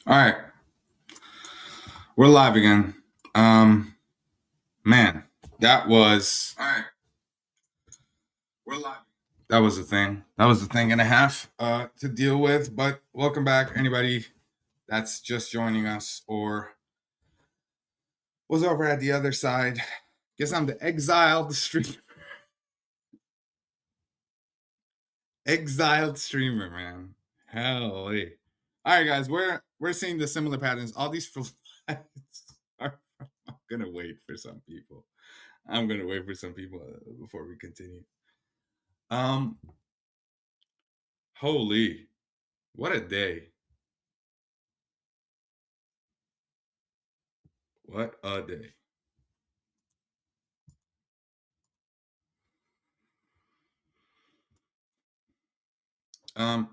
All right, we're live again. Um, man, that was all right. We're live. That was a thing. That was a thing and a half to deal with. But welcome back, anybody that's just joining us or was over at the other side. Guess I'm the exiled streamer, man. Hell, all right, guys, we're seeing the similar patterns. All these flights are. I'm gonna wait for some people. I'm gonna wait for some people before we continue. Um, Holy, what a day! What a day!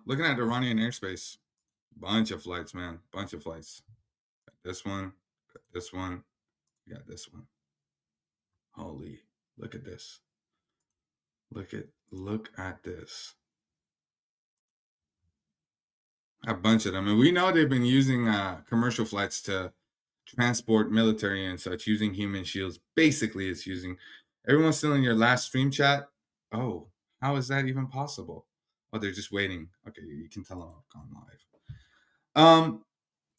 Looking at Iranian airspace, bunch of flights, man, bunch of flights. Got this one, got this one, got this one. Holy, look at this! Look at this! A bunch of them, and we know they've been using commercial flights to transport military and such using human shields. Basically, it's using. Everyone's still in your last stream chat. Oh, how is that even possible? Oh, they're just waiting. Okay, you can tell them I've gone live.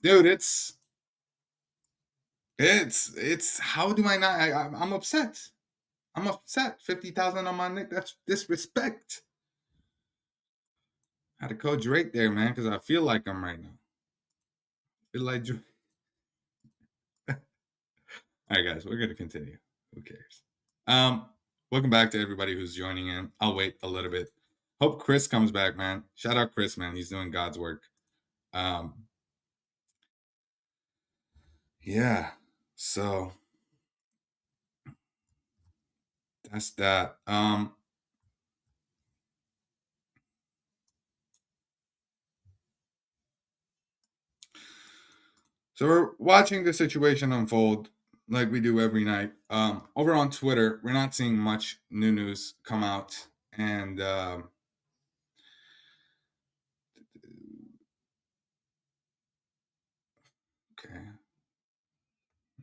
Dude, it's. How do I not? I'm upset. I'm upset. 50,000 on my neck. That's disrespect. I had to code Drake there, man, because I feel like I'm right now. I feel like Drake. All right, guys, we're gonna continue. Who cares? Um, Welcome back to everybody who's joining in. I'll wait a little bit. Hope Chris comes back, man. Shout out Chris, man. He's doing God's work. Um, yeah. So that's that. So we're watching the situation unfold like we do every night. Over on Twitter, we're not seeing much new news come out, and okay,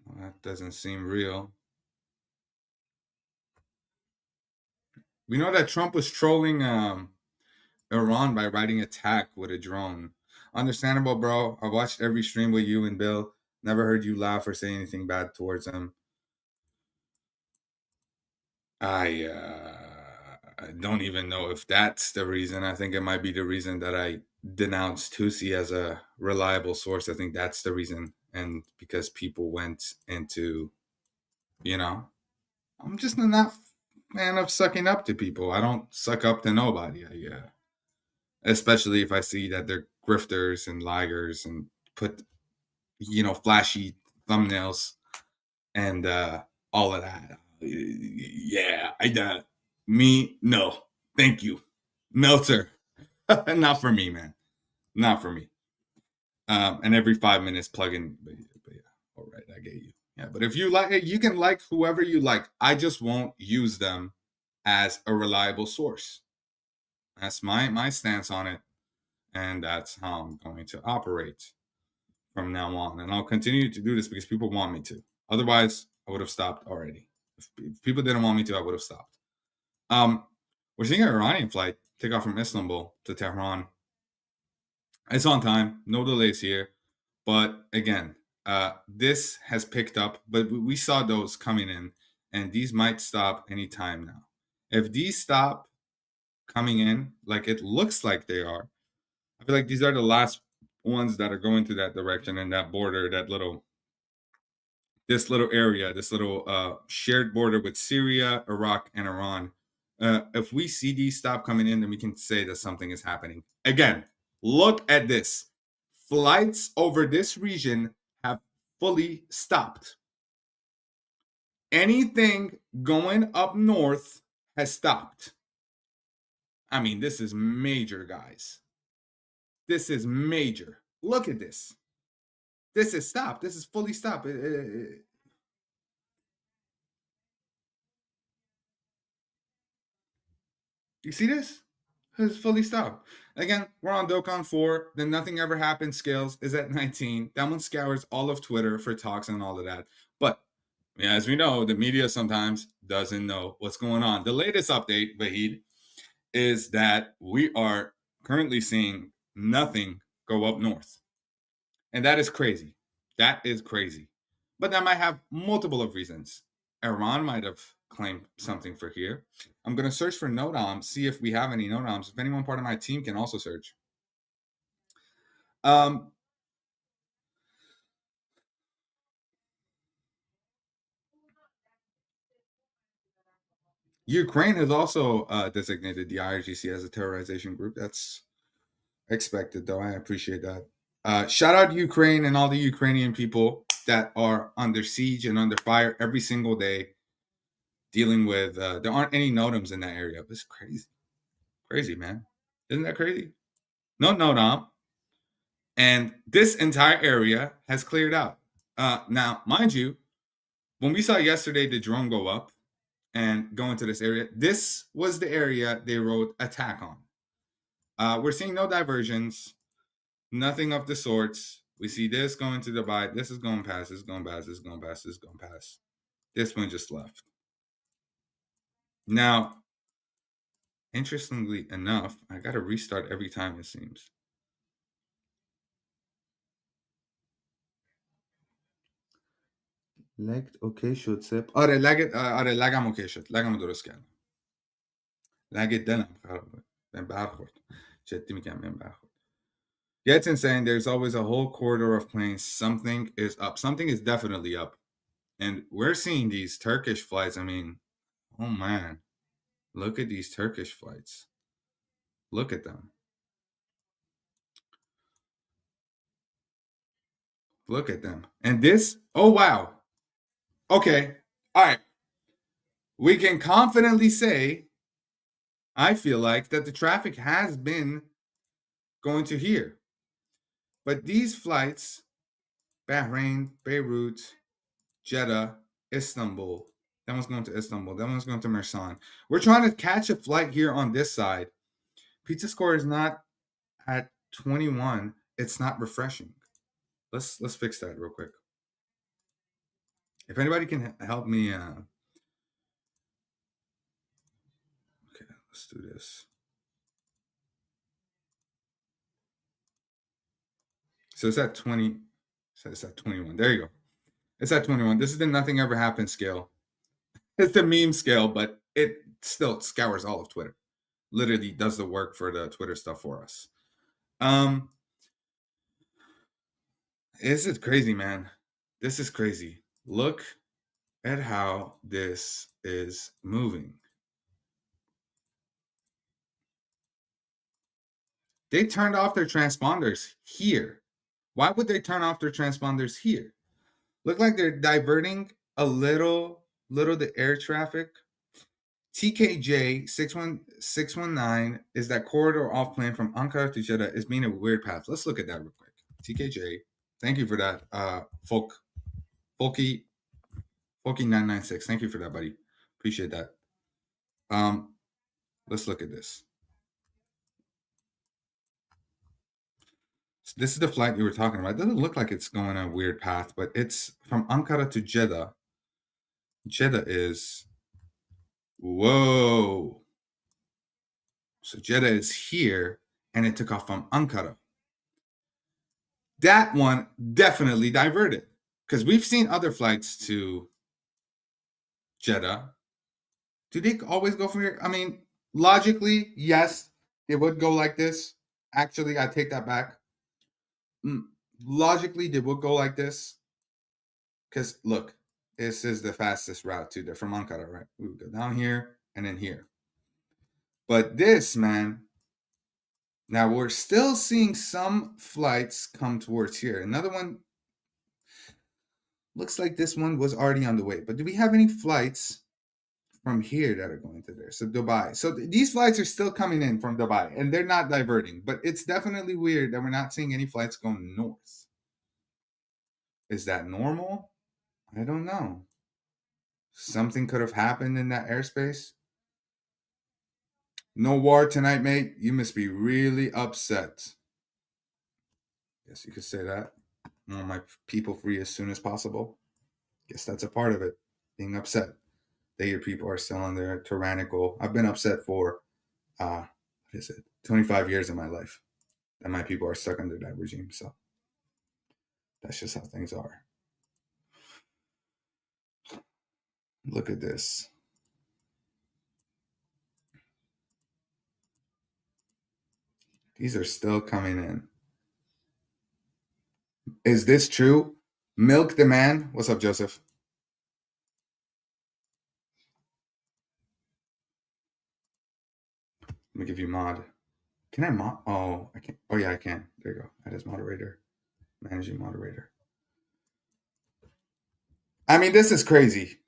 well, that doesn't seem real. We know that Trump was trolling Iran by writing attack with a drone. Understandable, bro. I watched every stream with you and Bill. Never heard you laugh or say anything bad towards him. I don't even know if that's the reason. I think it might be the reason that I denounced Tusi as a reliable source. I think that's the reason. And because people went into, you know, I'm just not fan of sucking up to people. I don't suck up to nobody. Especially if I see that they're grifters and liars and put, flashy thumbnails and all of that. Yeah, me, no, thank you, no sir, not for me, man, not for me. And every 5 minutes plug in, but yeah, all right, I get you. Yeah, but if you like, you can like whoever you like. I just won't use them as a reliable source. That's my stance on it, and that's how I'm going to operate from now on. And I'll continue to do this because people want me to. Otherwise, I would have stopped already. If people didn't want me to, I would have stopped. Um, we're seeing an Iranian flight take off from Istanbul to Tehran. It's on time, no delays here. But again, this has picked up, but we saw those coming in, and these might stop anytime now. If these stop coming in, like it looks like they are, I feel like these are the last ones that are going to that direction and that border, this little area, this little shared border with Syria, Iraq, and Iran. If we see these stop coming in, then we can say that something is happening. Again, look at this. Flights over this region have fully stopped. Anything going up north has stopped. I mean, this is major, guys. This is major. Look at this. This is stopped. This is fully stopped. You see this? It's fully stopped. Again, we're on Dokkan 4. The nothing ever happened scales is at 19. That one scours all of Twitter for talks and all of that. But yeah, as we know, the media sometimes doesn't know what's going on. The latest update, Vahid, is that we are currently seeing nothing go up north. And that is crazy. That is crazy. But that might have multiple of reasons. Iran might have claimed something for here. I'm going to search for NODOMs, see if we have any NODOMs. If anyone part of my team can also search. Um, Ukraine has also designated the IRGC as a terrorization group. That's expected, though. I appreciate that. Shout out to Ukraine and all the Ukrainian people that are under siege and under fire every single day, dealing with. There aren't any NOTAMs in that area. It's crazy, crazy, man. Isn't that crazy? No NOTAM, and this entire area has cleared out. Now, mind you, when we saw yesterday the drone go up and go into this area, this was the area they wrote attack on. We're seeing no diversions. Nothing of the sorts. We see this going to Dubai. This is going past. This is going past. This is going past. This is going past. This one just left. Now, interestingly enough, I got to restart every time it seems. لگت اوکی شد سپ آره لگت آره لگم اوکی شد لگم درست کردم لگت دلم خرابه بهم برخورد جدی میگم بهم برخورد. Yeah, it's insane. There's always a whole corridor of planes. Something is up. Something is definitely up. And we're seeing these Turkish flights. I mean, oh man. Look at these Turkish flights. Look at them. Look at them. And this, oh wow. Okay. All right. We can confidently say, I feel like, that the traffic has been going to here. But these flights, Bahrain, Beirut, Jeddah, Istanbul, that one's going to Istanbul, that one's going to Mersan. We're trying to catch a flight here on this side. Pizza score is not at 21. It's not refreshing. Let's fix that real quick. If anybody can help me, okay, let's do this. So it's at 20. So it's at 21. There you go. It's at 21. This is the nothing ever happened scale. It's the meme scale, but it still scours all of Twitter. Literally does the work for the Twitter stuff for us. This is crazy, man. This is crazy. Look at how this is moving. They turned off their transponders here. Why would they turn off their transponders here? Look like they're diverting a little the air traffic. TKJ 61619 is that corridor off plan from Ankara to Jeddah is being a weird path. Let's look at that real quick. TKJ, thank you for that. Folky 996. Thank you for that, buddy. Appreciate that. Let's look at this. So this is the flight we were talking about. It doesn't look like it's going a weird path, but it's from Ankara to Jeddah. Jeddah is, whoa. So Jeddah is here, and it took off from Ankara. That one definitely diverted, because we've seen other flights to Jeddah. Do they always go from here? I mean, logically, yes, it would go like this. Actually, I take that back. Logically, they would go like this. Because look, this is the fastest route to there from Ankara, right? We would go down here and then here. But this, man, now we're still seeing some flights come towards here. Another one looks like this one was already on the way. But do we have any flights from here that are going to there? So Dubai. So these flights are still coming in from Dubai, and they're not diverting. But it's definitely weird that we're not seeing any flights going north. Is that normal? I don't know. Something could have happened in that airspace. No war tonight, mate. You must be really upset. Yes, you could say that. I want my people free as soon as possible. Guess that's a part of it. Being upset that your people are still under tyrannical. I've been upset for what is it? 25 years of my life. And my people are stuck under that regime. So that's just how things are. Look at this. These are still coming in. Is this true? Milk the man. What's up, Joseph? Let me give you mod. Can I mod? Oh, I can't. Oh, yeah, I can. There you go. Add as moderator. Managing moderator. I mean, this is crazy.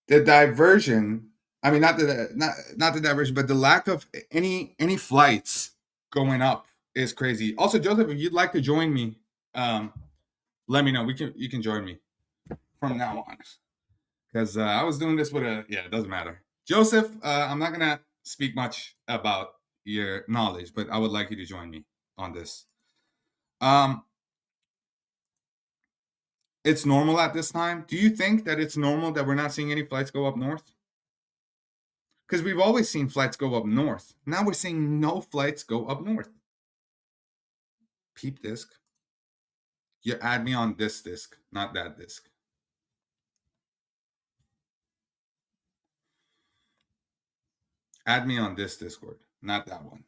The diversion. I mean, not the diversion, but the lack of any flights going up is crazy. Also, Joseph, if you'd like to join me, let me know. You can join me from now on because I was doing this with a yeah. It doesn't matter, Joseph. I'm not gonna speak much about your knowledge, but I would like you to join me on this. Um, it's normal at this time. Do you think that it's normal that we're not seeing any flights go up north? Because we've always seen flights go up north. Now we're seeing no flights go up north. Peep disk. You add me on this disk, not that disk. Add me on this Discord, not that one.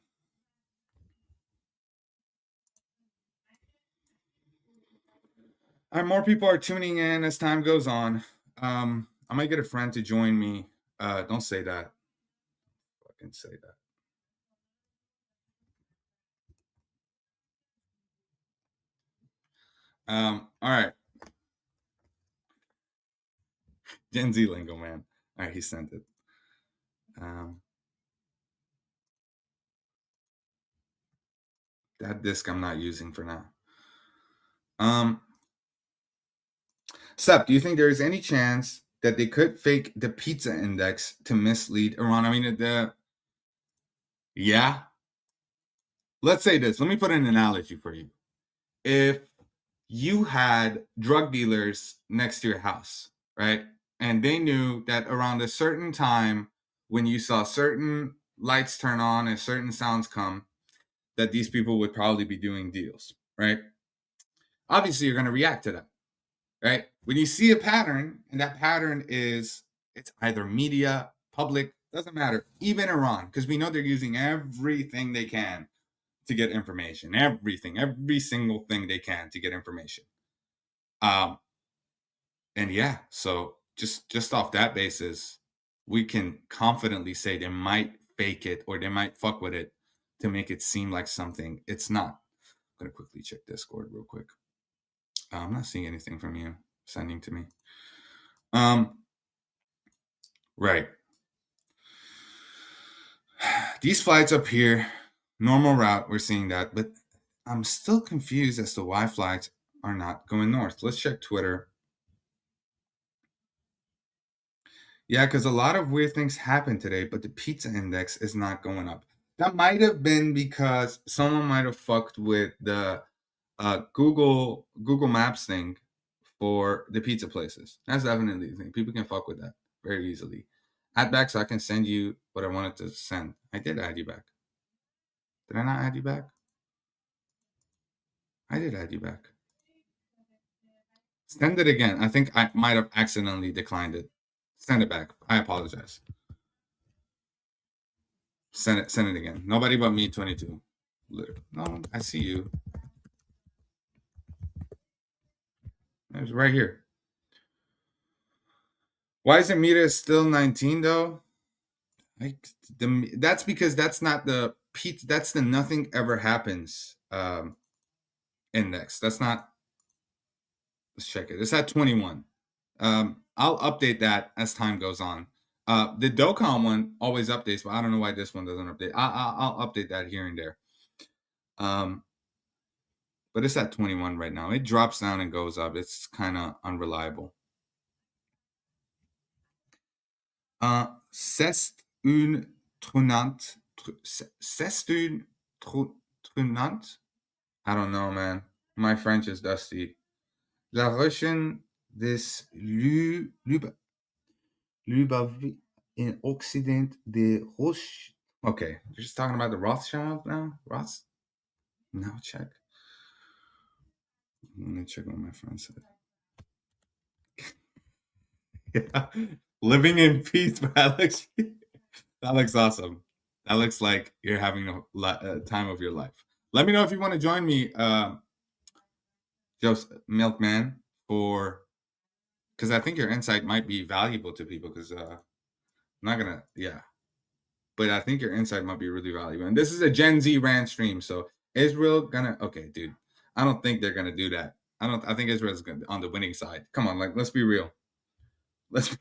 More people are tuning in as time goes on. I might get a friend to join me. Don't say that. Fucking say that. All right. Gen Z lingo, man. All right, he sent it. That disk I'm not using for now. Sep, do you think there is any chance that they could fake the pizza index to mislead Iran? I mean, yeah. Let's say this. Let me put an analogy for you. If you had drug dealers next to your house, right? And they knew that around a certain time, when you saw certain lights turn on and certain sounds come, that these people would probably be doing deals, right? Obviously, you're going to react to that, right? When you see a pattern, and that pattern is it's either media, public, doesn't matter, even Iran, because we know they're using everything they can to get information, every single thing they can to get information. And yeah, so just off that basis, we can confidently say they might fake it or they might fuck with it to make it seem like something it's not. I'm gonna quickly check Discord real quick. I'm not seeing anything from you sending to me. Right. These flights up here, normal route, we're seeing that, but I'm still confused as to why flights are not going north. Let's check Twitter. Yeah, because a lot of weird things happened today, but the pizza index is not going up. That might have been because someone might have fucked with the Google Maps thing for the pizza places. That's definitely the thing. People can fuck with that very easily. Add back so I can send you what I wanted to send. I did add you back. Did I not add you back? I did add you back. Send it again. I think I might have accidentally declined it. Send it back. I apologize. Send it again. Nobody but me, 22. No, I see you. It's right here. Why isn't Mita still 19 though? That's because that's not the Pete. That's the nothing ever happens index. That's not. Let's check it. It's at 21. I'll update that as time goes on. The Dokkan one always updates, but I don't know why this one doesn't update. I'll update that here and there. But it's at 21 right now. It drops down and goes up. It's kind of unreliable. C'est une tournante Trunant? I don't know, man. My French is dusty. La Russian des Lubavitch in Occident de Roche. Okay, you're just talking about the Rothschild now? Roths? Now check. Let me check what my friend said. Yeah. Living in peace, but that looks awesome. That looks like you're having a time of your life. Let me know if you want to join me, Joseph Milkman, for because I think your insight might be valuable to people. Because I'm not gonna, yeah, but I think your insight might be really valuable. And this is a Gen Z rant stream, so Israel gonna okay, dude. I don't think they're gonna do that. I don't. I think Israel's gonna on the winning side. Come on, like let's be real. Let's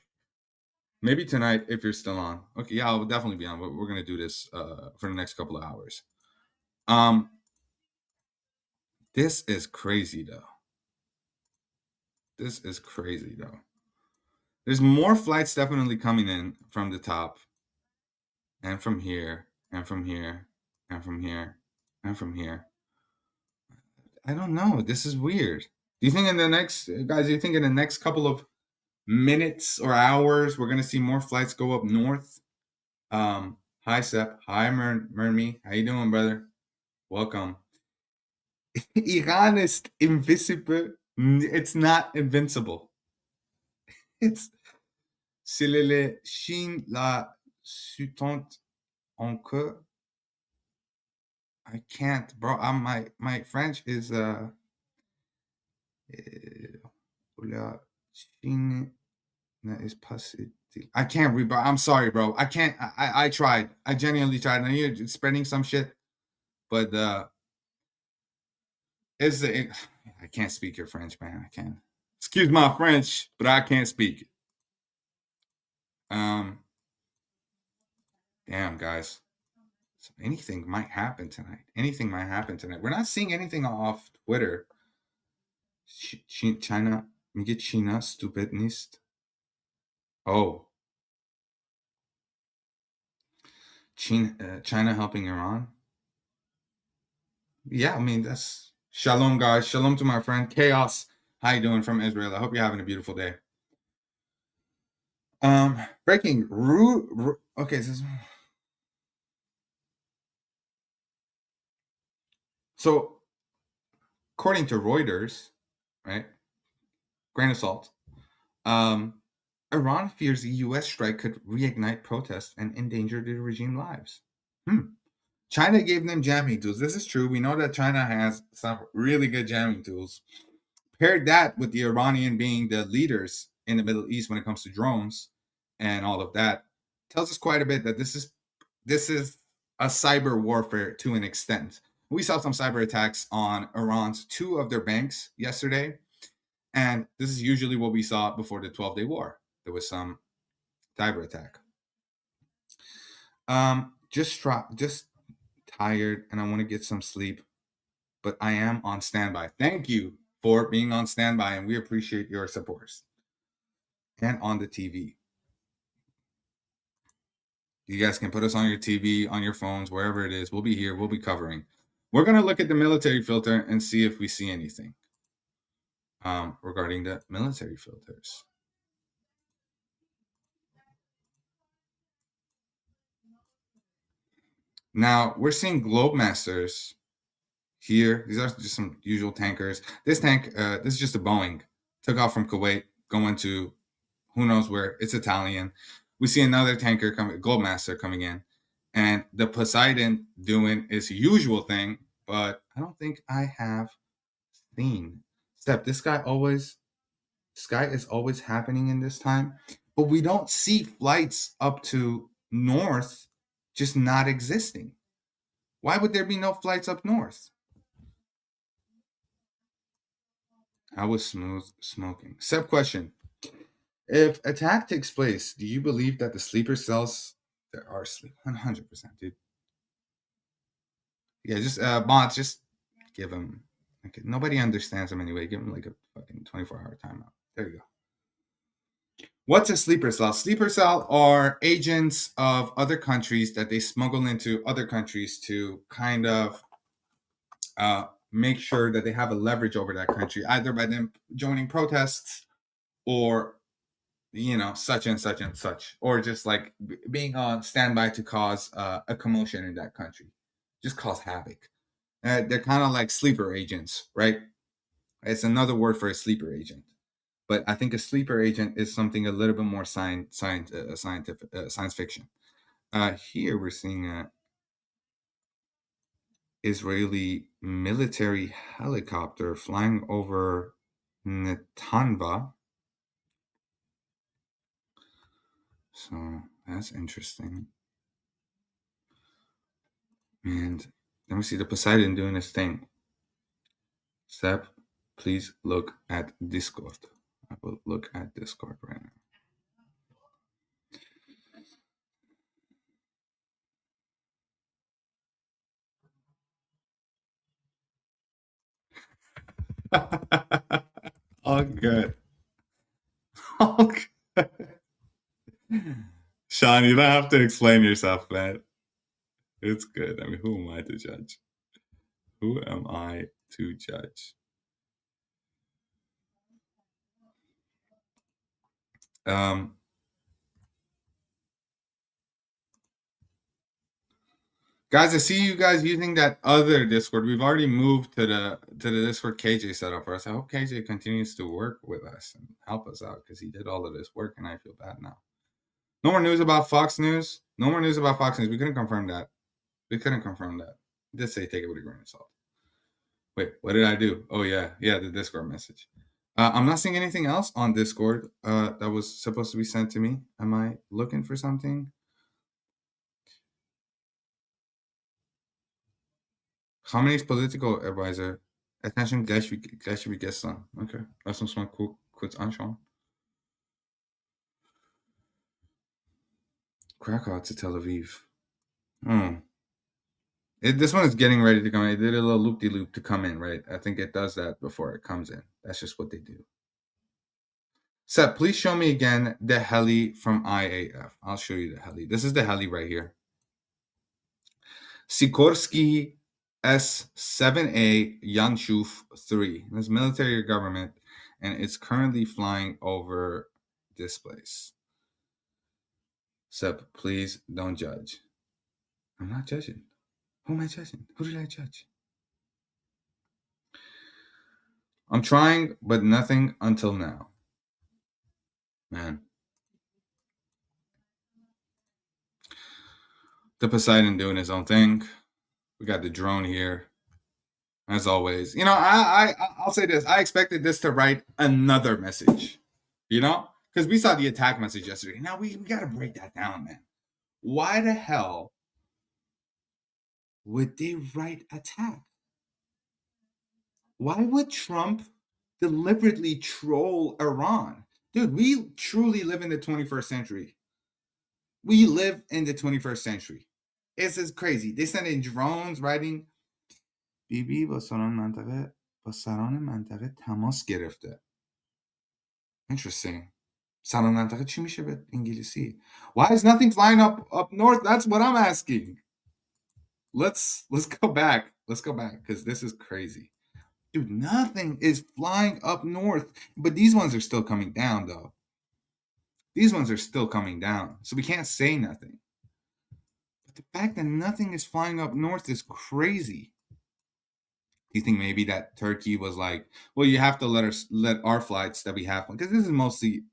maybe tonight if you're still on. Okay, yeah, I'll definitely be on. But we're gonna do this for the next couple of hours. Um, this is crazy though. This is crazy though. There's more flights definitely coming in from the top, and from here, and from here, and from here, and from here. I don't know. This is weird. Do you think in the next guys? Do you think in the next couple of minutes or hours we're gonna see more flights go up north? Hi Sep. Hi Mermi. How you doing, brother? Welcome. Iran is invisible. It's not invincible. It's c'est le Chine la sutante encore. I can't, bro. My French is la Chine is possible. I can't read, bro. I'm sorry, bro. I can't. I tried. I genuinely tried. I know you're spreading some shit, but is the I can't speak your French, man. I can't. Excuse my French, but I can't speak it. Damn, guys. So anything might happen tonight. Anything might happen tonight. We're not seeing anything off Twitter. China, me get China, stupid nist. Oh, China helping Iran. Yeah, I mean that's shalom, guys. Shalom to my friend Chaos. How you doing from Israel? I hope you're having a beautiful day. Breaking. Okay, so according to Reuters, right? Grain of salt. Iran fears the U.S. strike could reignite protests and endanger the regime lives. China gave them jamming tools. This is true. We know that China has some really good jamming tools. Paired that with the Iranian being the leaders in the Middle East when it comes to drones and all of that, tells us quite a bit that this is a cyber warfare to an extent. We saw some cyber attacks on Iran's two of their banks yesterday, and this is usually what we saw before the 12-day war. There was some cyber attack. Just tired and I want to get some sleep, but I am on standby. Thank you for being on standby, and we appreciate your support. And on the TV. You guys can put us on your TV, on your phones, wherever it is. We'll be here. We'll be covering. We're going to look at the military filter and see if we see anything regarding the military filters. Now, we're seeing Globemasters here. These are just some usual tankers. This tank, this is just a Boeing. Took off from Kuwait, going to who knows where. It's Italian. We see another tanker coming, Globemaster coming in, and the Poseidon doing its usual thing, but I don't think I have seen. Step, this guy is always happening in this time, but we don't see flights up to north just not existing. Why would there be no flights up north? I was smooth smoking. Sub question. If attack takes place, do you believe that the sleeper cells there are sleep 100%, dude? Yeah, just bots, just give them. Okay, nobody understands them anyway. Give them like a fucking 24-hour timeout. There you go. What's a sleeper cell? Sleeper cell are agents of other countries that they smuggle into other countries to kind of make sure that they have a leverage over that country, either by them joining protests or such and such and such, or just like being on standby to cause a commotion in that country, just cause havoc. They're kind of like sleeper agents, right? It's another word for a sleeper agent. But I think a sleeper agent is something a little bit more scientific, science fiction. Here we're seeing a Israeli military helicopter flying over Netanva. So that's interesting. And let me see the Poseidon doing his thing. Seb, please look at Discord. I will look at Discord right now. All good. All good. Sean, you don't have to explain yourself, man. It's good. I mean, who am I to judge? Who am I to judge? Um, Guys, I see you guys using that other Discord. We've already moved to the Discord KJ set up for us. I hope KJ continues to work with us and help us out because he did all of this work and I feel bad now. No more news about Fox News. No more news about Fox News. We couldn't confirm that. We couldn't confirm that. Just say take it with a grain of salt. Wait, what did I do? Oh yeah, the Discord message. I'm not seeing anything else on Discord that was supposed to be sent to me. Am I looking for something? Khamenei's political advisor. Attention gleich wie gestern. Okay, lass uns mal kurz anschauen. Krakow to Tel Aviv. Hmm. This one is getting ready to come in. It did a little loop-de-loop to come in, right? I think it does that before it comes in. That's just what they do. Seth, please show me again the heli from IAF. I'll show you the heli. This is the heli right here. Sikorsky S-7A Yanshuf 3. This military government, and it's currently flying over this place. Seth, please don't judge. I'm not judging. Who am I judging? Who did I judge? I'm trying, but nothing until now. Man. The Poseidon doing his own thing. We got the drone here. As always. I'll say this. I expected this to write another message. Because we saw the attack message yesterday. Now we gotta break that down, man. Why the hell would they write attack? Why would Trump deliberately troll Iran? Dude, we truly live in the 21st century. We live in the 21st century. It's just crazy. They send in drones writing بیبی با سران منطقه تماس گرفته. Interesting. سران منطقه چی میشه به انگلیسی؟ Why is nothing flying up north? That's what I'm asking. Let's go back. Let's go back because this is crazy. Dude, nothing is flying up north. But these ones are still coming down, though. These ones are still coming down. So we can't say nothing. But the fact that nothing is flying up north is crazy. Do you think maybe that Turkey was like, well, you have to let our flights that we have, because this is mostly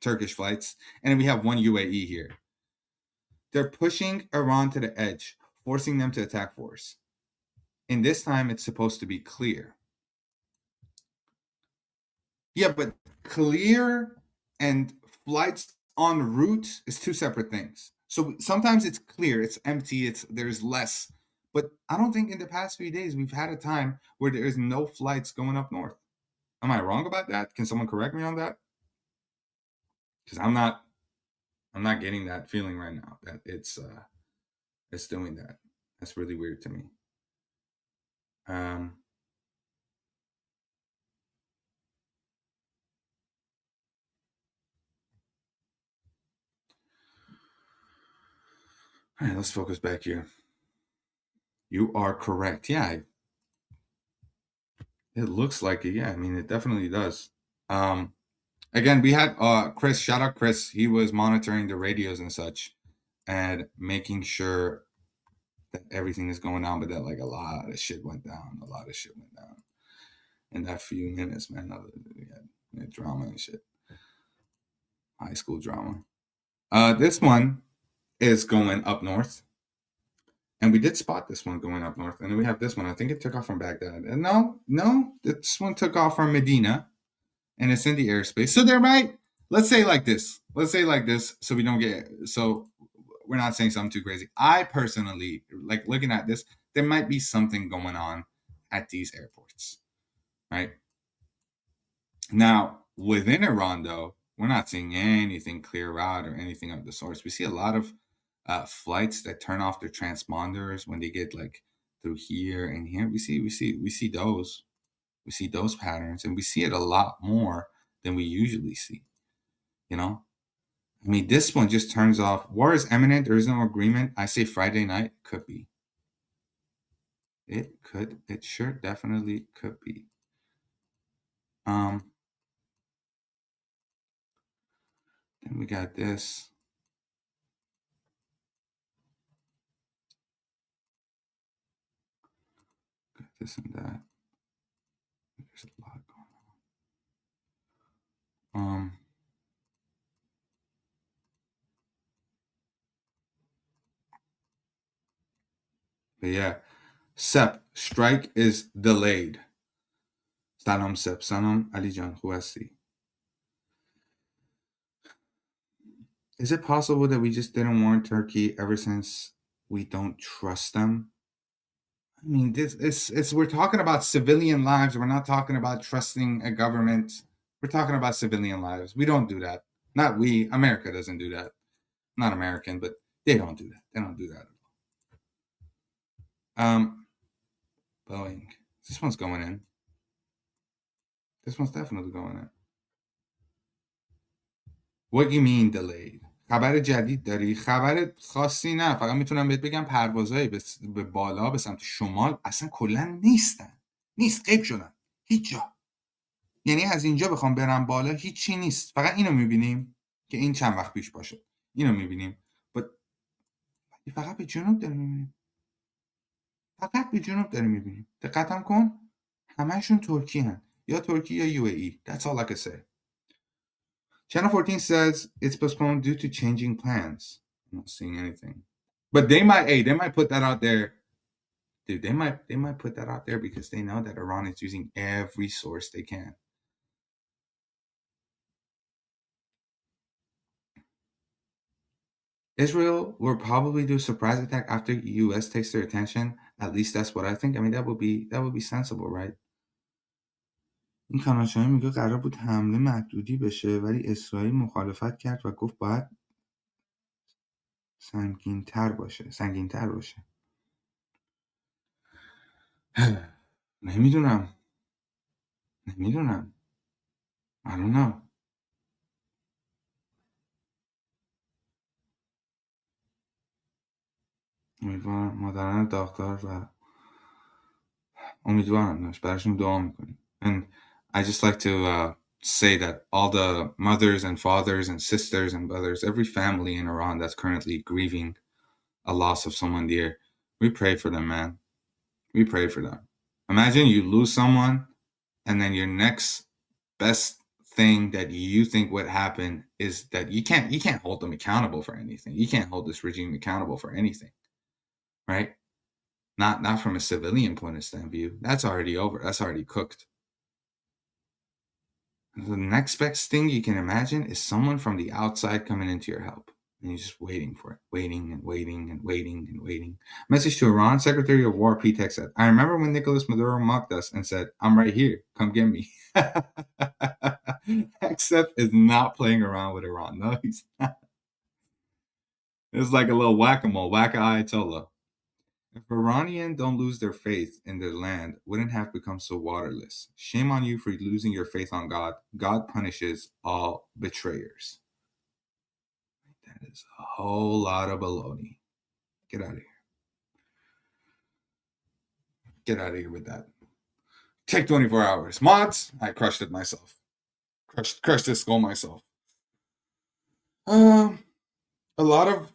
Turkish flights, and we have one UAE here. They're pushing Iran to the edge, forcing them to attack force. And this time it's supposed to be clear. Yeah, but clear and flights en route is two separate things. So sometimes it's clear, it's empty, there's less. But I don't think in the past few days we've had a time where there is no flights going up north. Am I wrong about that? Can someone correct me on that? Because I'm not getting that feeling right now that it's doing that. That's really weird to me. Um, All right, let's focus back here. You are correct. Yeah, it looks like it. Yeah, I mean, it definitely does. Um, Again, we had Chris, shout out Chris. He was monitoring the radios and such and making sure that everything is going on, but that like a lot of shit went down. A lot of shit went down in that few minutes, man. We had drama and shit. High school drama. This one is going up north. And we did spot this one going up north. And then we have this one. I think it took off from Baghdad. And no, this one took off from Medina and it's in the airspace. So they're right. Let's say like this. Let's say like this so we don't get so we're not saying something too crazy. I personally like looking at this, there might be something going on at these airports. Right? Now, within Iran though, we're not seeing anything clear out or anything of the sorts. We see a lot of flights that turn off their transponders when they get like through here and here. We see those patterns, and we see it a lot more than we usually see. You know, I mean, this one just turns off. War is imminent. There is no agreement. I say Friday night could be. It could. It sure definitely could be. Um. Then we got this. Got this and that. There's a lot going on. But yeah, Sep, strike is delayed. سلام سپ سلام علی جان خوب هستی. Is it possible that we just didn't warn Turkey ever since we don't trust them? I mean, this it's we're talking about civilian lives. We're not talking about trusting a government. We're talking about civilian lives. We don't do that. Not we. America doesn't do that. Not American, but they don't do that. They don't do that at all. Boeing. This one's going in. This one's definitely going in. What you mean delayed? خبر جدید داری؟ خبر خاصی نه، فقط میتونم بهت بگم پروازهای به بالا به سمت شمال اصلا کلا نیستن. نیست، غیب شدن. هیچ جا. یعنی از اینجا بخوام برم بالا هیچی نیست. فقط اینو میبینیم که این چند وقت پیش باشه. اینو میبینیم. فقط به جنوب داریم میبینیم. فقط به جنوب داریم میبینیم. دقتم کن. همهشون ترکی هن. یا ترکی یا UAE. That's all I can say. Channel 14 says it's postponed due to changing plans. I'm not seeing anything. But they might put that out there. Dude, they might put that out there because they know that Iran is using every source they can. Israel will probably do a surprise attack after US takes their attention. At least that's what I think. I mean, that would be sensible, right? این خانه‌شاهی میگه قرار بود حمله محدودی بشه ولی اسرائیل مخالفت کرد و گفت باید سنگین‌تر باشه. نمیدونم. I don't know. امیدوارم مادران داغدار و امیدوارم براشون دعا میکنیم. And I just like to say that all the mothers and fathers and sisters and brothers, every family in Iran that's currently grieving a loss of someone dear, we pray for them, man. We pray for them. Imagine you lose someone and then your next best thing that you think would happen is that you can't hold them accountable for anything. You can't hold this regime accountable for anything. Right? Not from a civilian point of view. That's already over. That's already cooked. The next best thing you can imagine is someone from the outside coming into your help. And you're just waiting for it, waiting and waiting and waiting and waiting. Message to Iran, Secretary of War P-Tech said, I remember when Nicolas Maduro mocked us and said, I'm right here, come get me. Except is not playing around with Iran. No, he's not. It's like a little whack-a-mole, whack-a-ayatollah. If Iranians don't lose their faith in their land, wouldn't have become so waterless. Shame on you for losing your faith on God. God punishes all betrayers. That is a whole lot of baloney. Get out of here. Get out of here with that. Take 24 hours. Mods, I crushed it myself. Crushed this skull myself. A lot of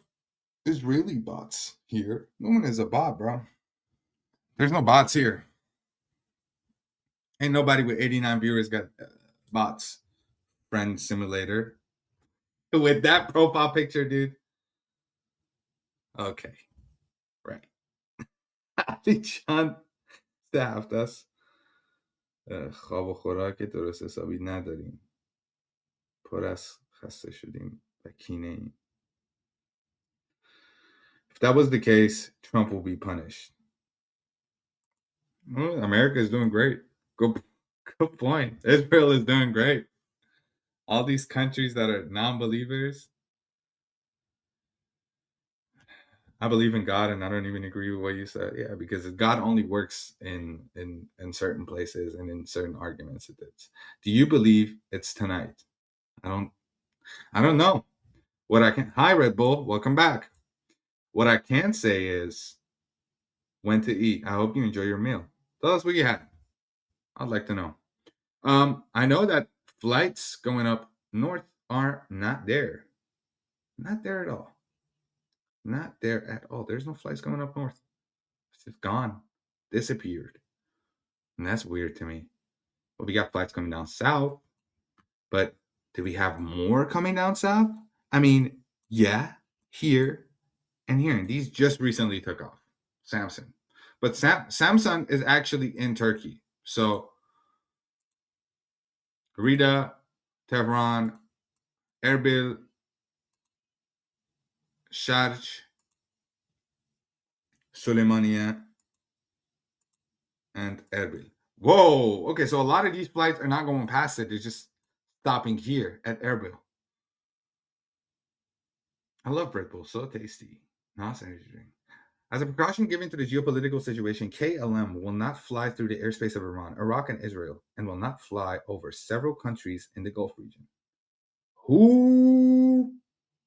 Israeli bots here. No one is a bot, bro. There's no bots here. Ain't nobody with 89 viewers got bots. Friend simulator. With that profile picture, dude. Okay. Right. علی جان 3 هفته است خواب و خوراک درست حسابی نداریم. پر از خسته شدیم و کینه ایم. If that was the case, Trump will be punished. Well, America is doing great. Good point. Israel is doing great. All these countries that are non-believers, I believe in God, and I don't even agree with what you said. Yeah, because God only works in certain places and in certain arguments. Do you believe it's tonight? I don't know. Hi Red Bull, welcome back. What I can say is when to eat. I hope you enjoy your meal. Tell us what you had. I'd like to know. I know that flights going up north are not there. Not there at all. Not there at all. There's no flights going up north. It's just gone. Disappeared. And that's weird to me. But we got flights coming down south. But do we have more coming down south? I mean, yeah, here and here. And these just recently took off. Samsung. But Samsung is actually in Turkey. So Rida, Tehran, Erbil, Sharj, Suleymaniye, and Erbil. Whoa! Okay, so a lot of these flights are not going past it. They're just stopping here at Erbil. I love Red Bull. So tasty. Nice energy drink. As a precaution given to the geopolitical situation, KLM will not fly through the airspace of Iran, Iraq, and Israel, and will not fly over several countries in the Gulf region. Who?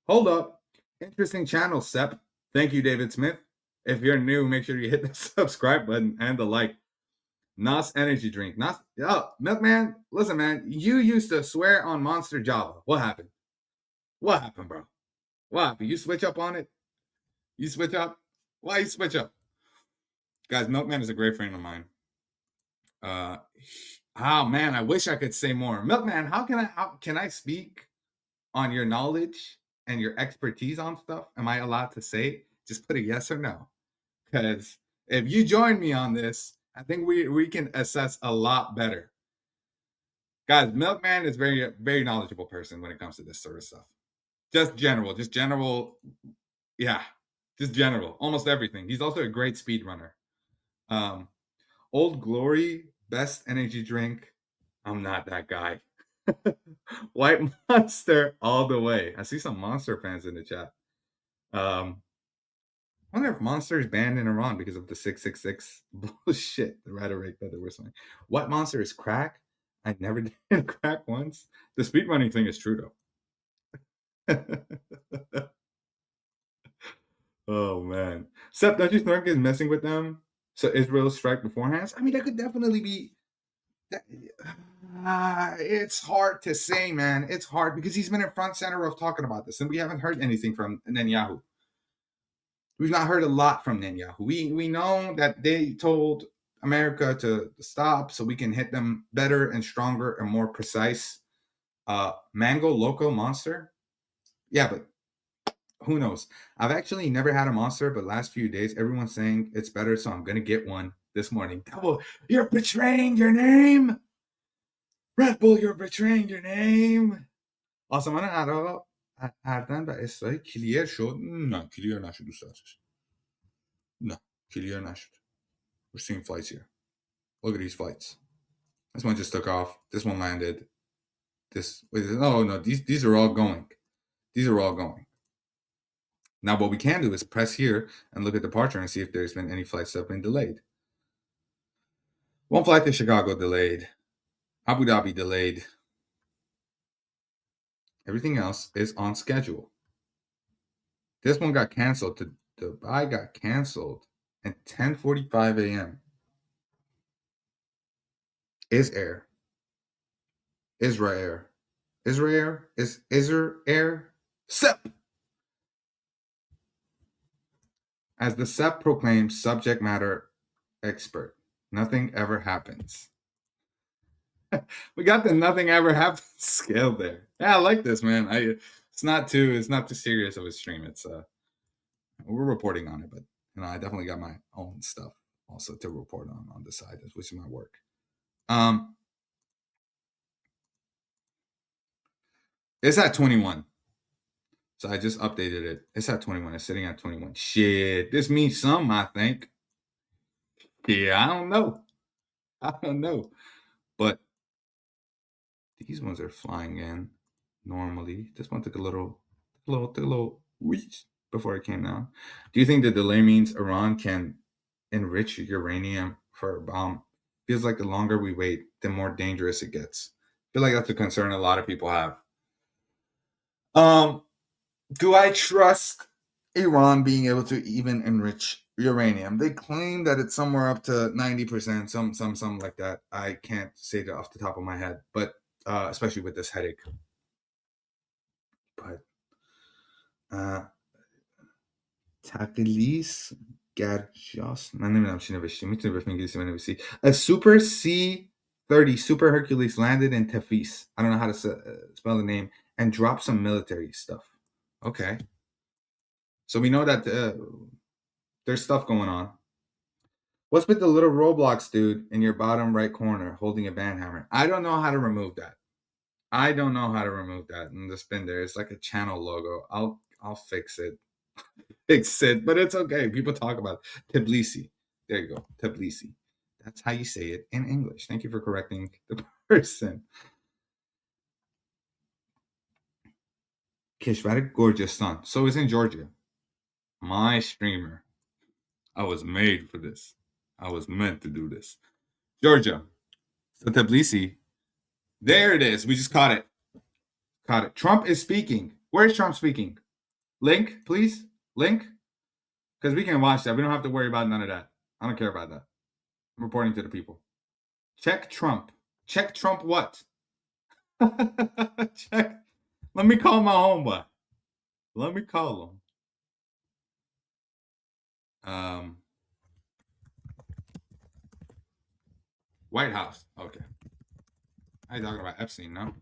Hold up. Interesting channel, Sep. Thank you, David Smith. If you're new, make sure you hit the subscribe button and the like. Nas energy drink. Nas, Milkman, listen, man. You used to swear on Monster Java. What happened? What happened, bro? What happened? You switch up on it? You switch up? Why you switch up? Guys, Milkman is a great friend of mine. Oh man, I wish I could say more. Milkman, how can I speak on your knowledge and your expertise on stuff? Am I allowed to say? Just put a yes or no. Because if you join me on this, I think we can assess a lot better. Guys, Milkman is very, very knowledgeable person when it comes to this sort of stuff. Just general, yeah, just general, almost everything. He's also a great speed runner. Old Glory, best energy drink. I'm not that guy. White Monster all the way. I see some Monster fans in the chat. I wonder if Monster is banned in Iran because of the 666 bullshit, the rhetoric that they were saying. White Monster is crack. I never did crack once. The speedrunning thing is true though. Oh man. Seth, don't you think is messing with them? So Israel strike beforehand? I mean, that could definitely be. It's hard to say, man. It's hard because he's been in front center of talking about this, and we haven't heard anything from Netanyahu. We've not heard a lot from Netanyahu. We know that they told America to stop so we can hit them better and stronger and more precise. Mango Loco Monster? Yeah, but who knows? I've actually never had a Monster, but last few days, everyone's saying it's better, so I'm going to get one this morning. Double, you're betraying your name! Red Bull, you're betraying your name! آسمان عراق اردن و اسرائیل کلیر شد. نه کلیر نشد دوست. No, کلیر نشد. We're seeing flights here. Look at these flights. This one just took off. This one landed. No, these are all going. These are all going. Now what we can do is press here and look at departure and see if there's been any flights that have been delayed. One flight to Chicago delayed. Abu Dhabi delayed. Everything else is on schedule. This one got canceled to Dubai got canceled at 10:45 a.m. Air. Israel. Israel. SEP. As the SEP proclaims subject matter expert, nothing ever happens. We got the nothing ever happens scale there. Yeah, I like this, man. It's not too serious of a stream. It's we're reporting on it, but I definitely got my own stuff also to report on the side, which is my work. It's at 21. So I just updated it. It's at 21. It's sitting at 21. Shit, this means some, I think. Yeah, I don't know. But these ones are flying in normally. This one took a little wheeze before it came down. Do you think the delay means Iran can enrich uranium for a bomb? Feels like the longer we wait, the more dangerous it gets. I feel like that's a concern a lot of people have. Do I trust Iran being able to even enrich uranium? They claim that it's somewhere up to 90%, something like that. I can't say that off the top of my head, but especially with this headache. But تقلیص گرجاس من نمیدونم چی نوشتی میتونی بفهم انگلیسی بنویسی A Super C-30 Super Hercules landed in Tafis. I don't know how to spell the name, and dropped some military stuff. Okay. So we know that there's stuff going on. What's with the little Roblox dude in your bottom right corner holding a band hammer? I don't know how to remove that. In the spin there. It's like a channel logo. I'll fix it. But it's okay. People talk about it. Tbilisi. There you go. Tbilisi. That's how you say it in English. Thank you for correcting the person. Keshvar Gorgistan. So it's in Georgia. My streamer. I was made for this. I was meant to do this. Georgia. So Tbilisi. There it is. We just caught it. Trump is speaking. Where's Trump speaking? Link, please. Link. Because we can watch that. We don't have to worry about none of that. I don't care about that. I'm reporting to the people. Check Trump. Check Trump what? Check. Let me call my homeboy. Let me call him. White House. Okay. I talking about Epstein, no?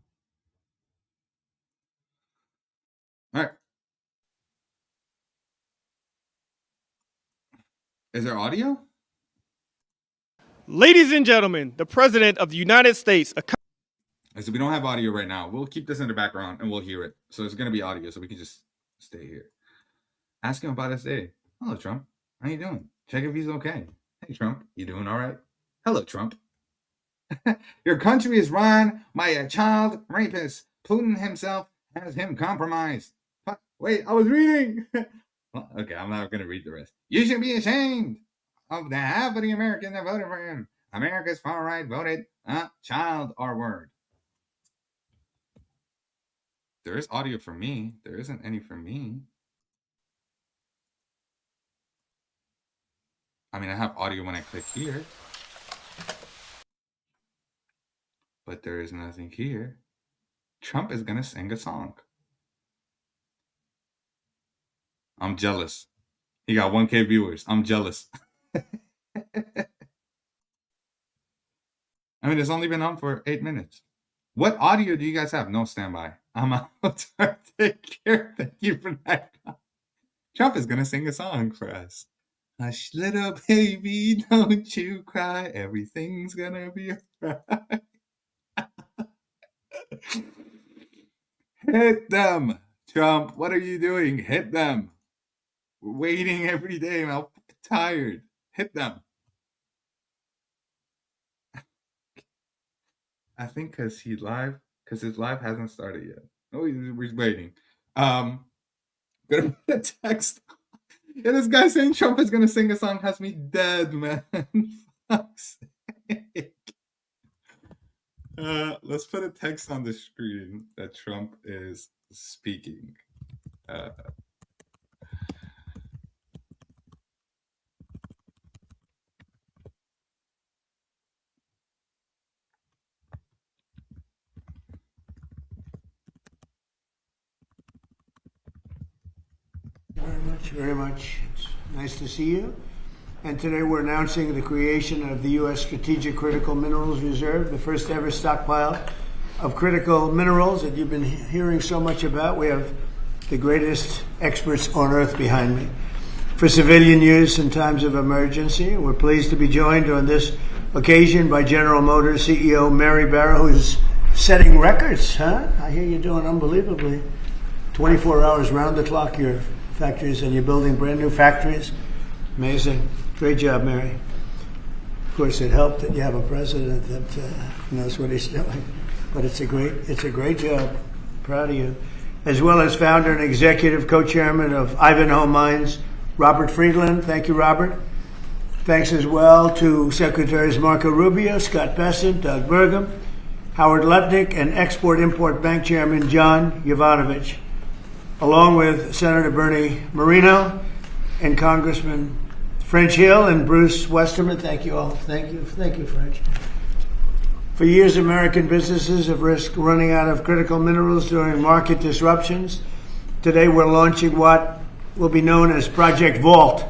All right. Is there audio? Ladies and gentlemen, the President of the United States. So we don't have audio right now. We'll keep this in the background and we'll hear it. So it's going to be audio, so we can just stay here. Ask him about his day. Hello, Trump. How you doing? Check if he's okay. Hey, Trump. You doing all right? Hello, Trump. Your country is run by a child rapist. Putin himself has him compromised. Wait, I was reading. Well, okay, I'm not going to read the rest. You should be ashamed of the half of the Americans that voted for him. America's far right voted child R-word. There is audio for me. There isn't any for me. I mean, I have audio when I click here. But there is nothing here. Trump is going to sing a song. I'm jealous. He got 1K viewers. I'm jealous. I mean, it's only been on for 8 minutes. What audio do you guys have? No standby. I'm out. Take care. Thank you for that. Trump is going to sing a song for us. Hush, little baby, don't you cry. Everything's going to be all right. Hit them, Trump. What are you doing? Hit them. We're waiting every day. I'm tired. Hit them. I think because his live hasn't started yet. Oh, we're waiting. Gonna put a text. Yeah, this guy saying Trump is gonna sing a song has me dead, man. Fuck's sake. Let's put a text on the screen that Trump is speaking. much, very much. It's nice to see you. And today we're announcing the creation of the U.S. Strategic Critical Minerals Reserve, the first ever stockpile of critical minerals that you've been hearing so much about. We have the greatest experts on earth behind me for civilian use in times of emergency. We're pleased to be joined on this occasion by General Motors CEO Mary Barra, who's setting records, huh? I hear you're doing unbelievably. 24 hours round the clock, your factories, and you're building brand new factories. Amazing. Great job, Mary. Of course, it helped that you have a president that knows what he's doing. But it's a great job. Proud of you. As well as founder and executive co-chairman of Ivanhoe Mines, Robert Friedland. Thank you, Robert. Thanks as well to Secretaries Marco Rubio, Scott Bessent, Doug Burgum, Howard Lutnick, and Export-Import Bank Chairman John Yovanovitch, along with Senator Bernie Moreno and Congressman French Hill and Bruce Westerman. Thank you all. Thank you, French. For years, American businesses have risked running out of critical minerals during market disruptions. Today, we're launching what will be known as Project Vault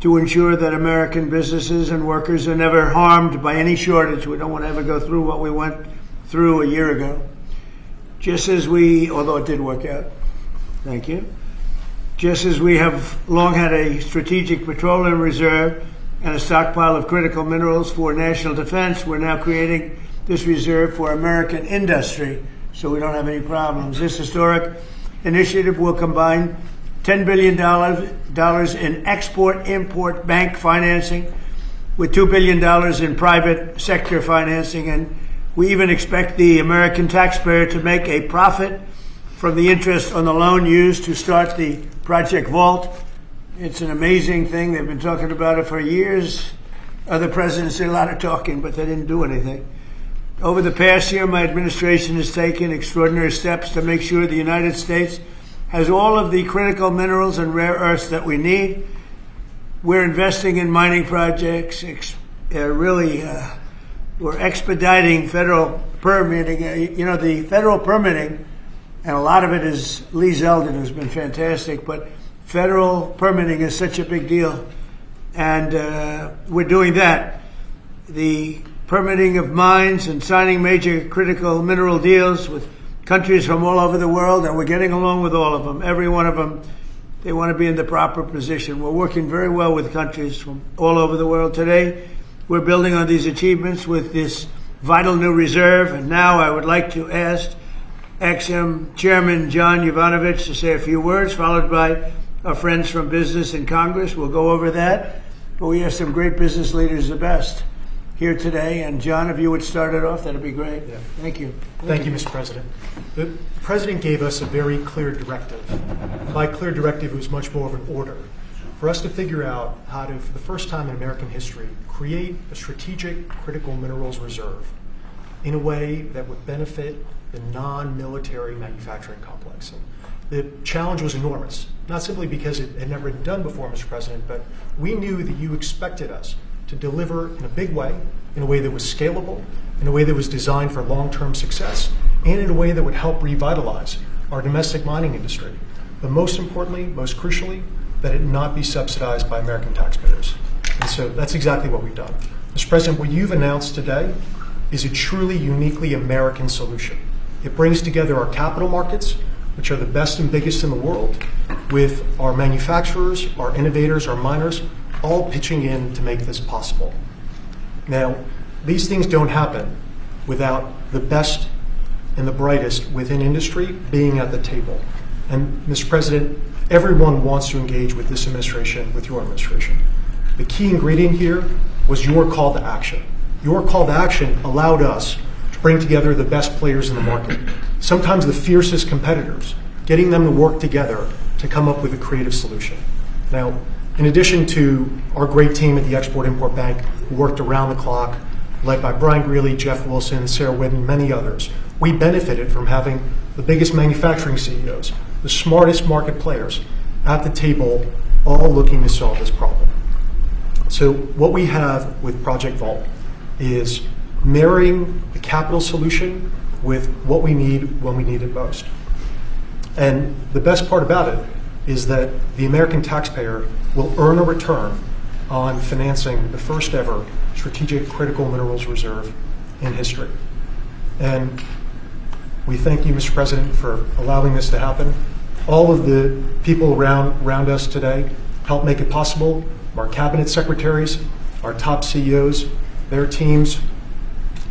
to ensure that American businesses and workers are never harmed by any shortage. We don't want to ever go through what we went through a year ago. Just as although it did work out, thank you. Just as we have long had a strategic petroleum reserve and a stockpile of critical minerals for national defense, we're now creating this reserve for American industry so we don't have any problems. This historic initiative will combine $10 billion in export-import bank financing with $2 billion in private sector financing, and we even expect the American taxpayer to make a profit from the interest on the loan used to start the Project Vault. It's an amazing thing. They've been talking about it for years. Other presidents did a lot of talking, but they didn't do anything. Over the past year, my administration has taken extraordinary steps to make sure the United States has all of the critical minerals and rare earths that we need. We're investing in mining projects. We're expediting federal permitting. The federal permitting, and a lot of it is Lee Zeldin, who's been fantastic, but federal permitting is such a big deal. And we're doing that. The permitting of mines and signing major critical mineral deals with countries from all over the world, and we're getting along with all of them. Every one of them, they want to be in the proper position. We're working very well with countries from all over the world. Today, we're building on these achievements with this vital new reserve. And now I would like to ask EXIM Chairman John Yovanovitch to say a few words, followed by our friends from business and Congress. We'll go over that. But we have some great business leaders, the best, here today. And John, if you would start it off, that'd be great. Yeah. Thank you. Thank you, Mr. President. The President gave us a very clear directive. By clear directive, it was much more of an order for us to figure out how to, for the first time in American history, create a strategic critical minerals reserve in a way that would benefit the non-military manufacturing complex. And the challenge was enormous, not simply because it had never been done before, Mr. President, but we knew that you expected us to deliver in a big way, in a way that was scalable, in a way that was designed for long-term success, and in a way that would help revitalize our domestic mining industry. But most importantly, most crucially, that it not be subsidized by American taxpayers. And so that's exactly what we've done. Mr. President, what you've announced today is a truly uniquely American solution. It brings together our capital markets, which are the best and biggest in the world, with our manufacturers, our innovators, our miners, all pitching in to make this possible. Now, these things don't happen without the best and the brightest within industry being at the table. And Mr. President, everyone wants to engage with this administration, with your administration. The key ingredient here was your call to action. Your call to action allowed us to bring together the best players in the market, sometimes the fiercest competitors, getting them to work together to come up with a creative solution. Now, in addition to our great team at the Export-Import Bank, who worked around the clock, led by Brian Greeley, Jeff Wilson, Sarah Whitten, many others, we benefited from having the biggest manufacturing CEOs, the smartest market players at the table, all looking to solve this problem. So what we have with Project Vault is marrying the capital solution with what we need when we need it most. And the best part about it is that the American taxpayer will earn a return on financing the first ever strategic critical minerals reserve in history. And we thank you, Mr. President, for allowing this to happen. All of the people around us today help make it possible. Our cabinet secretaries, our top CEOs, their teams,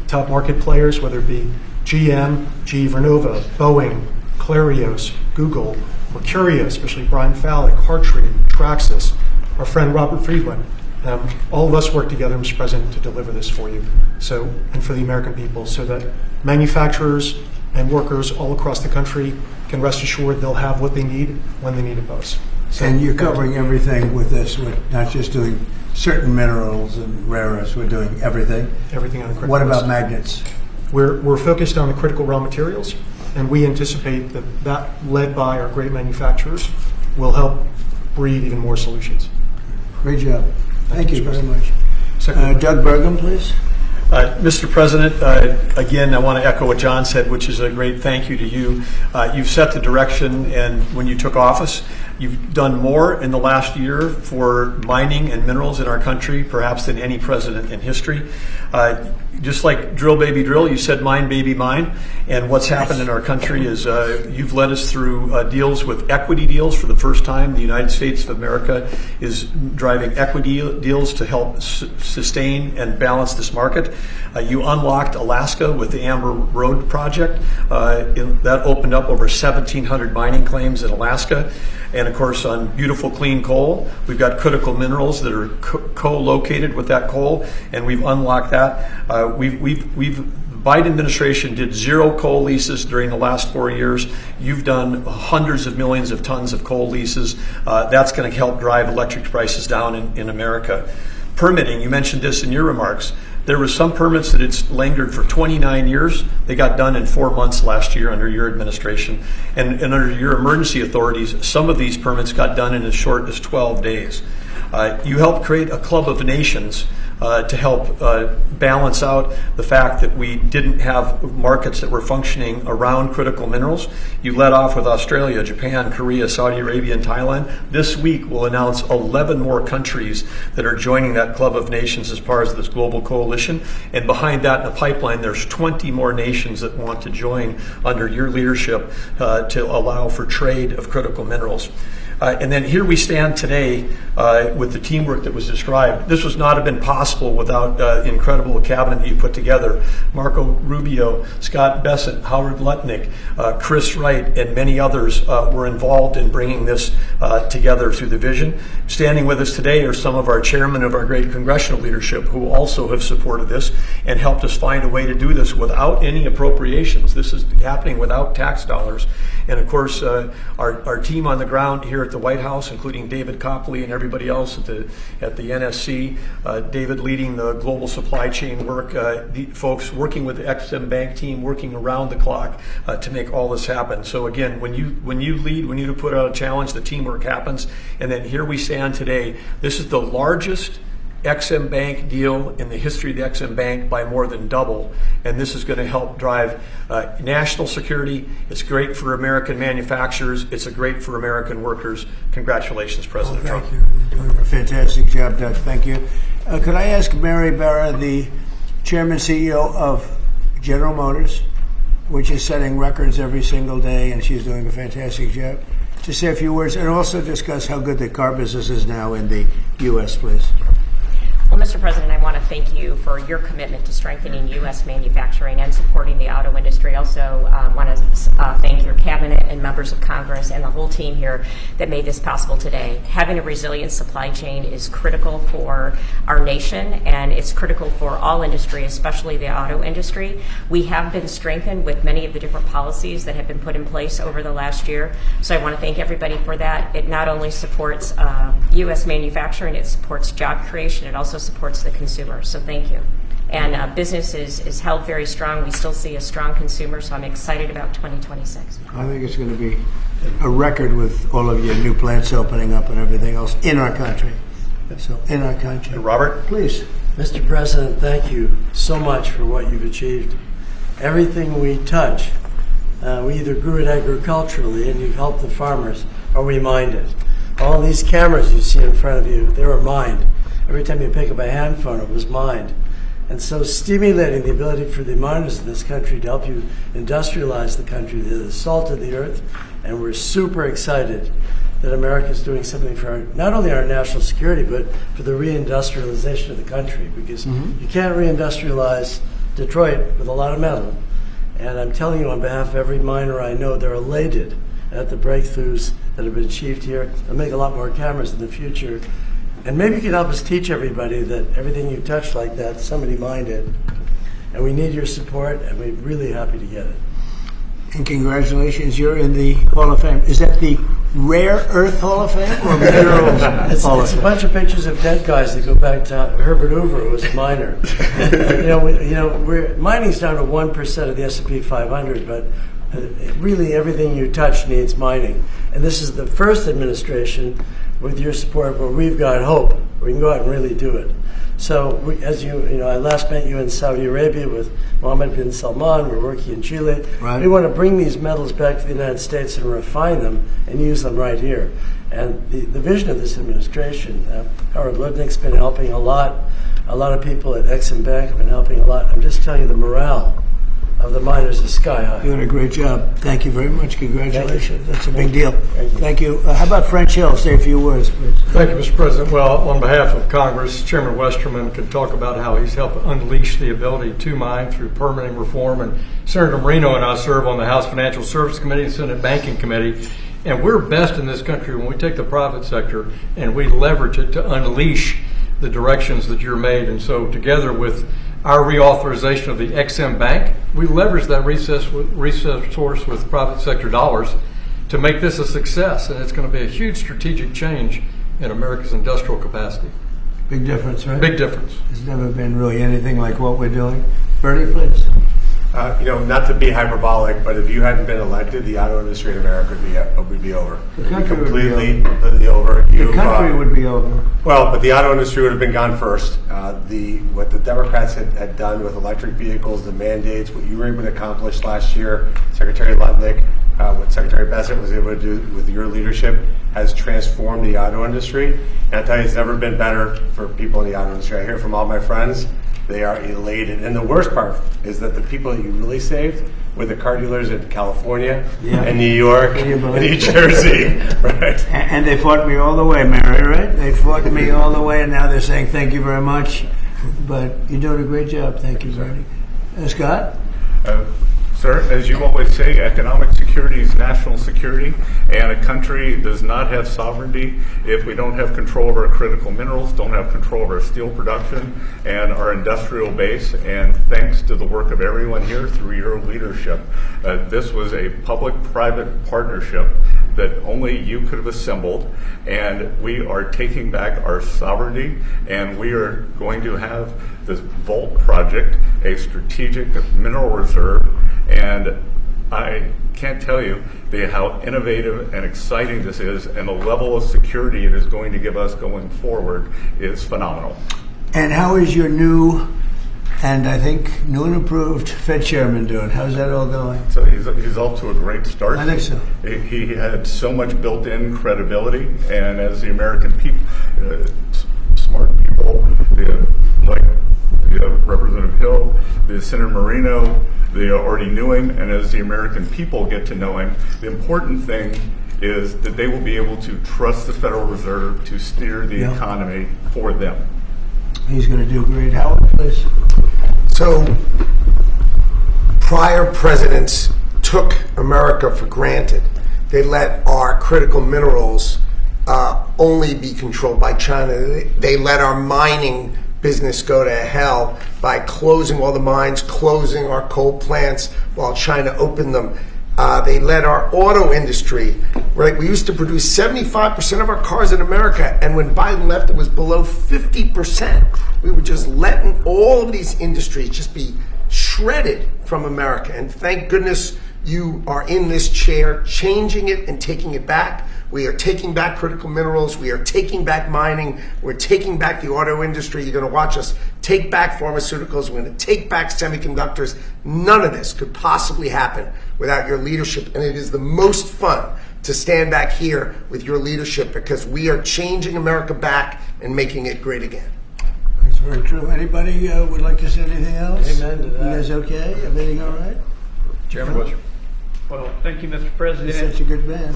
top market players, whether it be GM, GE Vernova, Boeing, Clarios, Google, Mercuria, especially Brian Fallick, Hartree, Traxxas, our friend Robert Friedland. All of us work together, Mr. President, to deliver this for you, and for the American people, so that manufacturers and workers all across the country can rest assured they'll have what they need when they need it most. So, And you're covering everything with this. We're not just doing certain minerals and rare earths. We're doing everything. everything on the critical What about list. magnets? We're focused on the critical raw materials, and we anticipate that led by our great manufacturers, will help breed even more solutions. Great job. Thank you Mr. very much. Secretary. Doug Burgum, please. Mr. President, again, I want to echo what John said, which is a great thank you to you. You've set the direction, and when you took office, you've done more in the last year for mining and minerals in our country, perhaps than any president in history. Just like drill, baby, drill, you said mine, baby, mine. And what's happened in our country is you've led us through deals with equity deals for the first time. The United States of America is driving equity deals to help sustain and balance this market. You unlocked Alaska with the Amber Road project. That opened up over 1,700 mining claims in Alaska. And of course, on beautiful clean coal, we've got critical minerals that are co-located with that coal, and we've unlocked that. The Biden administration did 0 coal leases during the last 4 years. You've done hundreds of millions of tons of coal leases. That's going to help drive electric prices down in America. Permitting, you mentioned this in your remarks. There were some permits that had lingered for 29 years. They got done in 4 months last year under your administration. And under your emergency authorities, some of these permits got done in as short as 12 days. You helped create a club of nations to help balance out the fact that we didn't have markets that were functioning around critical minerals. You led off with Australia, Japan, Korea, Saudi Arabia, and Thailand. This week we'll announce 11 more countries that are joining that club of nations as part of this global coalition. And behind that in the pipeline, there's 20 more nations that want to join under your leadership to allow for trade of critical minerals. And then here we stand today with the teamwork that was described. This would not have been possible without the incredible cabinet that you put together. Marco Rubio, Scott Bessent, Howard Lutnick, Chris Wright, and many others were involved in bringing this together through the vision. Standing with us today are some of our chairmen of our great congressional leadership who also have supported this and helped us find a way to do this without any appropriations. This is happening without tax dollars. And of course, our team on the ground here at the White House, including David Copley and everybody else at the NSC, David leading the global supply chain work, the folks working with the Ex-Im Bank team, working around the clock to make all this happen. So again, when you lead, when you put out a challenge, the teamwork happens. And then here we stand today. This is the largest Ex-Im Bank deal in the history of the Ex-Im Bank by more than double, and this is going to help drive national security. It's great for American manufacturers. It's great for American workers. Congratulations, President Trump. Thank you. You're doing a fantastic job, Doug. Thank you. Could I ask Mary Barra, the Chairman CEO of General Motors, which is setting records every single day, and she's doing a fantastic job, to say a few words and also discuss how good the car business is now in the U.S., please. Well, Mr. President, I want to thank you for your commitment to strengthening U.S. manufacturing and supporting the auto industry. Also want to thank your cabinet and members of Congress and the whole team here that made this possible today. Having a resilient supply chain is critical for our nation, and it's critical for all industry, especially the auto industry. We have been strengthened with many of the different policies that have been put in place over the last year. So I want to thank everybody for that. It not only supports U.S. manufacturing, it supports job creation. It also supports the consumer. So thank you. And business is held very strong. We still see a strong consumer, so I'm excited about 2026. I think it's going to be a record with all of your new plants opening up and everything else in our country. So in our country. Robert? Please. Mr. President, thank you so much for what you've achieved. Everything we touch We either grew it agriculturally and you helped the farmers, or we mined it. All these cameras you see in front of you, they were mined. Every time you pick up a hand phone, it was mined. And so stimulating the ability for the miners in this country to help you industrialize the country, the salt of the earth, and we're super excited that America is doing something for not only our national security, but for the reindustrialization of the country, because you can't reindustrialize Detroit with a lot of metal. And I'm telling you on behalf of every miner I know, they're elated at the breakthroughs that have been achieved here. They'll make a lot more cameras in the future. And maybe you can help us teach everybody that everything you touch like that, somebody mined it. And we need your support, and we're really happy to get it. And congratulations, you're in the Hall of Fame. Is that the Rare Earth Hall of Fame or Minerals Hall of It's a Fame? bunch of pictures of dead guys that go back to Herbert Hoover, who was a miner. Mining's down to 1% of the S&P 500, but really everything you touch needs mining. And this is the first administration, with your support, where we've got hope. We can go out and really do it. So, I last met you in Saudi Arabia with Mohammed bin Salman. We're working in Chile. Right. We want to bring these metals back to the United States and refine them and use them right here. And the vision of this administration, Howard Lutnick's been helping a lot. A lot of people at Exim Bank have been helping a lot. I'm just telling you, the morale of the miners is sky high. You're doing a great job. Thank you very much. Congratulations. That's a big deal. Thank you. Thank you. How about French Hill? Say a few words, please. Thank you, Mr. President. Well, on behalf of Congress, Chairman Westerman can talk about how he's helped unleash the ability to mine through permitting reform. And Senator Marino and I serve on the House Financial Services Committee and Senate Banking Committee. And we're best in this country when we take the private sector and we leverage it to unleash the directions that you're made. And so together with our reauthorization of the Exim Bank, we leverage that resource with private sector dollars to make this a success. And it's going to be a huge strategic change in America's industrial capacity. Big difference, right? Big difference. There's never been really anything like what we're doing. Bernie, please. Not to be hyperbolic, but if you hadn't been elected, the auto industry in America would be over. The country would be completely over. The country would be over. Well, but the auto industry would have been gone first. What the Democrats had done with electric vehicles, the mandates, what you were able to accomplish last year, Secretary Lutnick, what Secretary Bessent was able to do with your leadership has transformed the auto industry. And I tell you, it's never been better for people in the auto industry. I hear from all my friends. They are elated. And the worst part is that the people that you really saved were the car dealers in California and New York and New Jersey. Right? And they fought me all the way, Mary, right? They fought me all the way, and now they're saying thank you very much. But you're doing a great job. Thank you, Bernie. Scott? Sir, as you always say, economic security is national security, and a country does not have sovereignty if we don't have control of our critical minerals, don't have control of our steel production and our industrial base. And thanks to the work of everyone here through your leadership, this was a public-private partnership that only you could have assembled, and we are taking back our sovereignty, and we are going to have this Vault project, a strategic mineral reserve. And I can't tell you how innovative and exciting this is, and the level of security it is going to give us going forward is phenomenal. And how is your new, and I think new and improved Fed chairman doing? How's that all going? So he's off to a great start. I think so. He had so much built-in credibility, and as the American people, smart people, like Representative Hill, the Senator Marino, they already knew him, and as the American people get to know him, the important thing is that they will be able to trust the Federal Reserve to steer the economy for them. He's going to do great. Howard, please. So, prior presidents took America for granted. They let our critical minerals only be controlled by China. They let our mining business go to hell by closing all the mines, closing our coal plants while China opened them. They let our auto industry, right? We used to produce 75% of our cars in America, and when Biden left, it was below 50%. We were just letting all of these industries just be shredded from America. And thank goodness you are in this chair, changing it and taking it back. We are taking back critical minerals. We are taking back mining. We're taking back the auto industry. You're going to watch us take back pharmaceuticals. We're going to take back semiconductors. None of this could possibly happen without your leadership. And it is the most fun to stand back here with your leadership because we are changing America back and making it great again. That's very true. Anybody would like to say anything else? Amen to that. You guys okay? Everything all right? Chairman? Well, thank you, Mr. You're President. such a good man.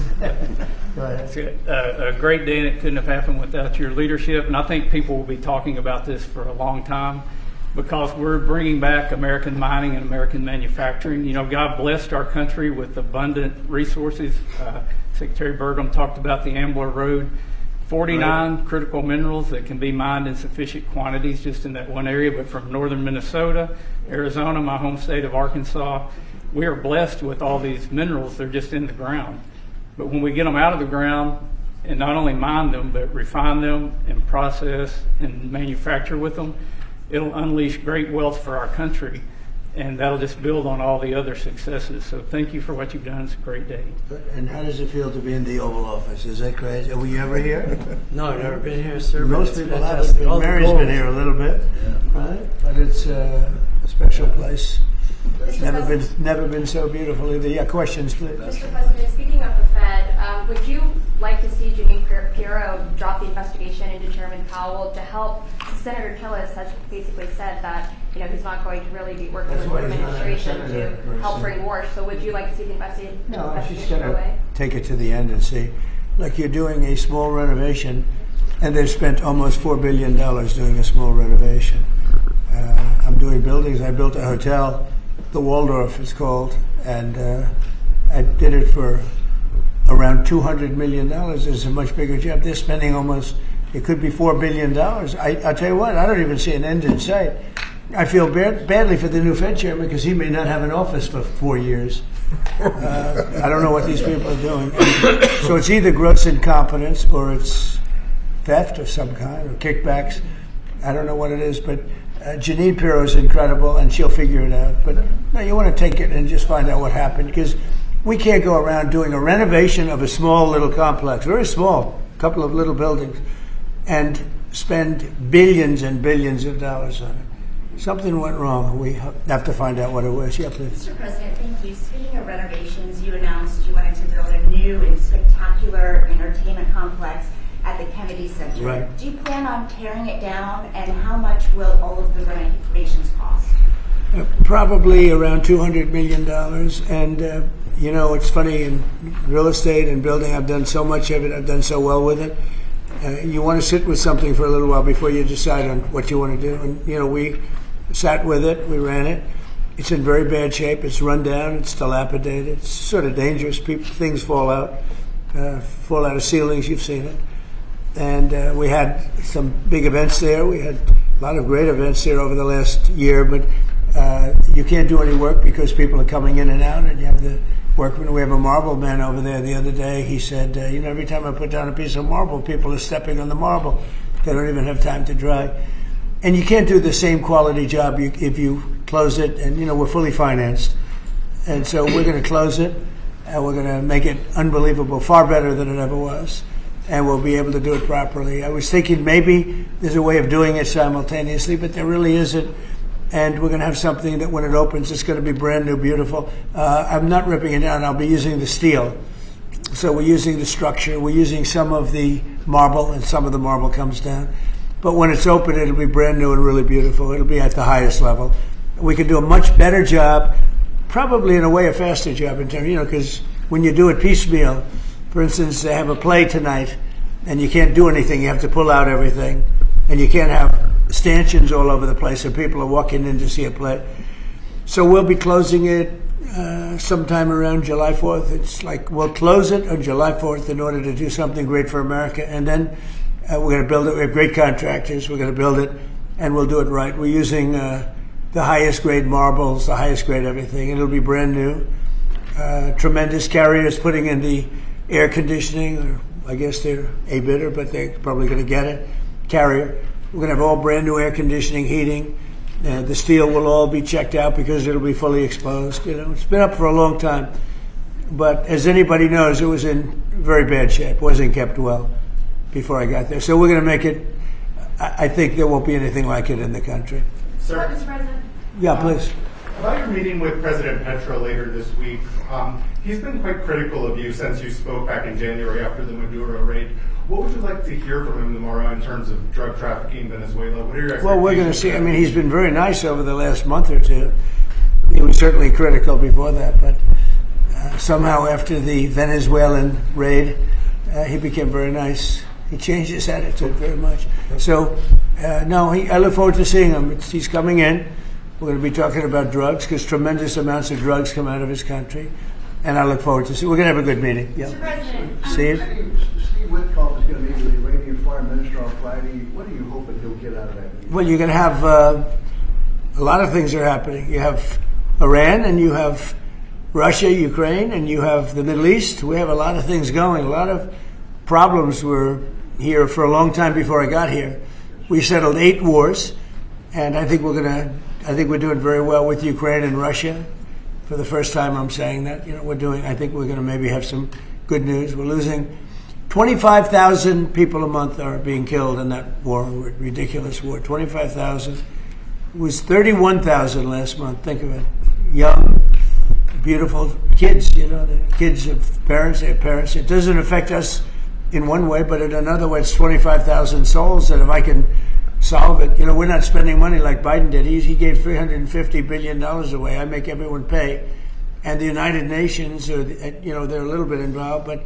Go ahead. It's a great day, and it couldn't have happened without your leadership. And I think people will be talking about this for a long time because we're bringing back American mining and American manufacturing. You know, God blessed our country with abundant resources. Secretary Burgum talked about the Ambler Road. 49 critical minerals that can be mined in sufficient quantities just in that one area, but from northern Minnesota, Arizona, my home state of Arkansas, we are blessed with all these minerals. They're just in the ground. But when we get them out of the ground and not only mine them, but refine them and process and manufacture with them, it'll unleash great wealth for our country. And that'll just build on all the other successes. So thank you for what you've done. It's a great day. And how does it feel to be in the Oval Office? Is that crazy? Were you ever here? No, I've never been here, sir. but Most it's people fantastic. haven't. All the Mary's gold. been here a little bit, right? But it's a special place. Never been so beautiful either. Yeah, questions, please. Mr. President, speaking of the Fed, would you like to see Jeanine Pirro drop the investigation into Chairman Powell to help? Senator Tillis has basically said that he's not going to really be working with the administration to help bring war. So would you like to see the investigation No, she's go going to away? take it to the end and see. Like you're doing a small renovation, and they've spent almost $4 billion doing a small renovation. I'm doing buildings. I built a hotel, the Waldorf it's called, and I did it for around $200 million. It's a much bigger job. They're spending almost, it could be $4 billion. I tell you what, I don't even see an end in sight. I feel badly for the new Fed chairman because he may not have an office for 4 years. I don't know what these people are doing. So it's either gross incompetence or it's theft of some kind or kickbacks. I don't know what it is, but Jeanine Pirro is incredible and she'll figure it out. But no, you want to take it and just find out what happened because we can't go around doing a renovation of a small little complex, very small, a couple of little buildings, and spend billions and billions of dollars on it. Something went wrong. We have to find out what it was. Yeah, please. Mr. President, thank you. Speaking of renovations, you announced you wanted to build a new and spectacular entertainment complex at the Kennedy Center. Right. Do you plan on tearing it down, and how much will all of the renovations cost? Probably around $200 million. And, it's funny, in real estate and building, I've done so much of it. I've done so well with it. You want to sit with something for a little while before you decide on what you want to do. And, we sat with it. We ran it. It's in very bad shape. It's run down. It's dilapidated. It's sort of dangerous. Things fall out of ceilings. You've seen it. And we had some big events there. We had a lot of great events there over the last year. But you can't do any work because people are coming in and out. And you have the workmen. We have a marble man over there the other day. He said, every time I put down a piece of marble, people are stepping on the marble. They don't even have time to dry. And you can't do the same quality job if you close it. And, we're fully financed. And so we're going to close it. And we're going to make it unbelievable, far better than it ever was. And we'll be able to do it properly. I was thinking maybe there's a way of doing it simultaneously, but there really isn't. And we're going to have something that when it opens, it's going to be brand new, beautiful. I'm not ripping it down. I'll be using the steel. So we're using the structure. We're using some of the marble, and some of the marble comes down. But when it's open, it'll be brand new and really beautiful. It'll be at the highest level. We can do a much better job, probably in a way a faster job in terms, because when you do it piecemeal, for instance, they have a play tonight, and you can't do anything. You have to pull out everything, and you can't have stanchions all over the place, and people are walking in to see a play. So we'll be closing it sometime around July 4th. It's like we'll close it on July 4th in order to do something great for America, and then we're going to build it. We have great contractors. We're going to build it, and we'll do it right. We're using the highest grade marbles, the highest grade everything. It'll be brand new. Tremendous Carriers putting in the air conditioning, or I guess they're a bidder, but they're probably going to get it. Carrier. We're going to have all brand new air conditioning, heating. The steel will all be checked out because it'll be fully exposed. It's been up for a long time. But as anybody knows, it was in very bad shape. It wasn't kept well before I got there. So we're going to make it I think there won't be anything like it in the country. Sir, Mr. President. Yeah, please. about your meeting with President Petro later this week, he's been quite critical of you since you spoke back in January after the Maduro raid. What would you like to hear from him tomorrow in terms of drug trafficking in Venezuela? What are your expectations? Well, we're going to see. I mean, he's been very nice over the last month or two. He was certainly critical before that, but somehow after the Venezuelan raid, he became very nice. He changed his attitude very much. So, no, I look forward to seeing him. He's coming in. We're going to be talking about drugs because tremendous amounts of drugs come out of his country. And I look forward to see. We're going to have a good meeting. Yeah. Mr. President. Steve? Steve Witkoff is going to meet with the Iranian Foreign Minister on Friday. What are you hoping he'll get out of that meeting? Well, you're going to have a lot of things are happening. You have Iran and you have Russia, Ukraine, and you have the Middle East. We have a lot of things going. A lot of problems were here for a long time before I got here. We settled 8 wars, and I think we're doing very well with Ukraine and Russia. For the first time, I'm saying that. I think we're going to maybe have some good news. We're losing 25,000 people a month are being killed in that war, ridiculous war. 25,000. It was 31,000 last month. Think of it. Young, beautiful kids, the kids of parents, they have parents. It doesn't affect us in one way, but in another way, it's 25,000 souls that if I can solve it, we're not spending money like Biden did. He gave $350 billion away. I make everyone pay. And the United Nations, they're a little bit involved, but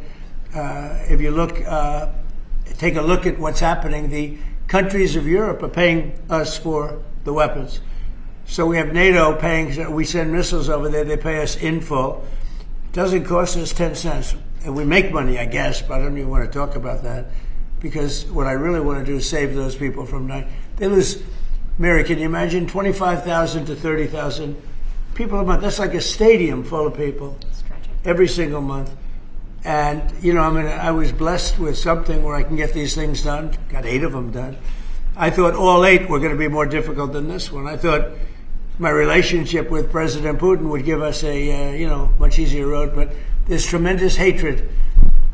if you take a look at what's happening, the countries of Europe are paying us for the weapons. So we have NATO paying, we send missiles over there, they pay us in full. It doesn't cost us 10 cents. And we make money, I guess, but I don't even want to talk about that. Because what I really want to do is save those people from dying. They lose, Mary, can you imagine 25,000 to 30,000 people a month? That's like a stadium full of people every single month. And, I was blessed with something where I can get these things done. Got 8 of them done. I thought all 8 were going to be more difficult than this one. I thought my relationship with President Putin would give us a, much easier road. But there's tremendous hatred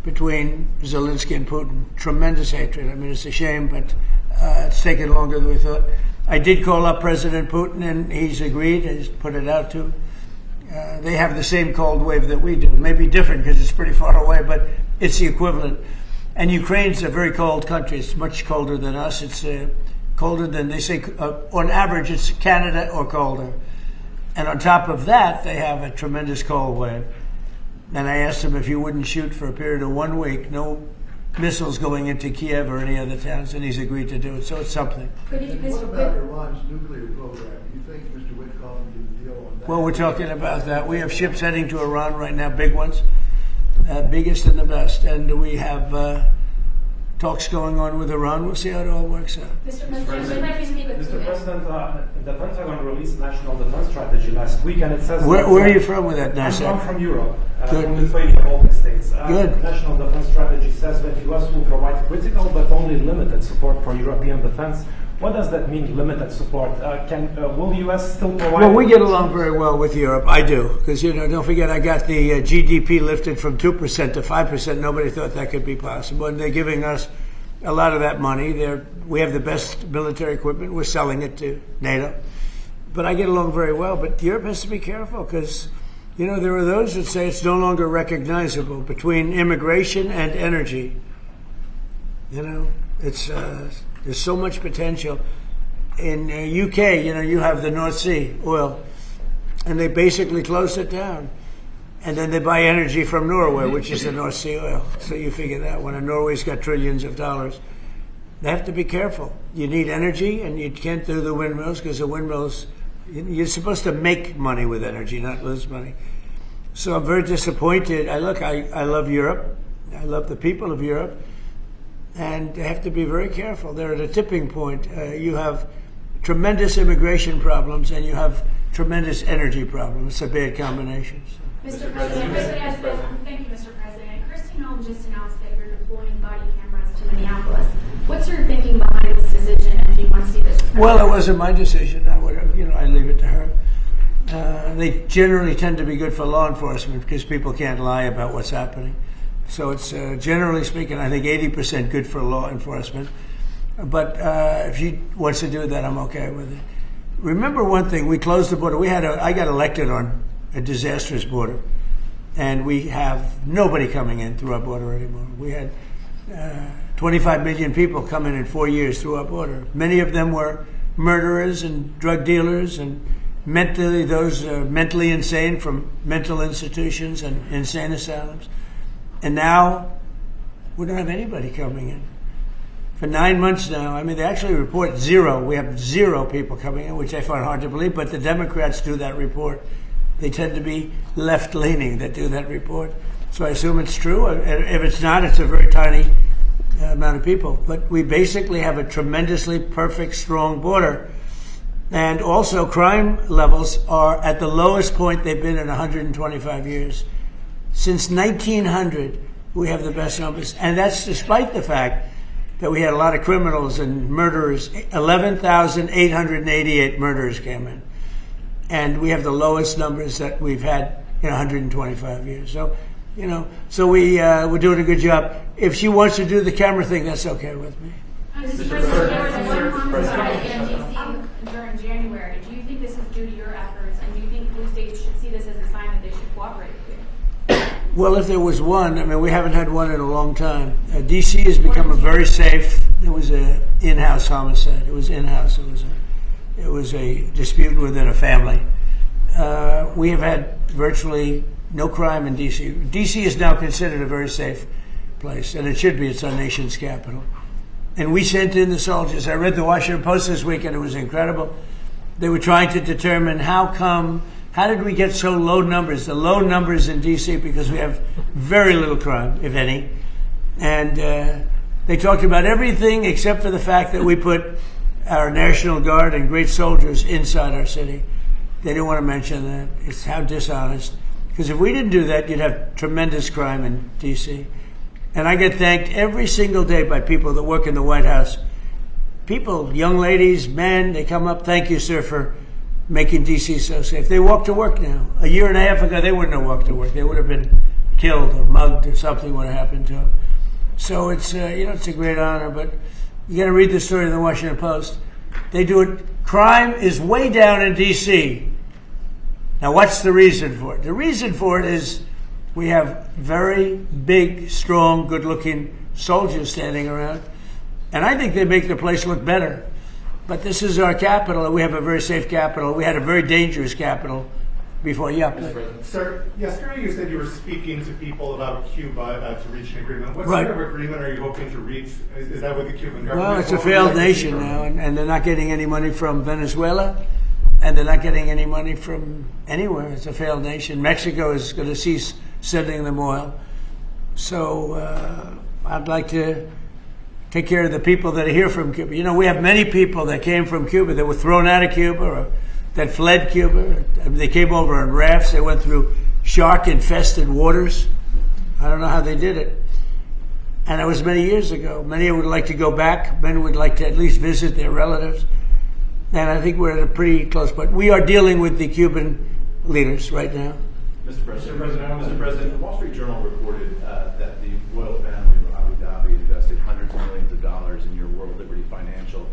between Zelensky and Putin. Tremendous hatred. I mean, it's a shame, but it's taken longer than we thought. I did call up President Putin, and he's agreed. He's put it out to. They have the same cold wave that we do. Maybe different because it's pretty far away, but it's the equivalent. And Ukraine's a very cold country. It's much colder than us. It's colder than, they say, on average, it's Canada or colder. And on top of that, they have a tremendous cold wave. And I asked him if he wouldn't shoot for a period of 1 week, no missiles going into Kiev or any other towns, and he's agreed to do it. So it's something. What about Iran's nuclear program? Do you think Mr. Witkoff can deal on that? Well, we're talking about that. We have ships heading to Iran right now, big ones, biggest and the best. And we have talks going on with Iran. We'll see how it all works out. Mr. President, we'd like to speak with Mr. President, the Pentagon released National Defense Strategy last week, and it says... Where are you from with that, Nasser? I'm from Europe, Good. from Lithuania, Baltic states. Good. National Defense Strategy says that the U.S. will provide critical but only limited support for European defense. What does that mean, limited support? Will the U.S. still provide... Well, we get along very well with Europe. I do. Because, don't forget, I got the GDP lifted from 2% to 5%. Nobody thought that could be possible. And they're giving us a lot of that money. We have the best military equipment. We're selling it to NATO. But I get along very well. But Europe has to be careful because, there are those that say it's no longer recognizable between immigration and energy. It's... There's so much potential. In UK, you have the North Sea oil, and they basically closed it down. And then they buy energy from Norway, which is the North Sea oil. So you figure that one. And Norway's got trillions of dollars. They have to be careful. You need energy, and you can't do the windmills because the windmills, you're supposed to make money with energy, not lose money. So I'm very disappointed. I love Europe. I love the people of Europe. And they have to be very careful. They're at a tipping point. You have tremendous immigration problems and you have tremendous energy problems. It's a bad combination. Mr. President, thank you, Mr. President. Kristi Noem just announced that you're deploying body cameras to Minneapolis. What's your thinking behind this decision, and do you want to see this? Well, it wasn't my decision. I leave it to her. They generally tend to be good for law enforcement because people can't lie about what's happening. So it's generally speaking, I think 80% good for law enforcement. But if she wants to do that, I'm okay with it. Remember one thing: we closed the border. I got elected on a disastrous border, and we have nobody coming in through our border anymore. We had 25 million people come in 4 years through our border. Many of them were murderers and drug dealers and mentally insane from mental institutions and insane asylums. And now we don't have anybody coming in. For 9 months now, I mean, they actually report zero. We have 0 people coming in, which I find hard to believe, but the Democrats do that report. They tend to be left-leaning that do that report. So I assume it's true. If it's not, it's a very tiny amount of people. But we basically have a tremendously perfect, strong border. And also crime levels are at the lowest point they've been in 125 years. Since 1900, we have the best numbers. And that's despite the fact that we had a lot of criminals and murderers. 11,888 murderers came in. And we have the lowest numbers that we've had in 125 years. So, we're doing a good job. If she wants to do the camera thing, that's okay with me. Mr. President, there was one homicide in D.C. during January. Do you think this is due to your efforts, and do you think blue states should see this as a sign that they should cooperate with you? Well, if there was one, I mean, we haven't had one in a long time. D.C. has become a very safe. There was an in-house homicide. It was in-house. It was a dispute within a family. We have had virtually no crime in D.C. D.C. is now considered a very safe place, and it should be. It's our nation's capital. And we sent in the soldiers. I read the Washington Post this week, and it was incredible. They were trying to determine how did we get so low numbers? The low numbers in D.C. because we have very little crime, if any. And they talked about everything except for the fact that we put our National Guard and great soldiers inside our city. They didn't want to mention that. It's how dishonest. Because if we didn't do that, you'd have tremendous crime in D.C. And I get thanked every single day by people that work in the White House. People, young ladies, men, they come up, thank you, sir, for making D.C. so safe. They walk to work now. A year and a half ago, they wouldn't have walked to work. They would have been killed or mugged or something would have happened to them. So it's, it's a great honor, but you got to read the story in the Washington Post. They do it. Crime is way down in D.C. Now, what's the reason for it? The reason for it is we have very big, strong, good-looking soldiers standing around. And I think they make the place look better. But this is our capital, and we have a very safe capital. We had a very dangerous capital before. Sir, yesterday you said you were speaking to people about Cuba to reach an agreement. What Right. sort of agreement are you hoping to reach? Is that with the Cuban government? Well, it's a What would you failed like to see nation from now, it? and they're not getting any money from Venezuela, and they're not getting any money from anywhere. It's a failed nation. Mexico is going to cease sending them oil. So I'd like to take care of the people that are here from Cuba. You know, we have many people that came from Cuba that were thrown out of Cuba or that fled Cuba. They came over on rafts. They went through shark-infested waters. I don't know how they did it. And it was many years ago. Many would like to go back. Many would like to at least visit their relatives. And I think we're at a pretty close point. We are dealing with the Cuban leaders right now. Mr. President, the Wall Street Journal reported that the royal family of Abu Dhabi invested hundreds of millions of dollars in your World Liberty Financial.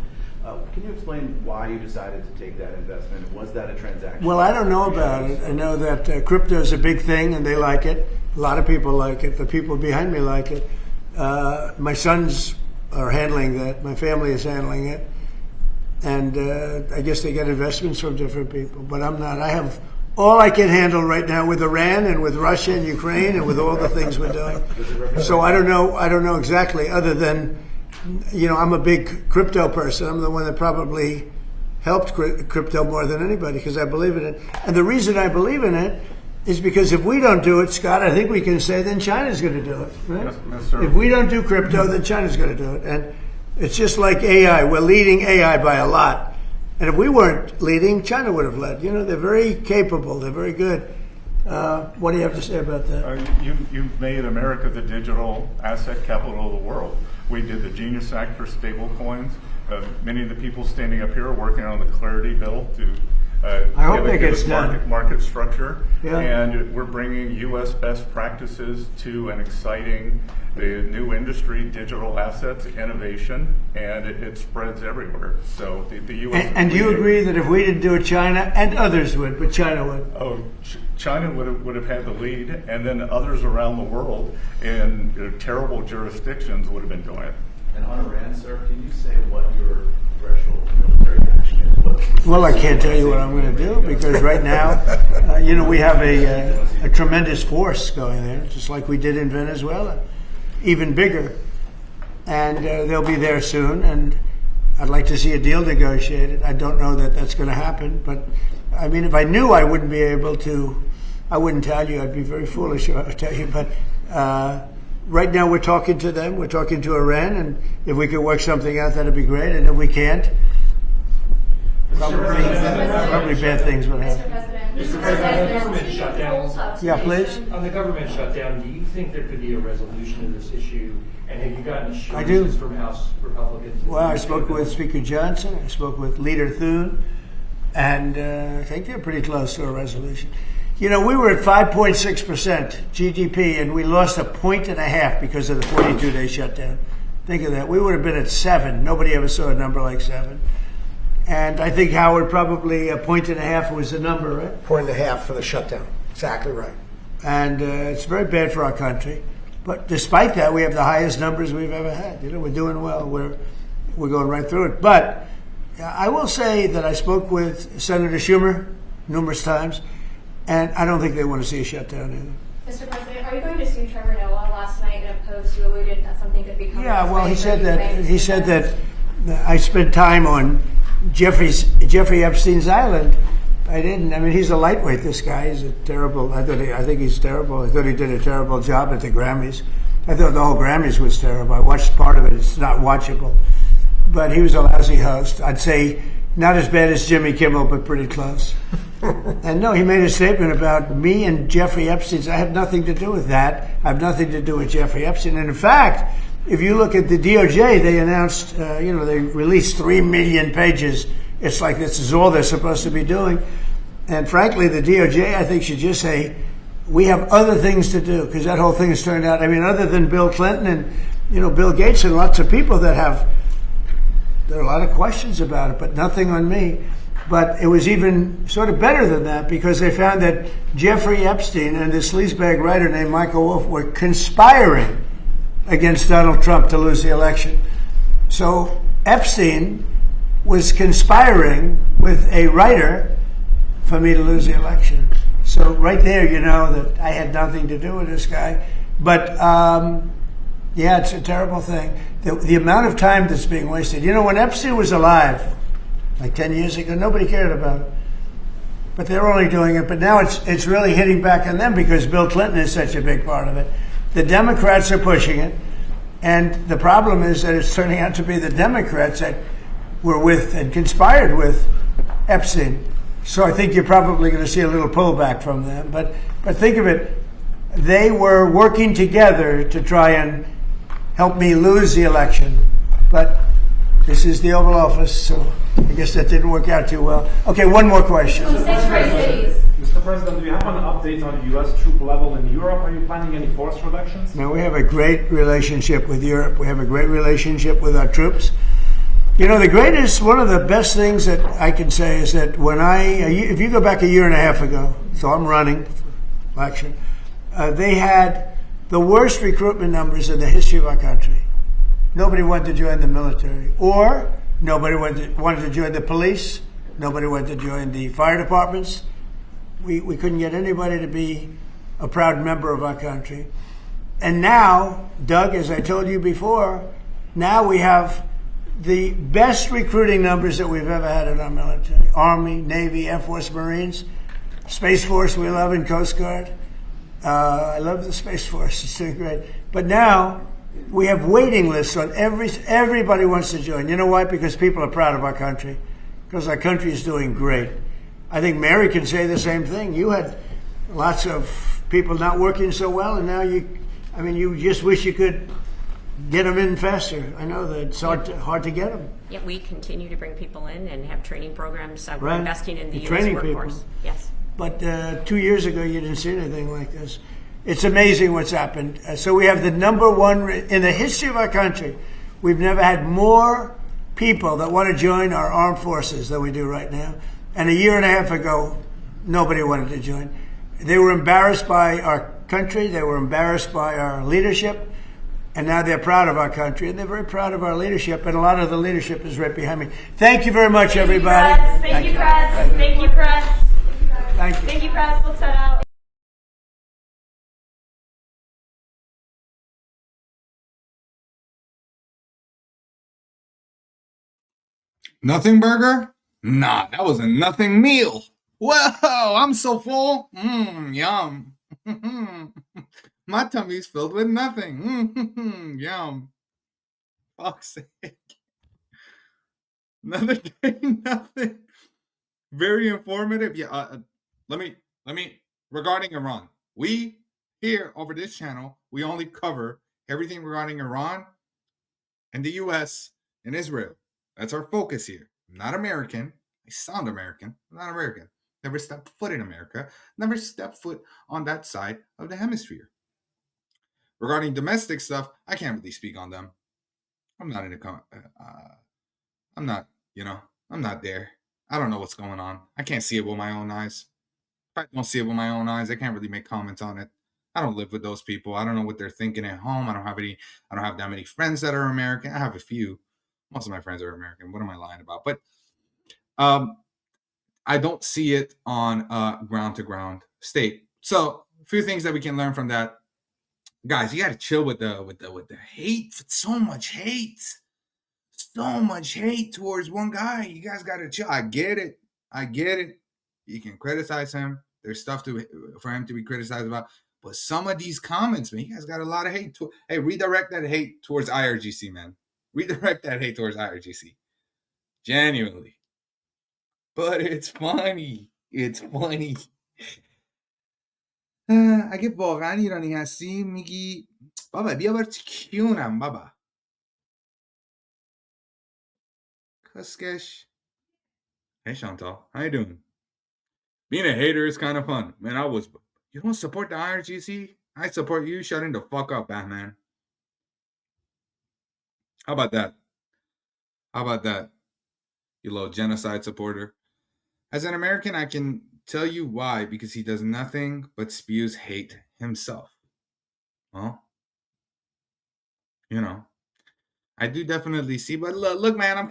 Can you explain why you decided to take that investment? Was that a transaction? Well, I don't know about it. I know that crypto is a big thing, and they like it. A lot of people like it. The people behind me like it. My sons are handling that. My family is handling it. And I guess they get investments from different people. But I'm not. I have all I can handle right now with Iran and with Russia and Ukraine and with all the things we're doing. So I don't know exactly, other than, I'm a big crypto person. I'm the one that probably helped crypto more than anybody because I believe in it. And the reason I believe in it is because if we don't do it, Scott, I think we can say then China's going to do it. Right? Yes, sir. If we don't do crypto, then China's going to do it. And it's just like AI. We're leading AI by a lot. And if we weren't leading, China would have led. They're very capable. They're very good. What do you have to say about that? You've made America the digital asset capital of the world. We did the Genius Act for stable coins. Many of the people standing up here are working on the Clarity Bill to I hope that give gets us done. Market structure, Yeah. and we're bringing U.S. best practices to an exciting new industry, digital assets, innovation, and it spreads everywhere. So the U.S. And do you agree that if we didn't do it, China and others would, but China would? Oh, China would have had the lead, and then others around the world in terrible jurisdictions would have been doing it. And on Iran, sir, can you say what your threshold military action is? Well, I can't tell you what I'm going to do because right now, we have a tremendous force going there, just like we did in Venezuela, even bigger. And they'll be there soon, and I'd like to see a deal negotiated. I don't know that that's going to happen, but I mean, if I knew I wouldn't be able to, I wouldn't tell you. I'd be very foolish if I would tell you, but right now we're talking to them. We're talking to Iran, and if we could work something out, that'd be great. And if we can't, probably bad things will happen. Mr. President, on the government shutdown. Yeah, please. On the government shutdown, do you think there could be a resolution of this issue? And have you gotten I do. assurances from House Republicans? Well, I spoke with Speaker Johnson. I spoke with Leader Thune, and I think they're pretty close to a resolution. We were at 5.6% GDP, and we lost 1.5 points because of the 42-day shutdown. Think of that. We would have been at 7. Nobody ever saw a number like 7. And I think, Howard, probably 1.5 points was the number, right? 1.5 for the shutdown. Exactly right. And it's very bad for our country. But despite that, we have the highest numbers we've ever had. We're doing well. We're going right through it. But I will say that I spoke with Senator Schumer numerous times, and I don't think they want to see a shutdown either. Mr. President, are you going to sue Trevor Noah? Last night in a post, you alluded that something could be coming. Yeah, well, he said that I spent time on Jeffrey Epstein's island. I didn't. I mean, he's a lightweight, this guy. He's a terrible, I think he's terrible. I thought he did a terrible job at the Grammys. I thought the whole Grammys was terrible. I watched part of it. It's not watchable. But he was a lousy host. I'd say not as bad as Jimmy Kimmel, but pretty close. And no, he made a statement about me and Jeffrey Epstein. I have nothing to do with that. I have nothing to do with Jeffrey Epstein. And in fact, if you look at the DOJ, they announced, they released 3 million pages. It's like this is all they're supposed to be doing. And frankly, the DOJ, I think, should just say, we have other things to do, because that whole thing has turned out, other than Bill Clinton and, Bill Gates and lots of people there are a lot of questions about it, but nothing on me. But it was even sort of better than that, because they found that Jeffrey Epstein and this sleazebag writer named Michael Wolff were conspiring against Donald Trump to lose the election. So Epstein was conspiring with a writer for me to lose the election. So right there, that I had nothing to do with this guy. But yeah, it's a terrible thing. The amount of time that's being wasted. When Epstein was alive, like 10 years ago, nobody cared about it. But they're only doing it. But now it's really hitting back on them because Bill Clinton is such a big part of it. The Democrats are pushing it. And the problem is that it's turning out to be the Democrats that were with and conspired with Epstein. So I think you're probably going to see a little pullback from them. But think of it. They were working together to try and help me lose the election. But this is the Oval Office, so I guess that didn't work out too well. Okay, one more question. Mr. President, do you have an update on U.S. troop level in Europe? Are you planning any force reductions? No, we have a great relationship with Europe. We have a great relationship with our troops. One of the best things that I can say is that if you go back 1.5 years ago, so I'm running for election, they had the worst recruitment numbers in the history of our country. Nobody wanted to join the military, or nobody wanted to join the police. Nobody wanted to join the fire departments. We couldn't get anybody to be a proud member of our country. And now, Doug, as I told you before, now we have the best recruiting numbers that we've ever had in our military. Army, Navy, Air Force, Marines, Space Force we love, and Coast Guard. I love the Space Force. It's doing great. But now we have waiting lists on everybody wants to join. You know why? Because people are proud of our country. Because our country is doing great. I think Mary can say the same thing. You had lots of people not working so well, and now you just wish you could get them in faster. I know that it's hard to get them. Yeah, we continue to bring people in and have training programs. We're Right. investing in the You're U.S. training workforce. people. Yes. But 2 years ago, you didn't see anything like this. It's amazing what's happened. So we have the number one in the history of our country. We've never had more people that want to join our armed forces than we do right now. And a year and a half ago, nobody wanted to join. They were embarrassed by our country. They were embarrassed by our leadership. And now they're proud of our country, and they're very proud of our leadership, and a lot of the leadership is right behind me. Thank you very much, everybody. Thank you, press. Thank you, press. Thank you. Thank you, press. Let's head out. Nothing burger? Nah, that was a nothing meal. Whoa, I'm so full. Yum. My tummy's filled with nothing. Yum. Fuck's sake. Another day, nothing. Very informative. Yeah, let me regarding Iran. We here over this channel, we only cover everything regarding Iran and the US and Israel. That's our focus here. I'm not American. I sound American. I'm not American. Never stepped foot in America. Never stepped foot on that side of the hemisphere. Regarding domestic stuff, I can't really speak on them. I'm not in the I'm not, I'm not there. I don't know what's going on. I can't see it with my own eyes. If I don't see it with my own eyes, I can't really make comments on it. I don't live with those people. I don't know what they're thinking at home. I don't have that many friends that are American. I have a few. Most of my friends are American. What am I lying about? But I don't see it on ground to ground state. So a few things that we can learn from that. Guys, you got to chill with the hate. So much hate. So much hate towards one guy. You guys got to chill. I get it. You can criticize him. There's stuff for him to be criticized about. But some of these comments, man, you guys got a lot of hate. Hey, redirect that hate towards IRGC, man. Redirect that hate towards IRGC. Genuinely. But it's funny. It's funny. اگه واقعا ایرانی هستی میگی بابا بیا بر کیونم بابا. Kuskish. Hey Chantal, how you doing? Being a hater is kind of fun. Man, you don't support the IRGC? I support you shutting the fuck up, Batman. How about that? You little genocide supporter. As an American, I can tell you why, because he does nothing but spews hate himself. Well, I do definitely see, but look, man, I'm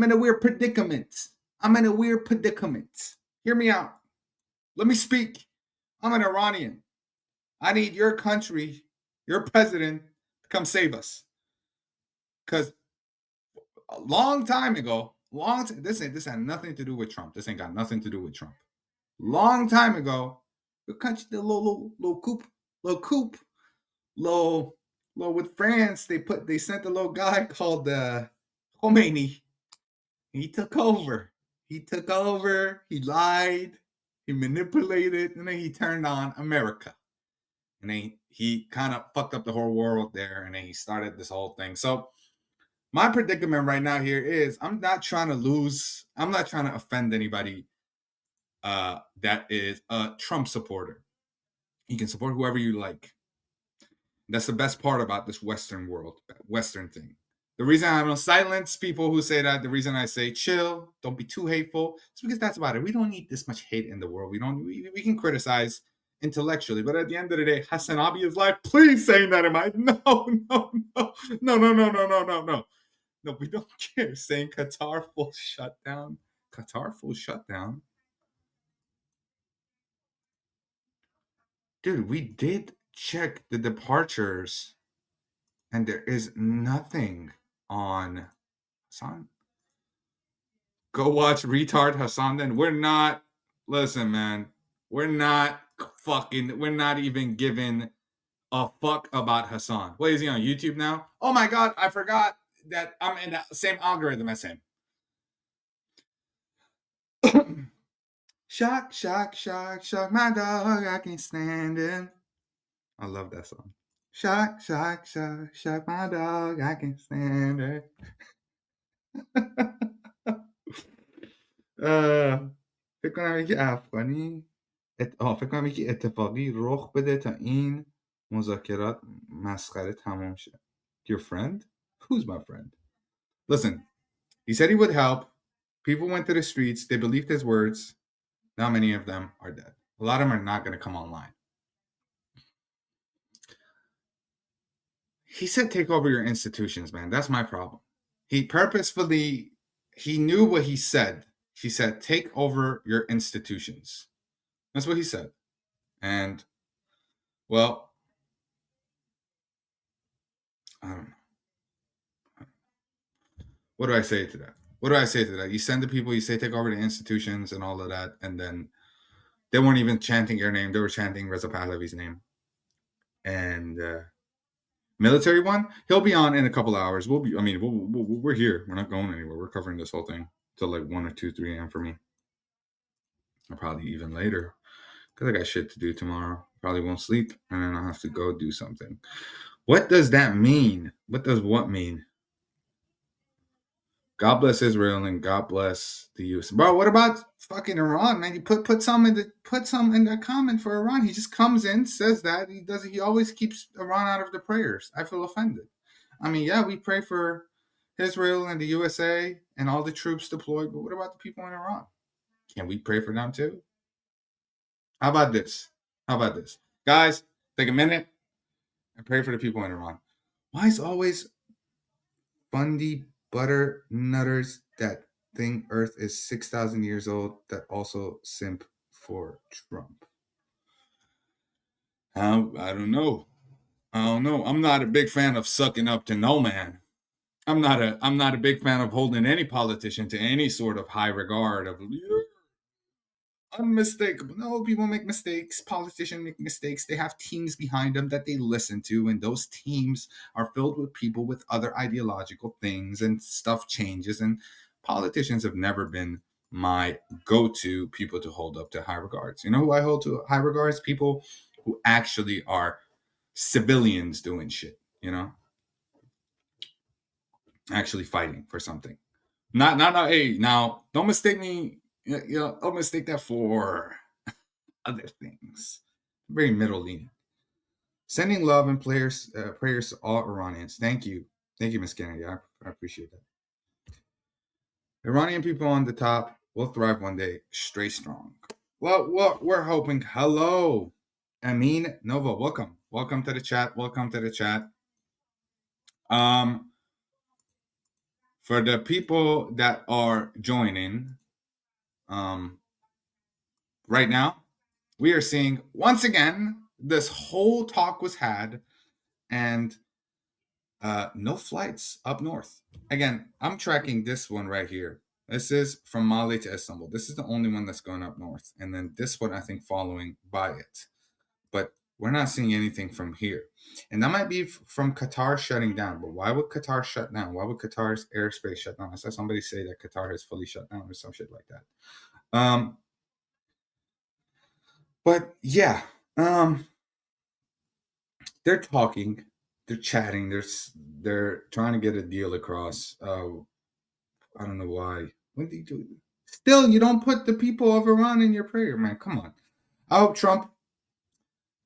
in a weird predicament. Hear me out. Let me speak. I'm an Iranian. I need your country, your president, to come save us. Because a long time ago, this had nothing to do with Trump. This ain't got nothing to do with Trump. Long time ago, the country, the little with France, they sent a little guy called Khomeini. He took over. He lied. He manipulated, and then he turned on America. And then he kind of fucked up the whole world there, and then he started this whole thing. So my predicament right now here is I'm not trying to offend anybody that is a Trump supporter. You can support whoever you like. That's the best part about this Western world, Western thing. The reason I don't silence people who say that, the reason I say chill, don't be too hateful, it's because that's about it. We don't need this much hate in the world. We can criticize intellectually, but at the end of the day, Hassan Abiya's life, please saying that in my no. No, we don't care. Saying Qatar full shutdown. Dude, we did check the departures, and there is nothing on Hassan. Go watch Retard Hassan then. Listen, man. We're not even giving a fuck about Hassan. What is he on YouTube now? Oh my God, I forgot that I'm in the same algorithm as him. Shock, my dog, I can't stand it. I love that song. Shock, shock, shock, shock my dog. I can stand it. فکر کنم یکی افغانی فکر کنم یکی اتفاقی رخ بده تا این مذاکرات مسخره تمام شه. Your friend? Who's my friend? Listen, he said he would help. People went to the streets. They believed his words. Now many of them are dead. A lot of them are not going to come online. He said take over your institutions, man. That's my problem. He purposefully, he knew what he said. He said take over your institutions. That's what he said. And, well, I don't know. What do I say to that? What do I say to that? You send the people, you say take over the institutions and all of that, and then they weren't even chanting your name. They were chanting Reza Pahlavi's name. And military one, he'll be on in a couple hours. We're here. We're not going anywhere. We're covering this whole thing till like 1 or 2, 3 a.m. for me. Or probably even later, because I got shit to do tomorrow. Probably won't sleep, and then I'll have to go do something. What does that mean? What does what mean? God bless Israel and God bless the U.S. Bro, what about fucking Iran, man? You put some in the comment for Iran. He just comes in, says that he always keeps Iran out of the prayers. I feel offended. I mean, yeah, we pray for Israel and the USA and all the troops deployed, but what about the people in Iran? Can we pray for them too? How about this? Guys, take a minute and pray for the people in Iran. Why is always Bundy butter nutters that think Earth is 6,000 years old that also simp for Trump? I don't know. I'm not a big fan of sucking up to no man. I'm not a big fan of holding any politician to any sort of high regard of unmistakable. No, people make mistakes. Politicians make mistakes. They have teams behind them that they listen to, and those teams are filled with people with other ideological things, and stuff changes. And politicians have never been my go-to people to hold up to high regards. You know who I hold to high regards? People who actually are civilians doing shit, you know? Actually fighting for something. Not, hey, now, don't mistake me. Don't mistake that for other things. Very middle leaning. Sending love and prayers to all Iranians. Thank you, Ms. Kennedy. I appreciate that. Iranian people on the top will thrive one day. Stay strong. Well, we're hoping. Hello, Amin Nova. Welcome to the chat. For the people that are joining. Right now, we are seeing once again this whole talk was had, and no flights up north. Again, I'm tracking this one right here. This is from Mali to Istanbul. This is the only one that's going up north, and then this one I think following by it. But we're not seeing anything from here, and that might be from Qatar shutting down. But why would Qatar shut down? Why would Qatar's airspace shut down? I saw somebody say that Qatar has fully shut down or some shit like that. But yeah, they're talking, they're chatting, they're trying to get a deal across. I don't know why. What do you do? Still, you don't put the people of Iran in your prayer, man. Come on. I hope Trump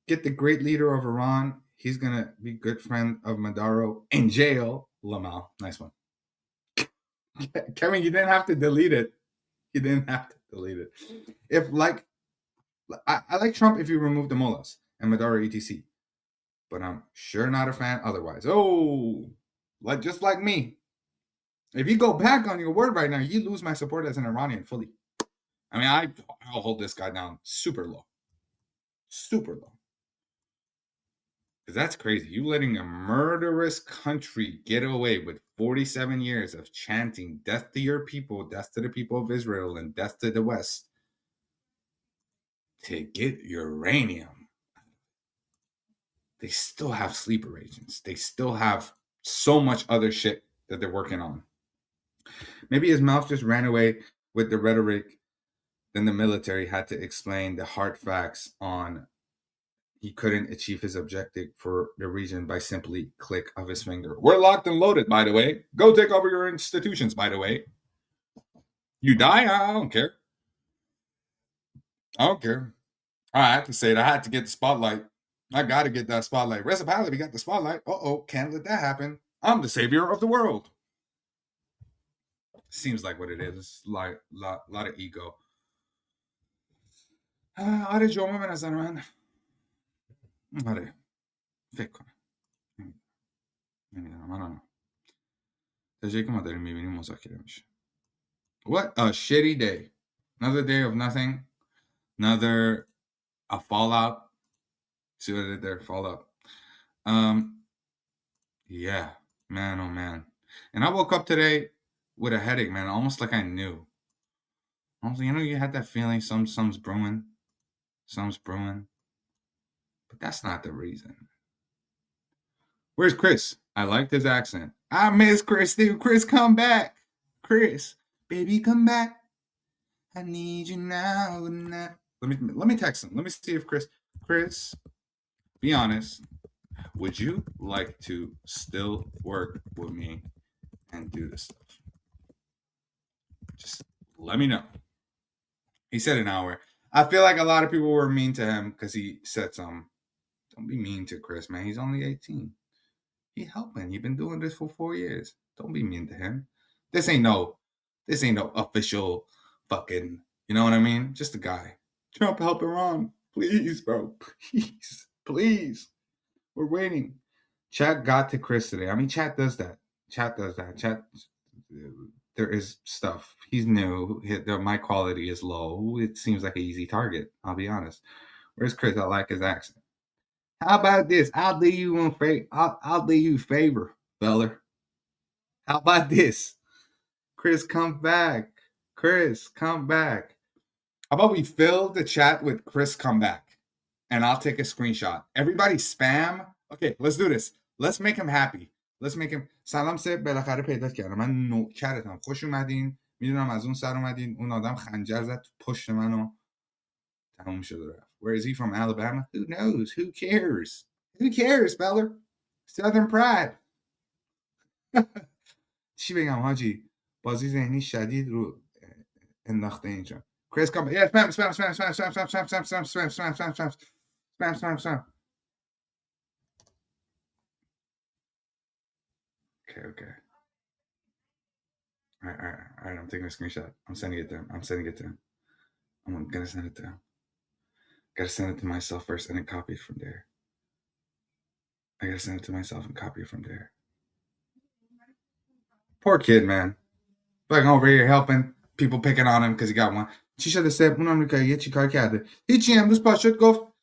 get the great leader of Iran. He's gonna be good friend of Maduro in jail. Lamal, nice one. Kevin, you didn't have to delete it. If like, I like Trump if you remove the mullahs and Maduro etc. But I'm sure not a fan otherwise. Just like me. If you go back on your word right now, you lose my support as an Iranian fully. I mean, I'll hold this guy down super low. Because that's crazy. You letting a murderous country get away with 47 years of chanting death to your people, death to the people of Israel, and death to the West to get uranium. They still have sleeper agents. They still have so much other shit that they're working on. Maybe his mouth just ran away with the rhetoric. Then the military had to explain the hard facts on he couldn't achieve his objective for the region by simply click of his finger. We're locked and loaded, by the way. Go take over your institutions, by the way. You die? I don't care. I don't care. I have to say it. I had to get the spotlight. I got to get that spotlight. Reciprocity got the spotlight. Can't let that happen. I'm the savior of the world. Seems like what it is. It's like lot of ego. آره جمعه به نظر من آره فکر کنم نمیدونم من تا جایی که ما داریم میبینیم مذاکره میشه. What a shitty day. Another day of nothing. Another a fallout. See what I did there? Fallout. Yeah, man, oh man. And I woke up today with a headache, man, almost like I knew. Almost, you had that feeling something's brewing. Something's brewing. But that's not the reason. Where's Chris? I liked his accent. I miss Chris, dude. Chris, come back. Chris, baby, come back. I need you now. Let me text him. Let me see if Chris, be honest. Would you like to still work with me and do this stuff? Just let me know. He said an hour. I feel like a lot of people were mean to him because he said something. Don't be mean to Chris, man. He's only 18. He helping. He's been doing this for 4 years. Don't be mean to him. This ain't no official fucking, you know what I mean? Just a guy. Trump help Iran. Please, bro. Please. We're waiting. Chat got to Chris today. I mean, chat does that. Chat, there is stuff. He's new. My quality is low. It seems like an easy target. I'll be honest. Where's Chris? I like his accent. How about this? I'll do you a favor, fella. How about this? Chris, come back. Chris, come back. How about we fill the chat with Chris, come back? And I'll take a screenshot. Everybody spam. Okay, let's do this. Let's make him happy. Let's make him. سلام سه بالاخره پیدات کردم. من نوکرتم. خوش اومدین. میدونم از اون سر اومدین. اون آدم خنجر زد تو پشت منو. تموم شده رفت. Where is he from? Alabama? Who knows? Who cares? Who cares, fella? Southern pride. چی بگم حاجی؟ بازی ذهنی شدید رو انداخته اینجا. Chris, come. Yeah, spam. Okay. All right. I'm taking a screenshot. I'm sending it to him. I'm gonna send it to him. Gotta send it to myself first and then copy it from there. I gotta send it to myself and copy it from there. Poor kid, man. Fucking over here helping people picking on him because he got one. چی شده سب اون آمریکاییه چی کار کرده؟ هیچی امروز پاشد گفت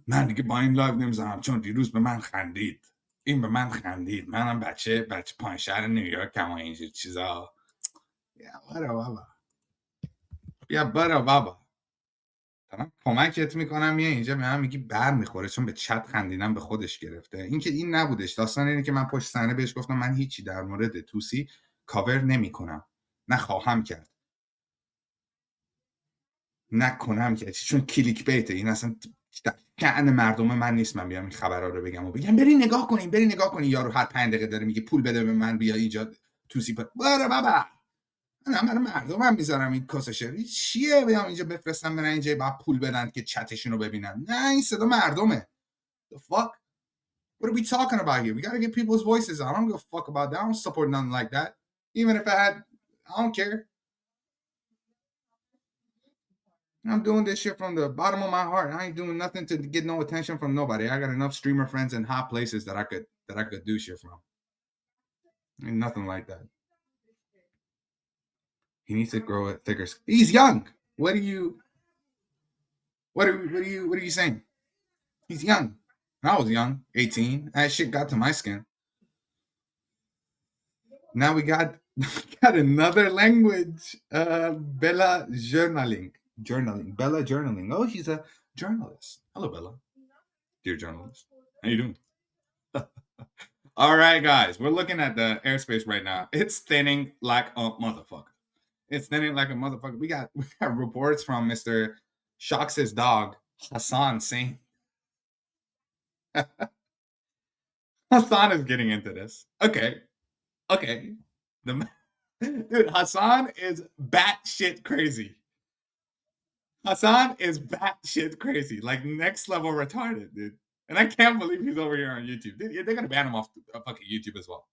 من دیگه با این لایو نمیزنم چون دیروز به من خندید. این به من خندید. منم بچه پایشهر نیویورک هم اینجور چیزا. بیا بابا. دارم کمکت میکنم یه اینجا به من میگی بر میخوره چون به چت خندیدم به خودش گرفته. این نبودش. داستان اینه که من پشت صحنه بهش گفتم من هیچی در مورد توسی کاور نمیکنم. نخواهم کرد. نکنم که چون کلیک بیته این اصلا شأن مردم من نیست من بیام این خبرها رو بگم و بگم بری نگاه کنین یارو هر 5 دقیقه داره میگه پول بده به من بیا اینجا توسی بره بابا من مردمم میذارم این کاسشه چیه بیام اینجا بفرستم برن اینجا با پول بدن که چتشون رو ببینن نه این صدا مردمه the fuck what are we talking about here we gotta get people's voices I don't give a fuck about that I don't support nothing like that even if I don't care I'm doing this shit from the bottom of my heart. I ain't doing nothing to get no attention from nobody. I got enough streamer friends in hot places that I could do shit from. Ain't nothing like that. He needs to grow a thicker skin. He's young. What are you saying? He's young. I was young, 18. That shit got to my skin. Now we got another language. Bella journaling. Bella journaling. Oh, she's a journalist. Hello, Bella. Dear journalist. How you doing? All right, guys. We're looking at the airspace right now. It's thinning like a motherfucker. We got reports from Mr. Shocks' dog, Hassan, saying Hassan is getting into this. Okay. Dude, Hassan is batshit crazy. Hassan is batshit crazy. Like next level retarded, dude. And I can't believe he's over here on YouTube. Dude, they're going to ban him off fucking YouTube as well.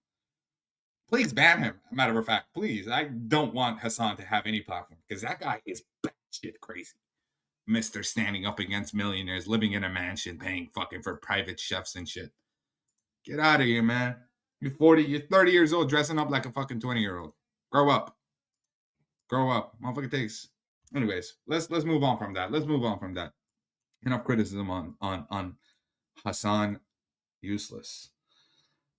Please ban him. Matter of fact, please. I don't want Hassan to have any platform because that guy is batshit crazy. Mr. Standing up against millionaires, living in a mansion, paying fucking for private chefs and shit. Get out of here, man. You're 30 years old, dressing up like a fucking 20-year-old. Grow up. Motherfucker takes. Anyways, let's move on from that. Enough criticism on Hassan useless.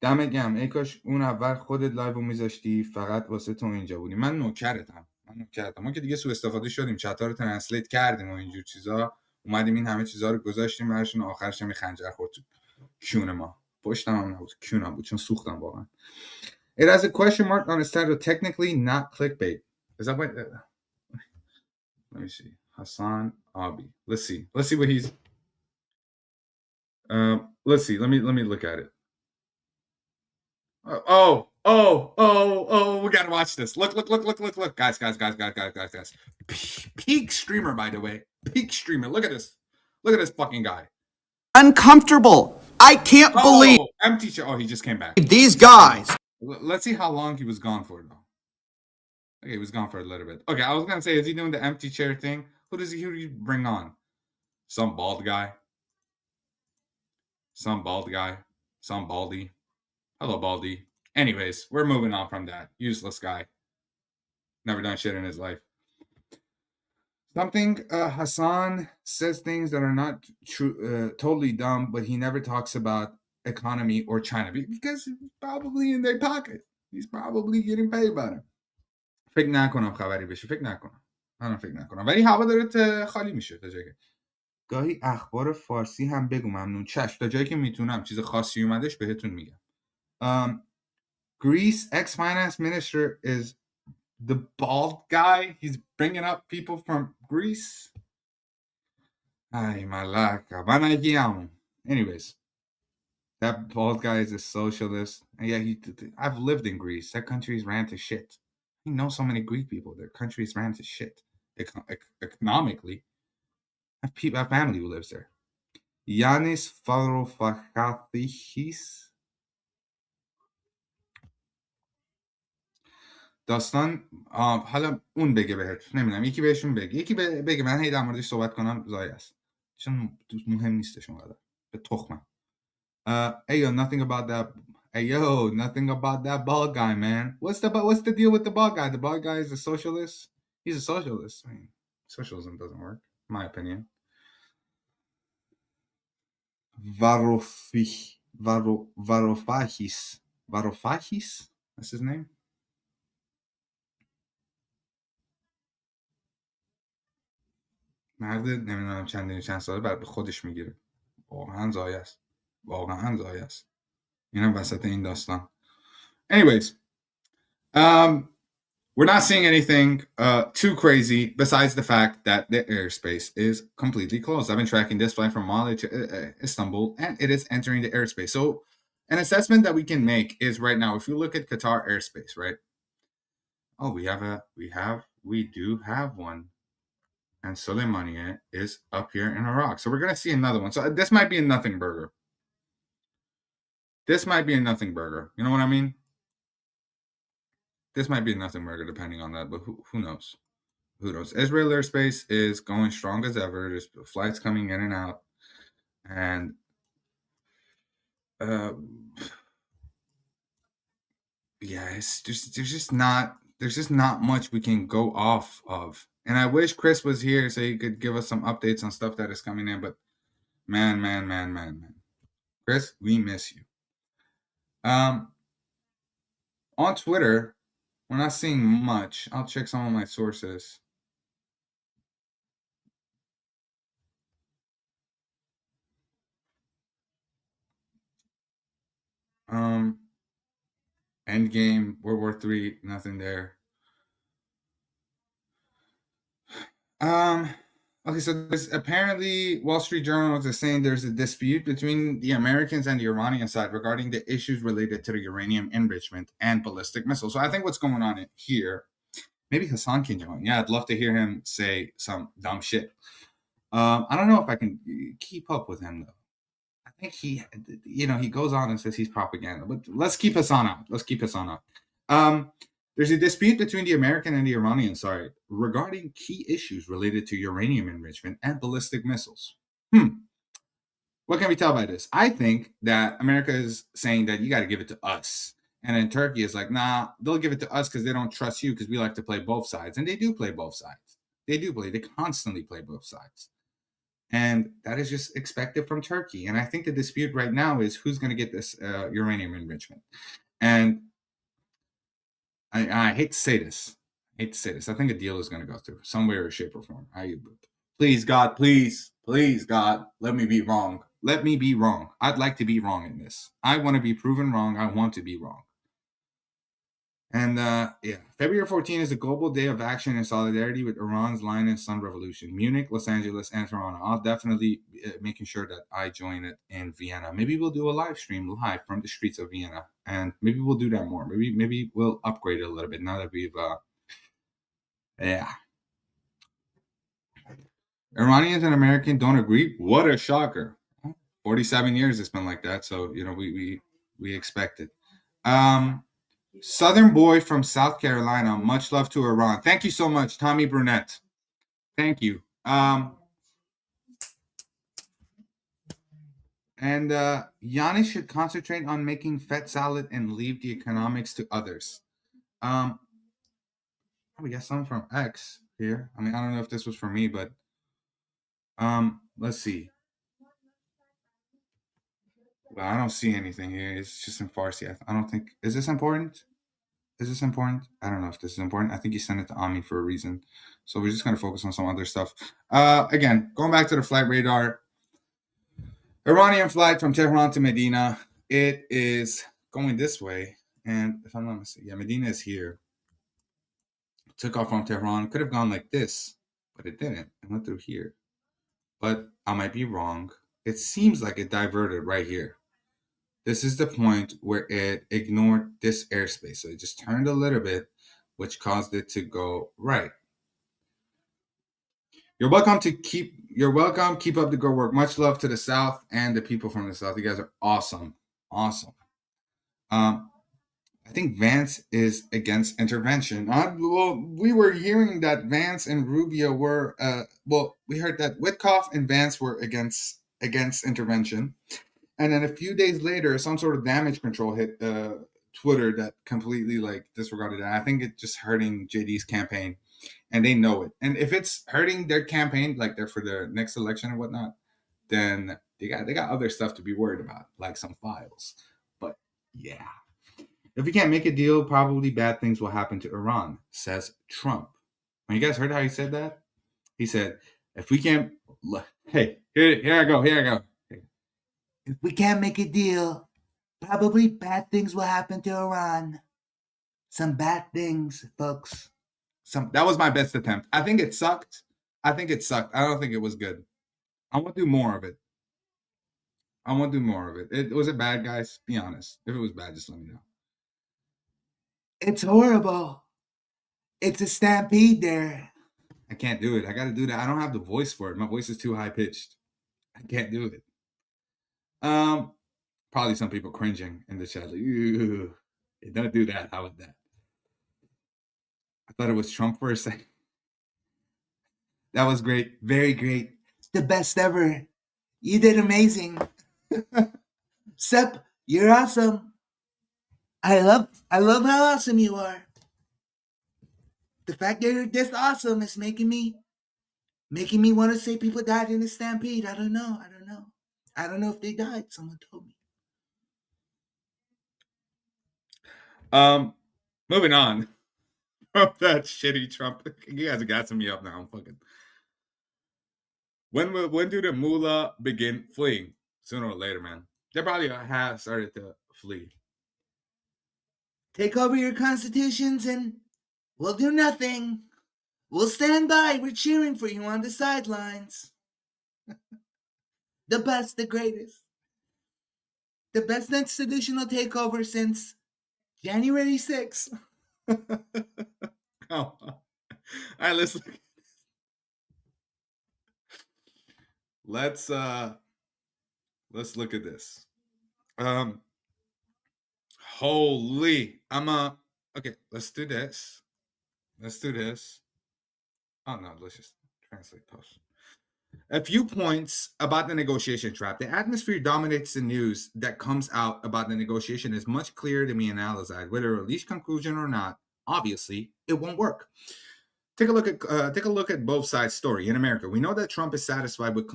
دمت گرم. ای کاش اون اول خودت لایو میذاشتی فقط واسه تو اینجا بودی. من نوکرتم. ما که دیگه سوء استفاده شدیم، چتا رو ترنسلیت کردیم و اینجور چیزا، اومدیم این همه چیزا رو گذاشتیم براشون، آخرش هم خنجر خورد تو کون ما. پشتم هم نبود، کونم بود، چون سوختم واقعا. It has a question mark on its title, technically not clickbait. Is that what? Let me see. Hassan Abi. Let's see what he's. Let's see. Let me look at it. Oh! We gotta watch this. Look, guys. Peak streamer, by the way. Peak streamer. Look at this fucking guy. Uncomfortable. I can't believe empty chair. Oh, he just came back. These guys. Let's see how long he was gone for, though. Okay, he was gone for a little bit. Okay, I was gonna say, is he doing the empty chair thing? Who do you bring on? Some bald guy. Some baldy. Hello, baldy. Anyways, we're moving on from that. Useless guy. Never done shit in his life. Hassan says things that are not true, totally dumb, but he never talks about economy or China because he's probably in their pocket. He's probably getting paid by them. فکر نکنم خبری بشه. منم فکر نکنم. ولی هوا داره خالی میشه تا جایی که. گاهی اخبار فارسی هم بگو ممنون. چشم تا جایی که میتونم چیز خاصی اومدش بهتون میگم. Greece ex-finance minister is the bald guy. He's bringing up people from Greece. Ay, malaca. Anyways, that bald guy is a socialist. And yeah, I've lived in Greece. That country's ran to shit. I know so many Greek people. Their country's ran to shit. Economically. I have family who lives there. Yanis Varoufakis. داستان حالا اون بگه بهت، نمیدونم، یکی بهشون بگه، یکی بگه، من هی در موردش صحبت کنم ضایع است، چون مهم نیستش اونقدر، به تخمم. Nothing about that bald guy, man. What's the deal with the bald guy? The bald guy is a socialist. He's a socialist. I mean, socialism doesn't work, in my opinion. Varoufakis. That's his name. مرد نمیدونم چند ساله بعد به خودش میگیره. واقعا ضایع است. اینم وسط این داستان. Anyways, we're not seeing anything too crazy besides the fact that the airspace is completely closed. I've been tracking this flight from Mali to Istanbul, and it is entering the airspace. So an assessment that we can make is right now, if you look at Qatar airspace, right? Oh, we do have one. And Soleimani is up here in Iraq. So we're going to see another one. So this might be a nothing burger. You know what I mean? This might be a nothing burger depending on that, but who knows? Israel airspace is going strong as ever. There's flights coming in and out. And there's just not much we can go off of. And I wish Chris was here so he could give us some updates on stuff that is coming in. But man. Chris, we miss you. On Twitter, we're not seeing much. I'll check some of my sources. Endgame, World War III, nothing there. Okay, so there's apparently Wall Street Journal is saying there's a dispute between the Americans and the Iranian side regarding the issues related to the uranium enrichment and ballistic missiles. So I think what's going on here, maybe Hassan can join. Yeah, I'd love to hear him say some dumb shit. I don't know if I can keep up with him though. I think he goes on and says he's propaganda, but let's keep Hassan out. There's a dispute between the American and the Iranian side regarding key issues related to uranium enrichment and ballistic missiles. What can we tell by this? I think that America is saying that you got to give it to us. And then Turkey is like, nah, they'll give it to us because they don't trust you because we like to play both sides. And they do play both sides. They constantly play both sides. And that is just expected from Turkey. And I think the dispute right now is who's going to get this uranium enrichment. And I hate to say this. I think a deal is going to go through some way or shape or form. Please, God, please, God, let me be wrong. Let me be wrong. I'd like to be wrong in this. I want to be proven wrong. I want to be wrong. And February 14 is a global day of action in solidarity with Iran's Lion and Sun Revolution. Munich, Los Angeles, and Toronto. I'll definitely making sure that I join it in Vienna. Maybe we'll do a live stream live from the streets of Vienna, and maybe we'll do that more. Maybe we'll upgrade it a little bit now that we've Iranians and Americans don't agree. What a shocker! 47 years it's been like that, so we expect it. Southern boy from South Carolina. Much love to Iran. Thank you so much, Tommy Brunette. Thank you. And Giannis should concentrate on making fat salad and leave the economics to others. We got some from X here. I don't know if this was for me, but let's see. Well, I don't see anything here. It's just in Farsi. I don't think. Is this important? I don't know if this is important. I think you sent it to Ami for a reason. So we're just going to focus on some other stuff. Again, going back to the flight radar. Iranian flight from Tehran to Medina. It is going this way. And if I'm not mistaken, Medina is here. Took off from Tehran. Could have gone like this, but it didn't. It went through here. But I might be wrong. It seems like it diverted right here. This is the point where it ignored this airspace. So it just turned a little bit, which caused it to go right. You're welcome. Keep up the good work. Much love to the South and the people from the South. You guys are awesome. I think Vance is against intervention. We were hearing that Vance and Rubio were, we heard that Witkoff and Vance were against intervention. And then a few days later, some sort of damage control hit Twitter that completely disregarded that. I think it's just hurting JD's campaign, and they know it. And if it's hurting their campaign, they're for their next election and whatnot, then they got other stuff to be worried about, like some files. But yeah, if we can't make a deal, probably bad things will happen to Iran, says Trump. You guys heard how he said that? He said, "If we can't, hey, here I go. If we can't make a deal, probably bad things will happen to Iran. Some bad things, folks." That was my best attempt. I think it sucked. I don't think it was good. I want to do more of it. Was it bad, guys? Be honest. If it was bad, just let me know. It's horrible. It's a stampede there. I can't do it. I got to do that. I don't have the voice for it. My voice is too high pitched. I can't do it. Probably some people cringing in the chat. Ew, don't do that. How about that? I thought it was Trump for a second. That was great. Very great. It's the best ever. You did amazing. Sep, you're awesome. I love how awesome you are. The fact that you're this awesome is making me want to say people died in a stampede. I don't know if they died. Someone told me. Moving on. Oh, that shitty Trump. You guys are gassing me up now. I'm fucking. When do the mullah begin fleeing? Sooner or later, man. They probably have started to flee. Take over your constitutions and we'll do nothing. We'll stand by. We're cheering for you on the sidelines. The best, the greatest. The best institutional takeover since January 6th. All right, let's look at this. Holy, okay, let's do this. Oh no, let's just translate post. A few points about the negotiation trap. The atmosphere dominates the news that comes out about the negotiation is much clearer to me and Al-Azad. Whether a reached conclusion or not, obviously, it won't work. Take a look at both sides' story. In America, we know that Trump is satisfied with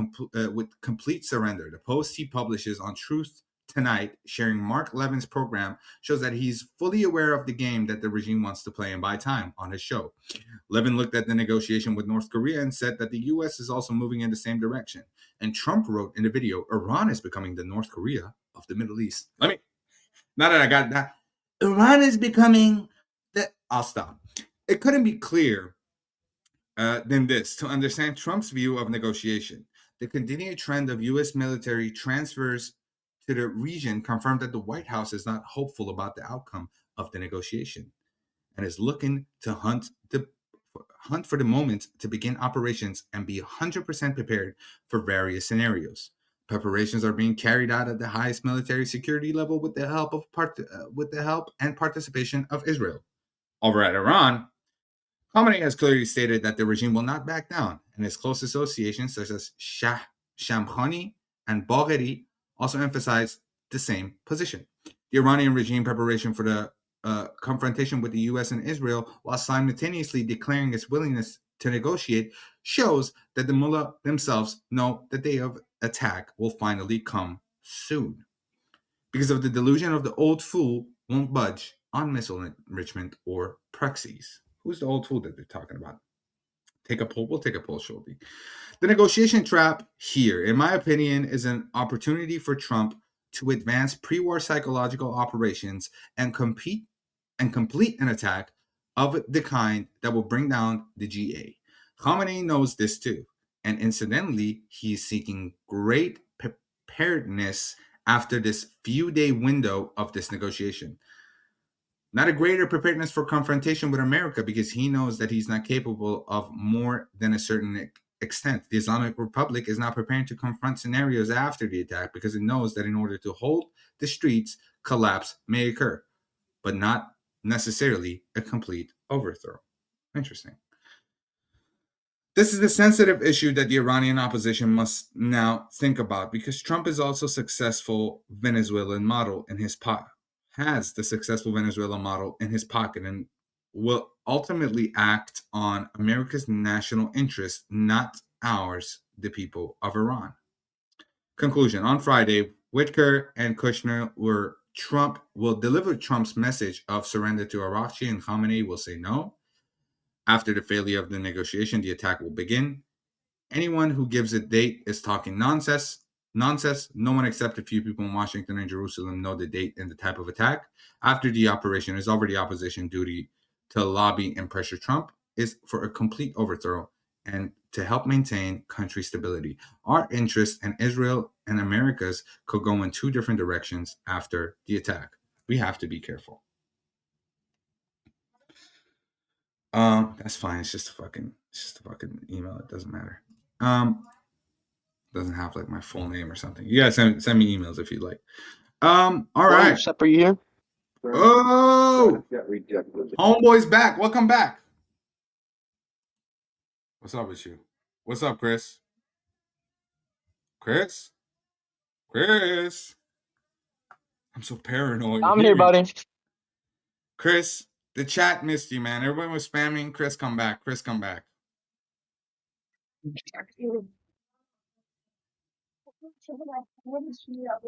complete surrender. The post he publishes on Truth Tonight, sharing Mark Levin's program, shows that he's fully aware of the game that the regime wants to play and buy time on his show. Levin looked at the negotiation with North Korea and said that the U.S. is also moving in the same direction. And Trump wrote in the video, Iran is becoming the North Korea of the Middle East. Now that I got that, Iran is becoming I'll stop. It couldn't be clearer than this to understand Trump's view of negotiation. The continued trend of U.S. military transfers to the region confirmed that the White House is not hopeful about the outcome of the negotiation and is looking to hunt for the moment to begin operations and be 100% prepared for various scenarios. Preparations are being carried out at the highest military security level with the help and participation of Israel. Over at Iran, Khamenei has clearly stated that the regime will not back down, and his close associations such as Shah Shamkhani and Bagheri also emphasize the same position. The Iranian regime preparation for the confrontation with the U.S. and Israel, while simultaneously declaring its willingness to negotiate, shows that the mullah themselves know the day of attack will finally come soon. Because of the delusion of the old fool won't budge on missile enrichment or proxies. Who's the old fool that they're talking about? Take a poll. We'll take a poll shortly. The negotiation trap here, in my opinion, is an opportunity for Trump to advance pre-war psychological operations and complete an attack of the kind that will bring down the GA. Khamenei knows this too, and incidentally, he is seeking great preparedness after this few-day window of this negotiation. Not a greater preparedness for confrontation with America because he knows that he's not capable of more than a certain extent. The Islamic Republic is not preparing to confront scenarios after the attack because it knows that in order to hold the streets, collapse may occur, but not necessarily a complete overthrow. Interesting. This is a sensitive issue that the Iranian opposition must now think about because Trump is also successful Venezuelan model in his pocket. Has the successful Venezuela model in his pocket and will ultimately act on America's national interest, not ours, the people of Iran. Conclusion. On Friday, Whitaker and Kushner Trump will deliver Trump's message of surrender to Araghchi, and Khamenei will say no. After the failure of the negotiation, the attack will begin. Anyone who gives a date is talking nonsense. No one except a few people in Washington and Jerusalem know the date and the type of attack. After the operation is over, the opposition duty to lobby and pressure Trump is for a complete overthrow and to help maintain country stability. Our interests and Israel and America's could go in two different directions after the attack. We have to be careful. That's fine. It's just a fucking email. It doesn't matter. Doesn't have like my full name or something. You guys send me emails if you'd like. All right. Except for you here. Oh, homeboy's back. Welcome back. What's up with you? What's up, Chris? Chris? I'm so paranoid. I'm here, buddy. Chris, the chat missed you, man. Everyone was spamming. Chris, come back. Chris, come back.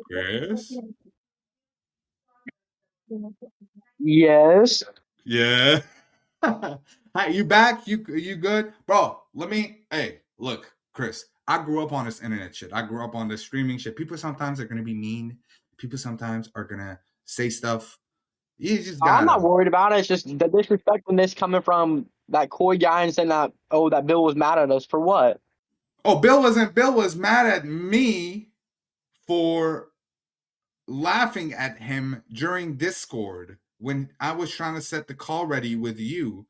Yes. Yes. Yeah. Hi, you back? You good? Bro, hey, look, Chris, I grew up on this internet shit. I grew up on this streaming shit. People sometimes are going to be mean. People sometimes are going to say stuff. You just I'm not worried about it. It's just the disrespect when this coming from that coy guy and saying that, oh, that Bill was mad at us for what? Oh, Bill was mad at me for laughing at him during Discord when I was trying to set the call ready with you.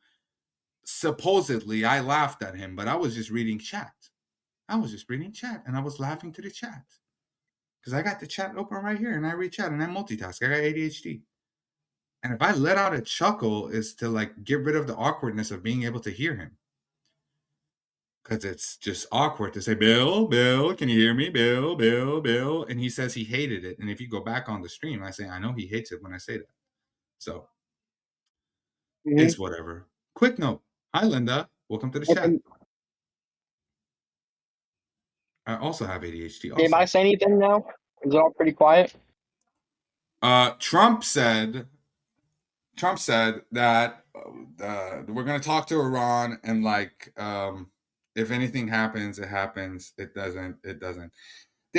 Supposedly, I laughed at him, but I was just reading chat. And I was laughing to the chat. Because I got the chat open right here, and I read chat, and I multitask. I got ADHD. And if I let out a chuckle, is to like get rid of the awkwardness of being able to hear him. Because it's just awkward to say, Bill, can you hear me? Bill. And he says he hated it. And if you go back on the stream, I say, I know he hates it when I say that. So, it's whatever. Quick note. Hi, Linda. Welcome to the chat. I also have ADHD. Also. Am I saying anything now? Is it all pretty quiet? Trump said that we're going to talk to Iran and like if anything happens, it happens. It doesn't. The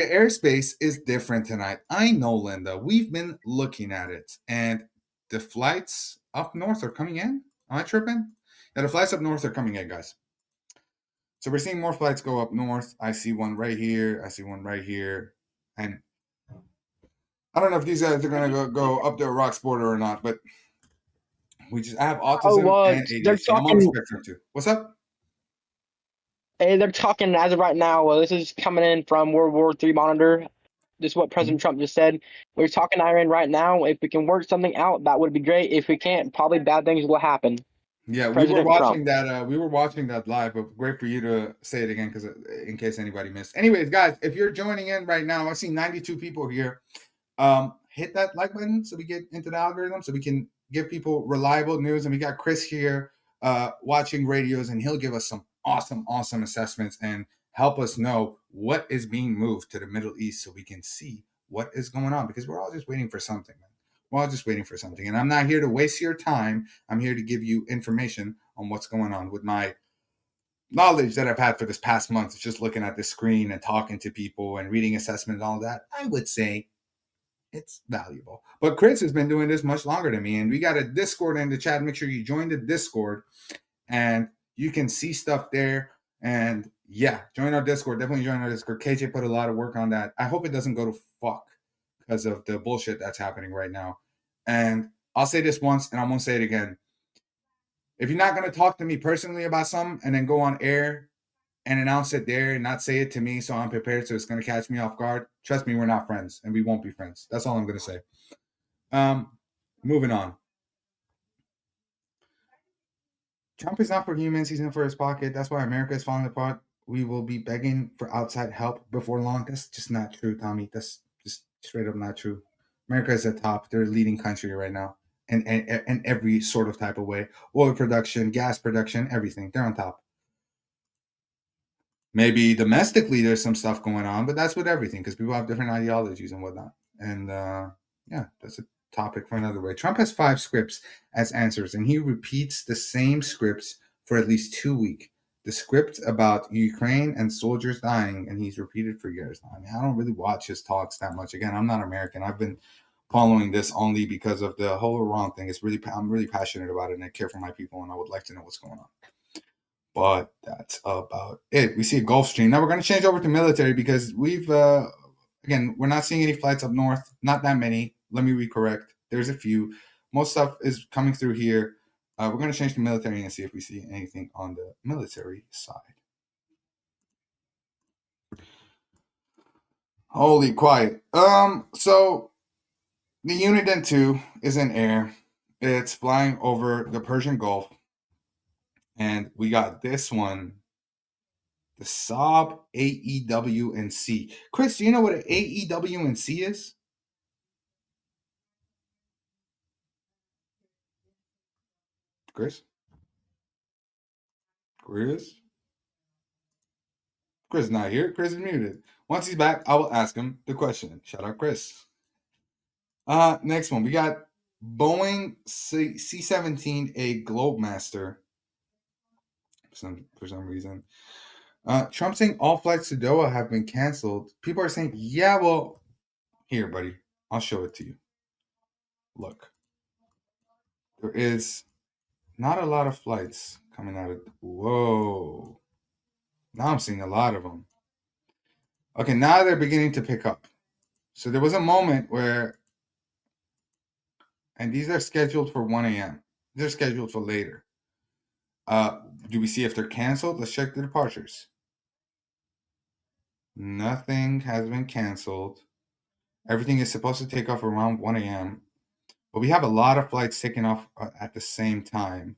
airspace is different tonight. I know, Linda. We've been looking at it, and the flights up north are coming in. Am I tripping? Yeah, the flights up north are coming in, guys. So we're seeing more flights go up north. I see one right here. I see one right here. And I don't know if these guys are going to go up the Iraq's border or not, but I have autism and ADHD. I'm on the spectrum too. What's up? Hey, they're talking as of right now. This is coming in from World War III Monitor. This is what President Trump just said. We're talking to Iran right now. If we can work something out, that would be great. If we can't, probably bad things will happen. Yeah, President we were watching that. We were watching that live, but great for you to say it again, because in case anybody missed. Anyways, guys, if you're joining in right now, I see 92 people here. Hit that like button so we get into the algorithm, so we can give people reliable news. And we got Chris here watching radios, and he'll give us some awesome assessments and help us know what is being moved to the Middle East, so we can see what is going on, because we're all just waiting for something, man. We're all just waiting for something. And I'm not here to waste your time. I'm here to give you information on what's going on. With my knowledge that I've had for this past month, just looking at the screen and talking to people and reading assessments and all that, I would say it's valuable. But Chris has been doing this much longer than me, and we got a Discord in the chat. Make sure you join the Discord, and you can see stuff there. And yeah, join our Discord. Definitely join our Discord. KJ put a lot of work on that. I hope it doesn't go to fuck because of the bullshit that's happening right now. And I'll say this once, and I won't say it again. If you're not going to talk to me personally about something and then go on air and announce it there and not say it to me so I'm prepared, so it's going to catch me off guard, trust me, we're not friends, and we won't be friends. That's all I'm going to say. Moving on. Trump is not for humans. He's in for his pocket. That's why America is falling apart. We will be begging for outside help before long. That's just not true, Tommy. That's just straight up not true. America is at top. They're a leading country right now in every sort of type of way. Oil production, gas production, everything. They're on top. Maybe domestically there's some stuff going on, but that's with everything, because people have different ideologies and whatnot. And yeah, that's a topic for another way. Trump has 5 scripts as answers, and he repeats the same scripts for at least 2 weeks. The script about Ukraine and soldiers dying, and he's repeated for years. I mean, I don't really watch his talks that much. Again, I'm not American. I've been following this only because of the whole Iran thing. I'm really passionate about it, and I care for my people, and I would like to know what's going on. But that's about it. We see a Gulfstream. Now we're going to change over to military, because we've, again, we're not seeing any flights up north. Not that many. Let me recorrect. There's a few. Most stuff is coming through here. We're going to change to military and see if we see anything on the military side. Holy quiet. So the Uniden 2 is in air. It's flying over the Persian Gulf. And we got this one, the Saab AEW&C. Chris, do you know what an AEW&C is? Chris? Chris is not here. Chris is muted. Once he's back, I will ask him the question. Shout out, Chris. Next one. We got Boeing C-17A Globemaster. For some reason. Trump saying all flights to Doha have been canceled. People are saying, yeah, well, here, buddy. I'll show it to you. Look. There is not a lot of flights coming out of. Whoa. Now I'm seeing a lot of them. Okay, now they're beginning to pick up. So there was a moment where, and these are scheduled for 1 a.m. They're scheduled for later. Do we see if they're canceled? Let's check the departures. Nothing has been canceled. Everything is supposed to take off around 1 a.m. But we have a lot of flights taking off at the same time.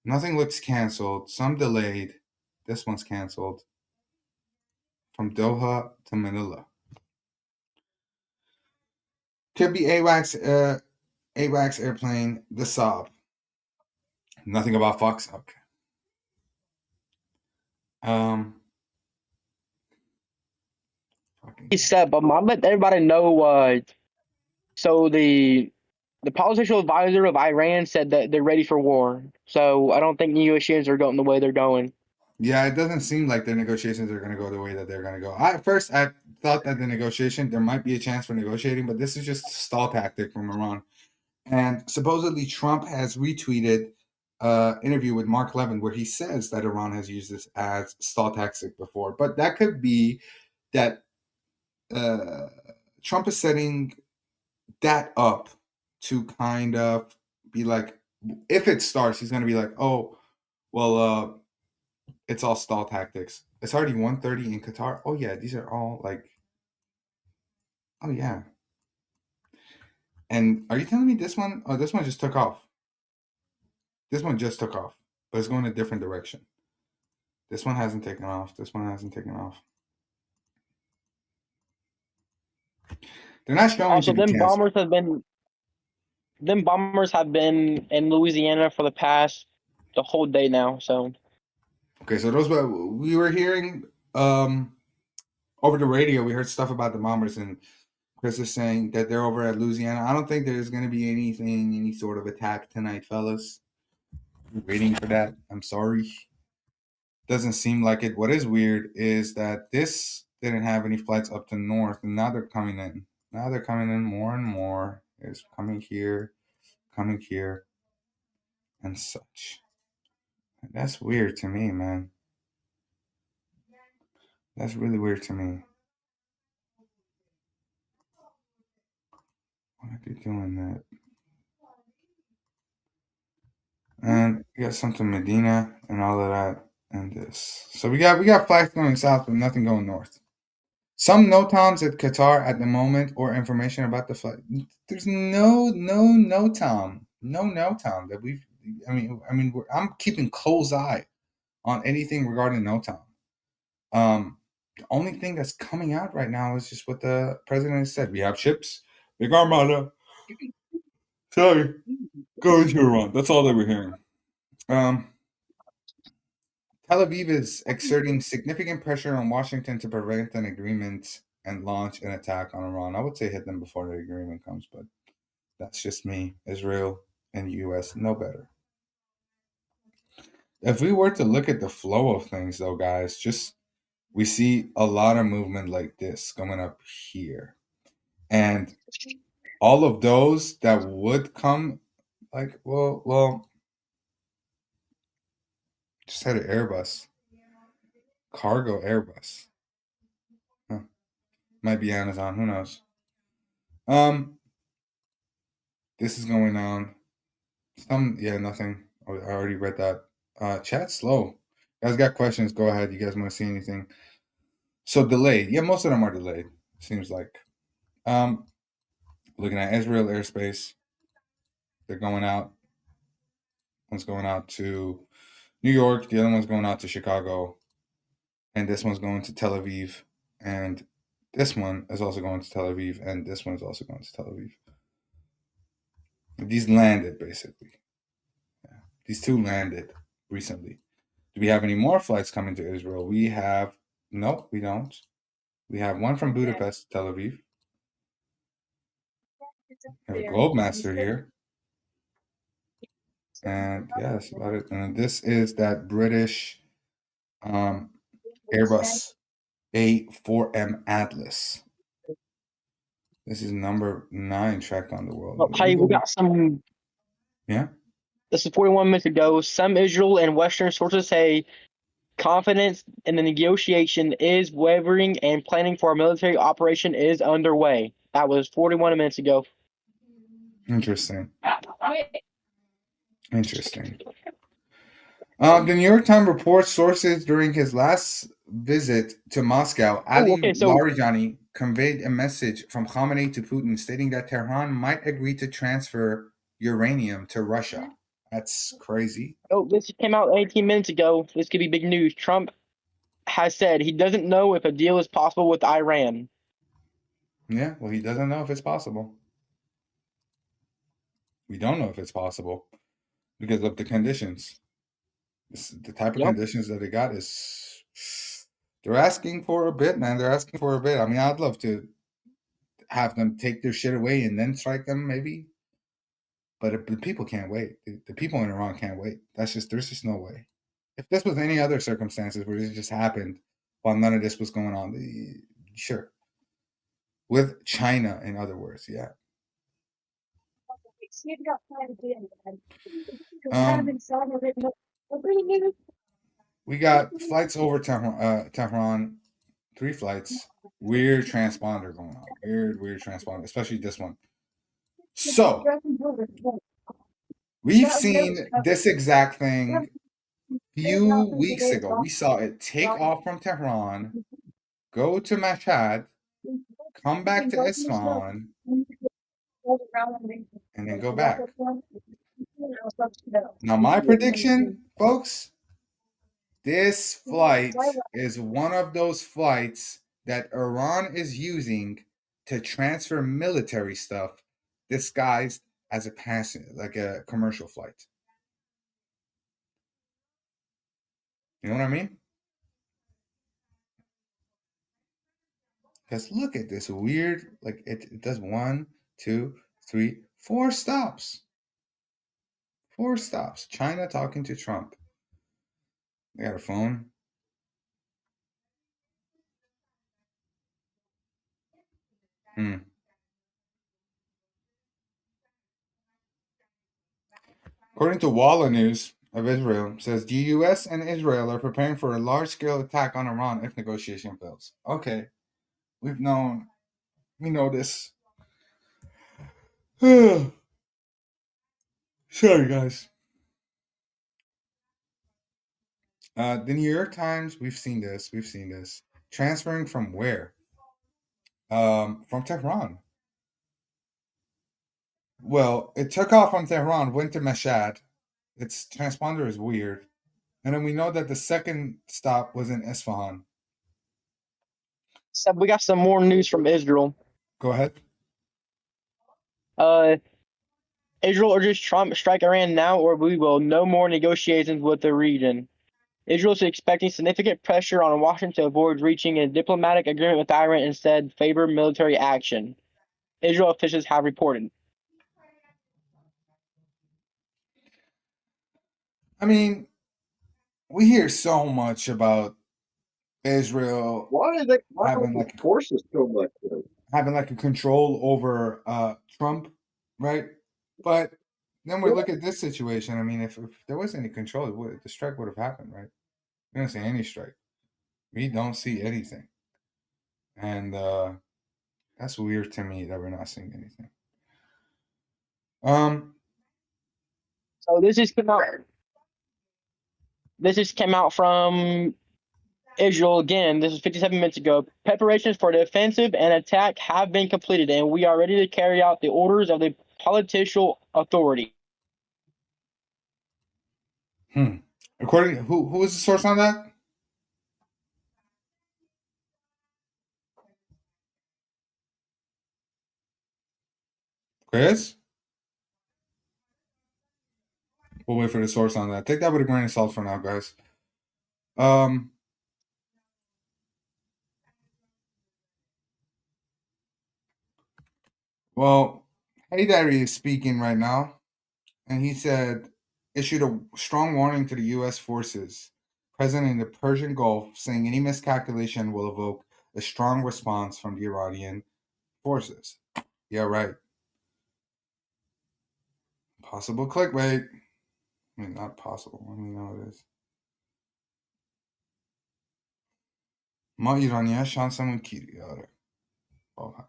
Nothing looks canceled. Some delayed. This one's canceled. From Doha to Manila. Could be AWACS airplane, the Saab. Nothing about Fox. Okay. He said, but I let everybody know. So the political advisor of Iran said that they're ready for war. So I don't think negotiations are going the way they're going. Yeah, it doesn't seem like the negotiations are going to go the way that they're going to go. At first, I thought that there might be a chance for negotiating, but this is just a stall tactic from Iran. And supposedly Trump has retweeted an interview with Mark Levin where he says that Iran has used this as stall tactic before. But that could be that Trump is setting that up to kind of be like, if it starts, he's going to be like, oh, well, it's all stall tactics. It's already 1:30 in Qatar. Oh, yeah, these are all like, oh, yeah. And are you telling me this one? Oh, this one just took off. This one just took off, but it's going a different direction. This one hasn't taken off. This one hasn't taken off. They're not showing. Also, them bombers have been in Louisiana for the whole day now. So. Okay, so those we were hearing over the radio. We heard stuff about the bombers, and Chris is saying that they're over at Louisiana. I don't think there's going to be any sort of attack tonight, fellas. We're waiting for that. I'm sorry. Doesn't seem like it. What is weird is that this didn't have any flights up to north, and now they're coming in. Now they're coming in more and more. It's coming here, and such. That's weird to me, man. That's really weird to me. Why are they doing that? And we got something Medina and all of that and this. So we got flights going south, but nothing going north. Some NOTAMs at Qatar at the moment, or information about the flight. There's no NOTAM that we've. I'm keeping close eye on anything regarding NOTAM. The only thing that's coming out right now is just what the president has said. We have ships, big armada. Sorry, going to Iran. That's all that we're hearing. Tel Aviv is exerting significant pressure on Washington to prevent an agreement and launch an attack on Iran. I would say hit them before the agreement comes, but that's just me. Israel and the U.S. know better. If we were to look at the flow of things, though, guys, we see a lot of movement like this coming up here. And all of those that would come, like, well, just had an Airbus. Cargo Airbus. Huh. Might be Amazon, who knows? This is going on. Nothing. I already read that. Chat slow. You guys got questions, go ahead. You guys want to see anything? So delayed. Yeah, most of them are delayed, seems like. Looking at Israel airspace. They're going out. One's going out to New York. The other one's going out to Chicago. And this one's going to Tel Aviv. And this one is also going to Tel Aviv. And this one is also going to Tel Aviv. These landed, basically. Yeah. These two landed recently. Do we have any more flights coming to Israel? Nope, we don't. We have one from Budapest to Tel Aviv. We have a Globemaster here. And yeah, that's about it. And this is that British Airbus A4M Atlas. This is number 9 tracked on the world. Hey, we got some. Yeah. This is 41 minutes ago. Some Israel and Western sources say confidence in the negotiation is wavering and planning for a military operation is underway. That was 41 minutes ago. Interesting. Interesting. The New York Times reports sources during his last visit to Moscow, Ali Larijani conveyed a message from Khamenei to Putin stating that Tehran might agree to transfer uranium to Russia. That's crazy. Oh, this came out 18 minutes ago. This could be big news. Trump has said he doesn't know if a deal is possible with Iran. Yeah, well, he doesn't know if it's possible. We don't know if it's possible because of the conditions. The type of conditions that they got is they're asking for a bit, man. They're asking for a bit. I mean, I'd love to have them take their shit away and then strike them, maybe. But the people can't wait. The people in Iran can't wait. There's just no way. If this was any other circumstances where this just happened while none of this was going on, sure. With China, in other words, yeah. We got flights over Tehran, 3 flights. Weird transponder going on. Weird transponder, especially this one. So, we've seen this exact thing a few weeks ago. We saw it take off from Tehran, go to Mashhad, come back to Isfahan, and then go back. Now, my prediction, folks, this flight is one of those flights that Iran is using to transfer military stuff disguised as a passenger, like a commercial flight. You know what I mean? Because look at this weird, like it does 1, 2, 3, 4 stops. 4 stops. China talking to Trump. They got a phone. According to Walla News of Israel, says the U.S. and Israel are preparing for a large-scale attack on Iran if negotiation fails. Okay, we know this. Sorry, guys. The New York Times, we've seen this. Transferring from where? From Tehran. Well, it took off from Tehran, went to Mashhad. Its transponder is weird. And then we know that the second stop was in Isfahan. So we got some more news from Israel. Go ahead. Israel urges Trump to strike Iran now or we will no more negotiations with the region. Israel is expecting significant pressure on Washington to avoid reaching a diplomatic agreement with Iran and instead favor military action. Israel officials have reported. I mean, we hear so much about Israel having like forces so much? Having like a control over Trump, right? But then we look at this situation. I mean, if there was any control, the strike would have happened, right? We don't see any strike. We don't see anything. And that's weird to me that we're not seeing anything. So this just came out from Israel again. This is 57 minutes ago. Preparations for the offensive and attack have been completed, and we are ready to carry out the orders of the political authority. According, who is the source on that? Chris? We'll wait for the source on that. Take that with a grain of salt for now, guys. Well, Haydari is speaking right now, and he said, issued a strong warning to the U.S. forces present in the Persian Gulf, saying any miscalculation will evoke a strong response from the Iranian forces. Yeah, right. Possible clickbait. I mean, not possible. I mean, no, it is. ما ایرانی‌ها شانسمون کیری آره واقعا.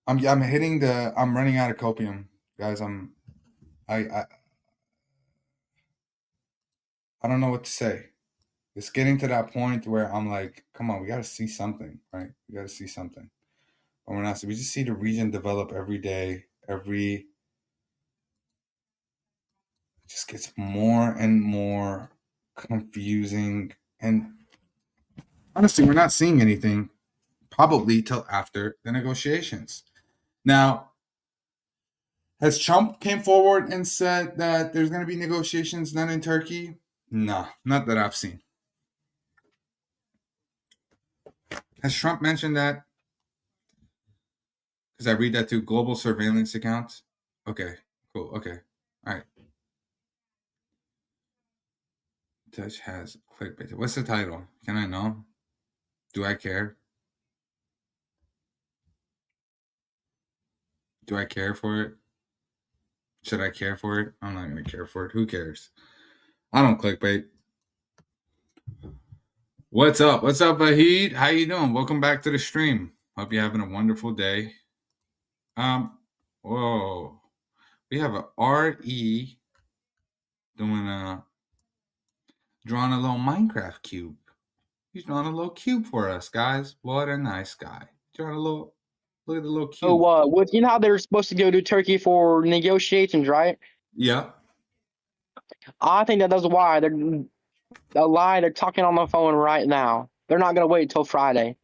I'm hitting the I'm running out of copium, guys. I don't know what to say. It's getting to that point where I'm like, come on, we got to see something, right? We got to see something. But we're not. We just see the region develop every day. It just gets more and more confusing. And honestly, we're not seeing anything probably till after the negotiations. Now, has Trump came forward and said that there's going to be negotiations done in Turkey? No, not that I've seen. Has Trump mentioned that? Because I read that through global surveillance accounts. Okay, cool. Okay, all right. Touch has clickbait. What's the title? Can I know? Do I care? Do I care for it? Should I care for it? I'm not going to care for it. Who cares? I don't clickbait. What's up? What's up, Vahid? How you doing? Welcome back to the stream. Hope you're having a wonderful day. Whoa. We have a RE doing drawing a little Minecraft cube. He's drawing a little cube for us, guys. What a nice guy. Drawing a little, look at the little cube. So, you know how they're supposed to go to Turkey for negotiations, right? Yeah. I think that's why they're a lie. They're talking on the phone right now. They're not gonna wait till Friday.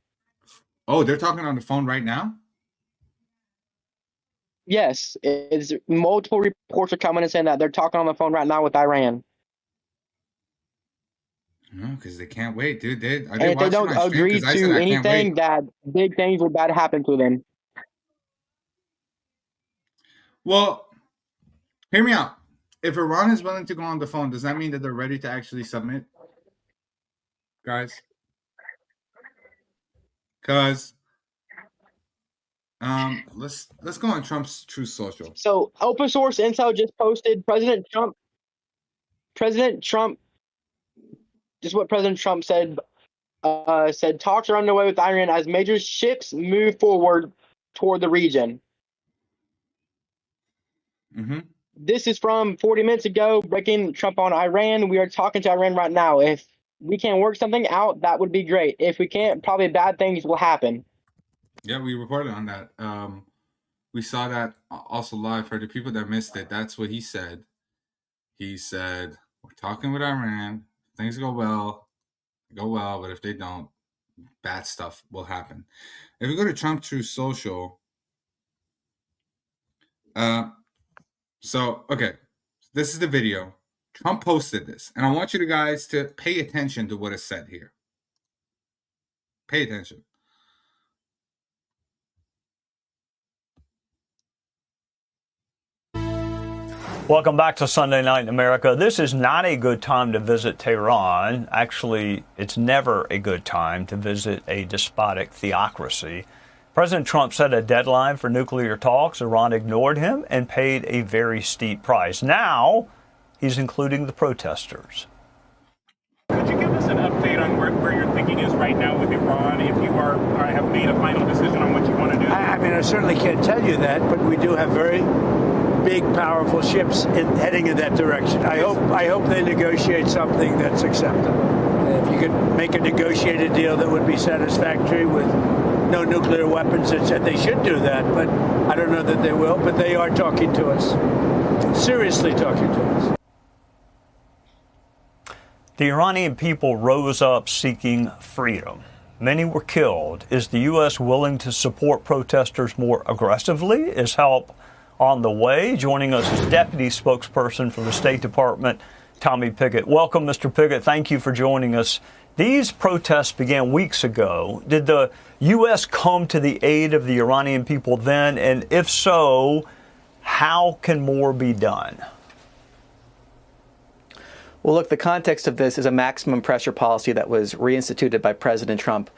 Oh, they're talking on the phone right now? Yes, it's multiple reports are coming and saying that they're talking on the phone right now with Iran. No, because they can't wait, dude. And if they don't agree to anything, that big things will bad happen to them. Well, hear me out. If Iran is willing to go on the phone, does that mean that they're ready to actually submit? Guys? Because let's go on Trump's Truth Social. So open source intel just posted President Trump, just what President Trump said, said talks are underway with Iran as major ships move forward toward the region. Mm-hmm. This is from 40 minutes ago, breaking Trump on Iran. We are talking to Iran right now. If we can work something out, that would be great. If we can't, probably bad things will happen. Yeah, we reported on that. We saw that also live. For the people that missed it, that's what he said. He said, we're talking with Iran. Things go well, but if they don't, bad stuff will happen. If we go to Trump Truth Social, okay, this is the video. Trump posted this, and I want you guys to pay attention to what is said here. Pay attention. Welcome back to Sunday Night in America. This is not a good time to visit Tehran. Actually, it's never a good time to visit a despotic theocracy. President Trump set a deadline for nuclear talks. Iran ignored him and paid a very steep price. Now, he's including the protesters. Could you give us an update on where your thinking is right now with Iran, if you have made a final decision on what you want to do? I mean, I certainly can't tell you that, but we do have very big, powerful ships heading in that direction. I hope they negotiate something that's acceptable. If you could make a negotiated deal that would be satisfactory with no nuclear weapons, they should do that, but I don't know that they will. But they are talking to us, seriously talking to us. The Iranian people rose up seeking freedom. Many were killed. Is the U.S. willing to support protesters more aggressively? Is help on the way? Joining us is Deputy Spokesperson for the State Department, Tommy Pickett. Welcome, Mr. Pickett. Thank you for joining us. These protests began weeks ago. Did the U.S. come to the aid of the Iranian people then? And if so, how can more be done? Well, look, the context of this is a maximum pressure policy that was reinstituted by President Trump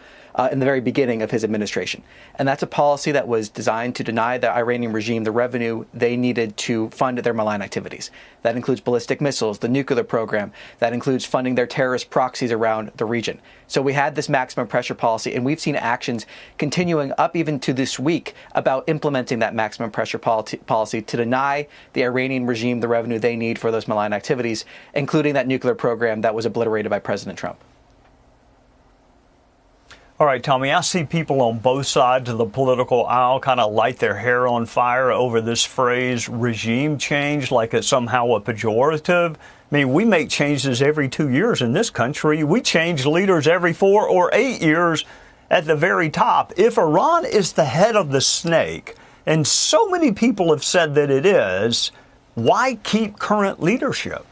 in the very beginning of his administration. And that's a policy that was designed to deny the Iranian regime the revenue they needed to fund their malign activities. That includes ballistic missiles, the nuclear program. That includes funding their terrorist proxies around the region. So we had this maximum pressure policy, and we've seen actions continuing up even to this week about implementing that maximum pressure policy to deny the Iranian regime the revenue they need for those malign activities, including that nuclear program that was obliterated by President Trump. All right, Tommy, I see people on both sides of the political aisle kind of light their hair on fire over this phrase regime change, like it's somehow a pejorative. I mean, we make changes every 2 years in this country. We change leaders every 4 or 8 years at the very top. If Iran is the head of the snake, and so many people have said that it is, why keep current leadership?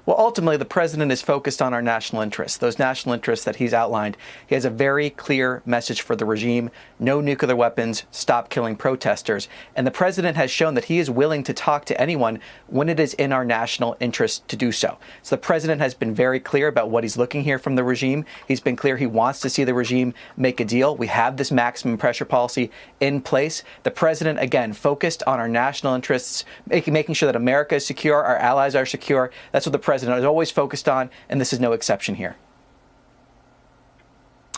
Well, ultimately, the president is focused on our national interests, those national interests that he's outlined. He has a very clear message for the regime: no nuclear weapons, stop killing protesters. And the president has shown that he is willing to talk to anyone when it is in our national interest to do so. So the president has been very clear about what he's looking here from the regime. He's been clear he wants to see the regime make a deal. We have this maximum pressure policy in place. The president, again, focused on our national interests, making sure that America is secure, our allies are secure. That's what the president is always focused on, and this is no exception here.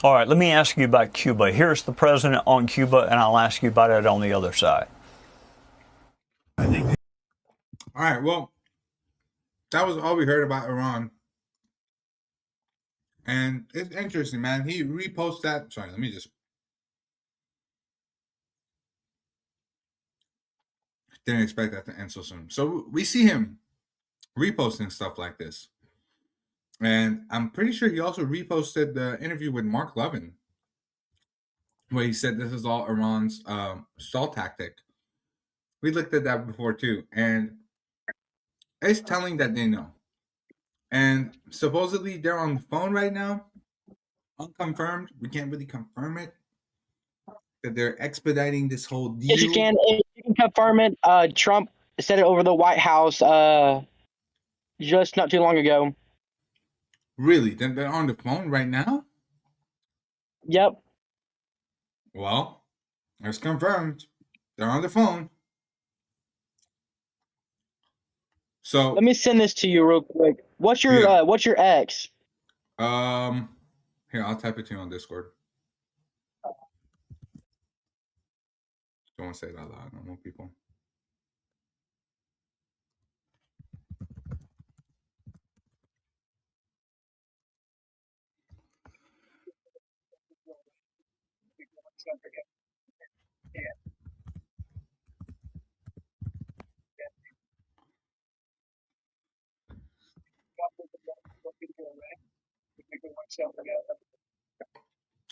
All right, let me ask you about Cuba. Here's the president on Cuba, and I'll ask you about it on the other side. All right, well, that was all we heard about Iran. And it's interesting, man. He reposted that. Sorry, let me just. Didn't expect that to end so soon. So we see him reposting stuff like this. And I'm pretty sure he also reposted the interview with Mark Levin, where he said this is all Iran's stall tactic. We looked at that before too, and it's telling that they know. And supposedly they're on the phone right now, unconfirmed. We can't really confirm it, that they're expediting this whole deal. Yes, you can. If you can confirm it. Trump said it over the White House just not too long ago. Really? Then they're on the phone right now? Yep. Well, it's confirmed. They're on the phone. So let me send this to you real quick. What's your X? Here, I'll type it to you on Discord. Don't want to say it out loud. I don't know people.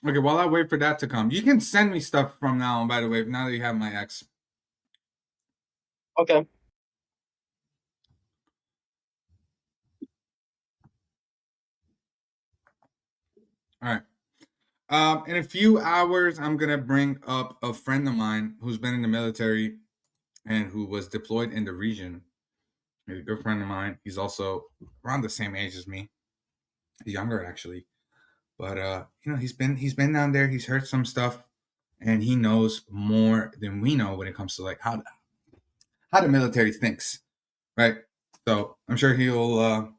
Okay, while I wait for that to come, you can send me stuff from now on, by the way, now that you have my X. Okay. All right. In a few hours, I'm going to bring up a friend of mine who's been in the military and who was deployed in the region. He's a good friend of mine. He's also around the same age as me. Younger, actually. But, he's been down there. He's heard some stuff, and he knows more than we know when it comes to, like, how the military thinks, right? So I'm sure he'll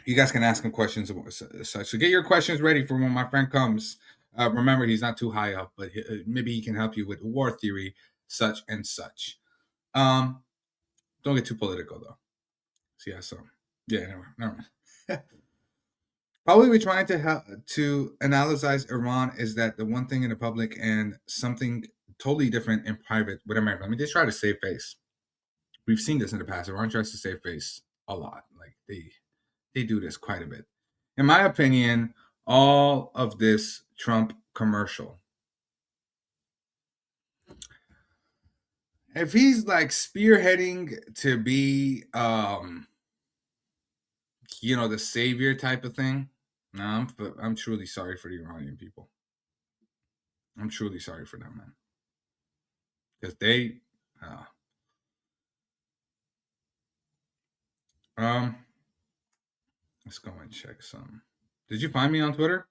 you guys can ask him questions. So get your questions ready for when my friend comes. Remember, he's not too high up, but maybe he can help you with war theory, such and such. Don't get too political, though. So, yeah, never mind. Probably we're trying to analyze Iran is that the one thing in the public and something totally different in private with America. I mean, they try to save face. We've seen this in the past. Iran tries to save face a lot. Like, they do this quite a bit. In my opinion, all of this Trump commercial, if he's like spearheading to be, the savior type of thing, no, I'm truly sorry for the Iranian people. I'm truly sorry for them, man. Because they, let's go and check some. Did you find me on Twitter?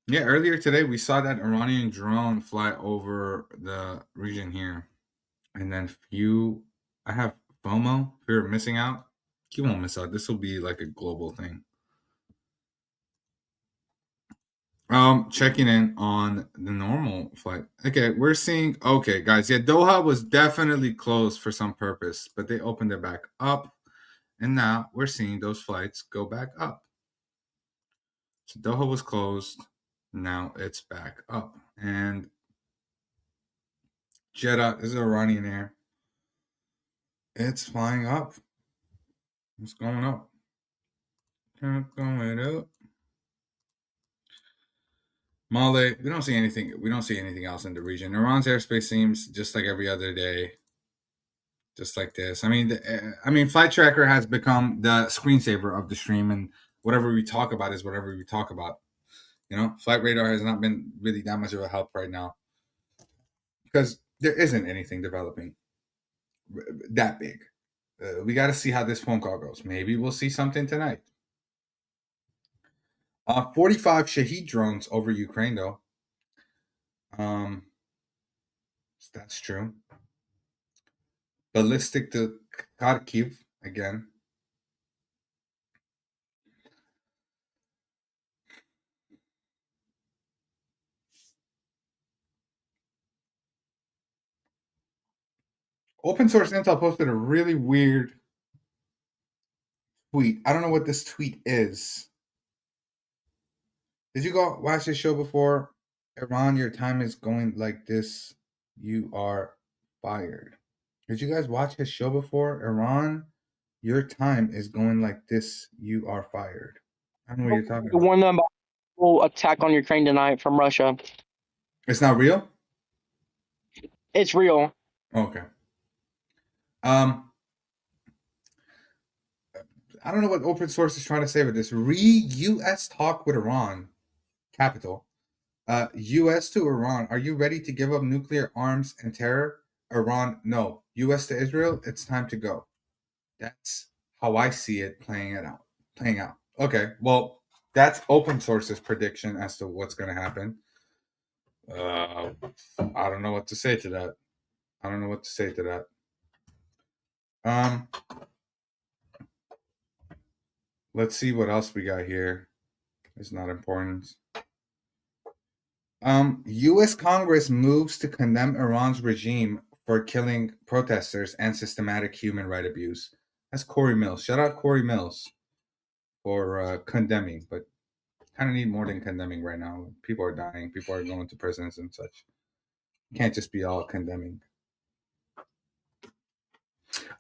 Yeah, earlier today we saw that Iranian drone fly over the region here. And then I have FOMO, fear of missing out. You won't miss out. This will be like a global thing. Checking in on the normal flight. Okay, we're seeing, okay, guys. Yeah, Doha was definitely closed for some purpose, but they opened it back up. And now we're seeing those flights go back up. So Doha was closed. Now it's back up. And Jeddah is Iranian Air. It's flying up. It's going up. Going up. Male, we don't see anything. We don't see anything else in the region. Iran's airspace seems just like every other day, just like this. I mean, Flight Tracker has become the screensaver of the stream, and whatever we talk about is whatever we talk about. You know, Flight Radar has not been really that much of a help right now because there isn't anything developing that big. We got to see how this phone call goes. Maybe we'll see something tonight. 45 Shahed drones over Ukraine, though. That's true. Ballistic to Kharkiv again. Open Source Intel posted a really weird tweet. I don't know what this tweet is. Did you go watch this show before? Iran, your time is going like this. You are fired. Did you guys watch his show before? Iran, your time is going like this. You are fired. I don't know what you're talking about. Warn them about attack on Ukraine tonight from Russia. It's not real? It's real. Okay. I don't know what Open Source is trying to say with this. U.S. talk with Iran. Capital. U.S. to Iran. Are you ready to give up nuclear arms and terror? Iran, no. U.S. to Israel, it's time to go. That's how I see it playing out. Okay, well, that's Open Source's prediction as to what's going to happen. I don't know what to say to that. Let's see what else we got here. It's not important. U.S. Congress moves to condemn Iran's regime for killing protesters and systematic human rights abuse. That's Corey Mills. Shout out Corey Mills for condemning, but kind of need more than condemning right now. People are dying. People are going to prisons and such. You can't just be all condemning.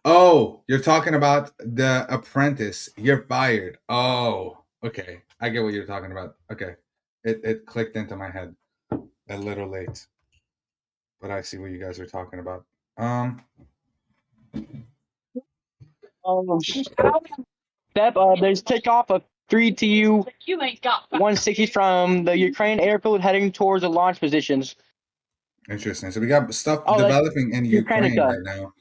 Oh, you're talking about The Apprentice. You're fired. Oh, okay. I get what you're talking about. Okay. It clicked into my head a little late. But I see what you guys are talking about. There's takeoff of 3 Tu-160 from the Ukraine airfield heading towards the launch positions. Interesting. So we got stuff developing in Ukraine right now.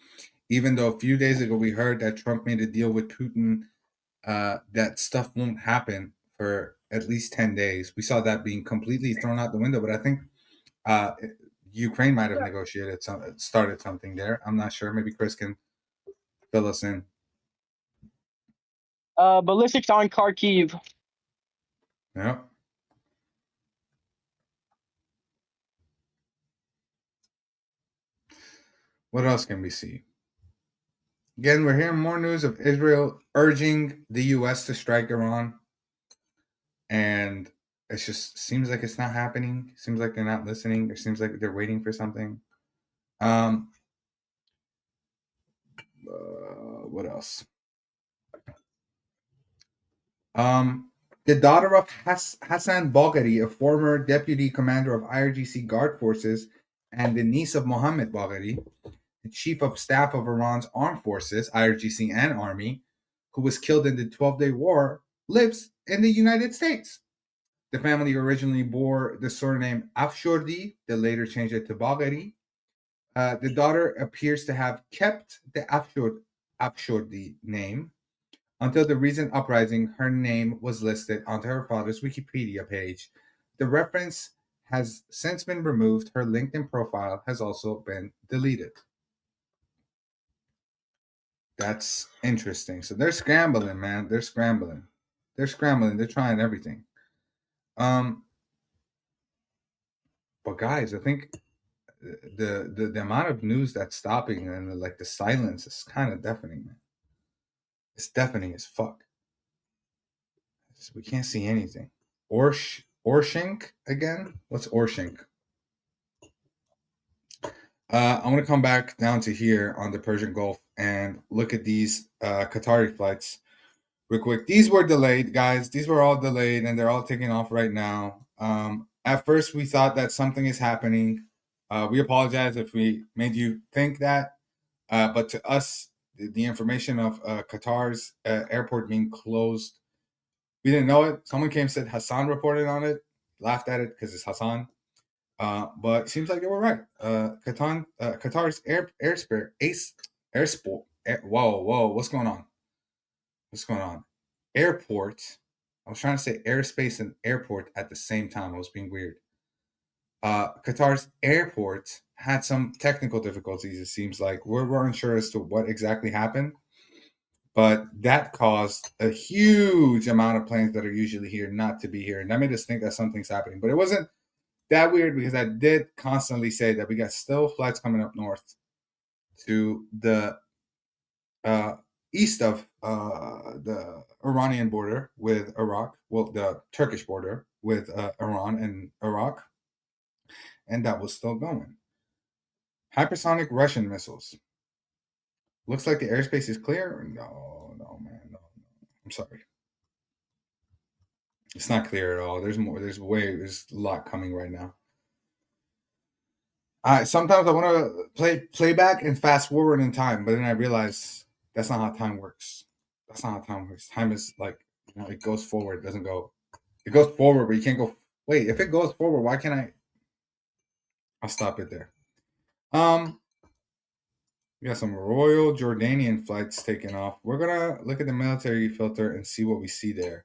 Even though a few days ago we heard that Trump made a deal with Putin, that stuff won't happen for at least 10 days. We saw that being completely thrown out the window. But I think Ukraine might have started something there. I'm not sure. Maybe Chris can fill us in. Ballistics on Kharkiv. Yeah. What else can we see? Again, we're hearing more news of Israel urging the U.S. to strike Iran. And it just seems like it's not happening. It seems like they're not listening. It seems like they're waiting for something. What else? The daughter of Hassan Bagheri, a former deputy commander of IRGC Guard Forces, and the niece of Mohammed Bagheri, the chief of staff of Iran's armed forces, IRGC and army, who was killed in the 12-day war, lives in the United States. The family originally bore the surname Afshordi. They later changed it to Bagheri. The daughter appears to have kept the Afshordi name. Until the recent uprising, her name was listed onto her father's Wikipedia page The reference has since been removed. Her LinkedIn profile has also been deleted. That's interesting. So they're scrambling, man. They're scrambling. They're scrambling. They're trying everything. But guys, I think the amount of news that's stopping and like the silence is kind of deafening, man. It's deafening as fuck. We can't see anything. Orshink again? What's Orshink? I want to come back down to here on the Persian Gulf and look at these Qatari flights real quick. These were delayed, guys. These were all delayed, and they're all taking off right now. At first, we thought that something is happening. We apologize if we made you think that. But to us, the information of Qatar's airport being closed, we didn't know it. Someone came and said Hassan reported on it, laughed at it because it's Hassan. But it seems like they were right. Qatar's whoa, what's going on? What's going on? Airport. I was trying to say airspace and airport at the same time. I was being weird. Qatar's airport had some technical difficulties, it seems like. We weren't sure as to what exactly happened. But that caused a huge amount of planes that are usually here not to be here. And that made us think that something's happening. But it wasn't that weird because I did constantly say that we got still flights coming up north to the east of the Iranian border with Iraq, well, the Turkish border with Iran and Iraq, and that was still going. Hypersonic Russian missiles. Looks like the airspace is clear. No, man, no. I'm sorry. It's not clear at all. There's more. There's a lot coming right now. Sometimes I want to play back and fast forward in time, but then I realize that's not how time works. That's not how time works. Time is like, it goes forward. It doesn't go. It goes forward, but you can't go. Wait, if it goes forward, why can't I? I'll stop it there. We got some Royal Jordanian flights taking off. We're gonna look at the military filter and see what we see there.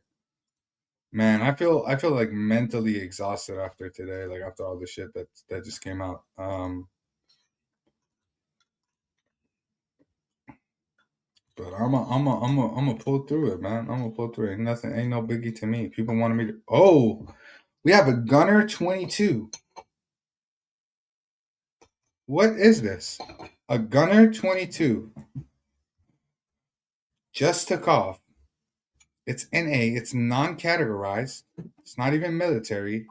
Man, I feel like mentally exhausted after today, like after all the shit that just came out. But I'm gonna pull through it, man. I'm gonna pull through it. Ain't no biggie to me. People wanted me to. Oh, we have a Gunner 22. What is this? A Gunner 22 just took off. It's NA. It's non-categorized. It's not even military.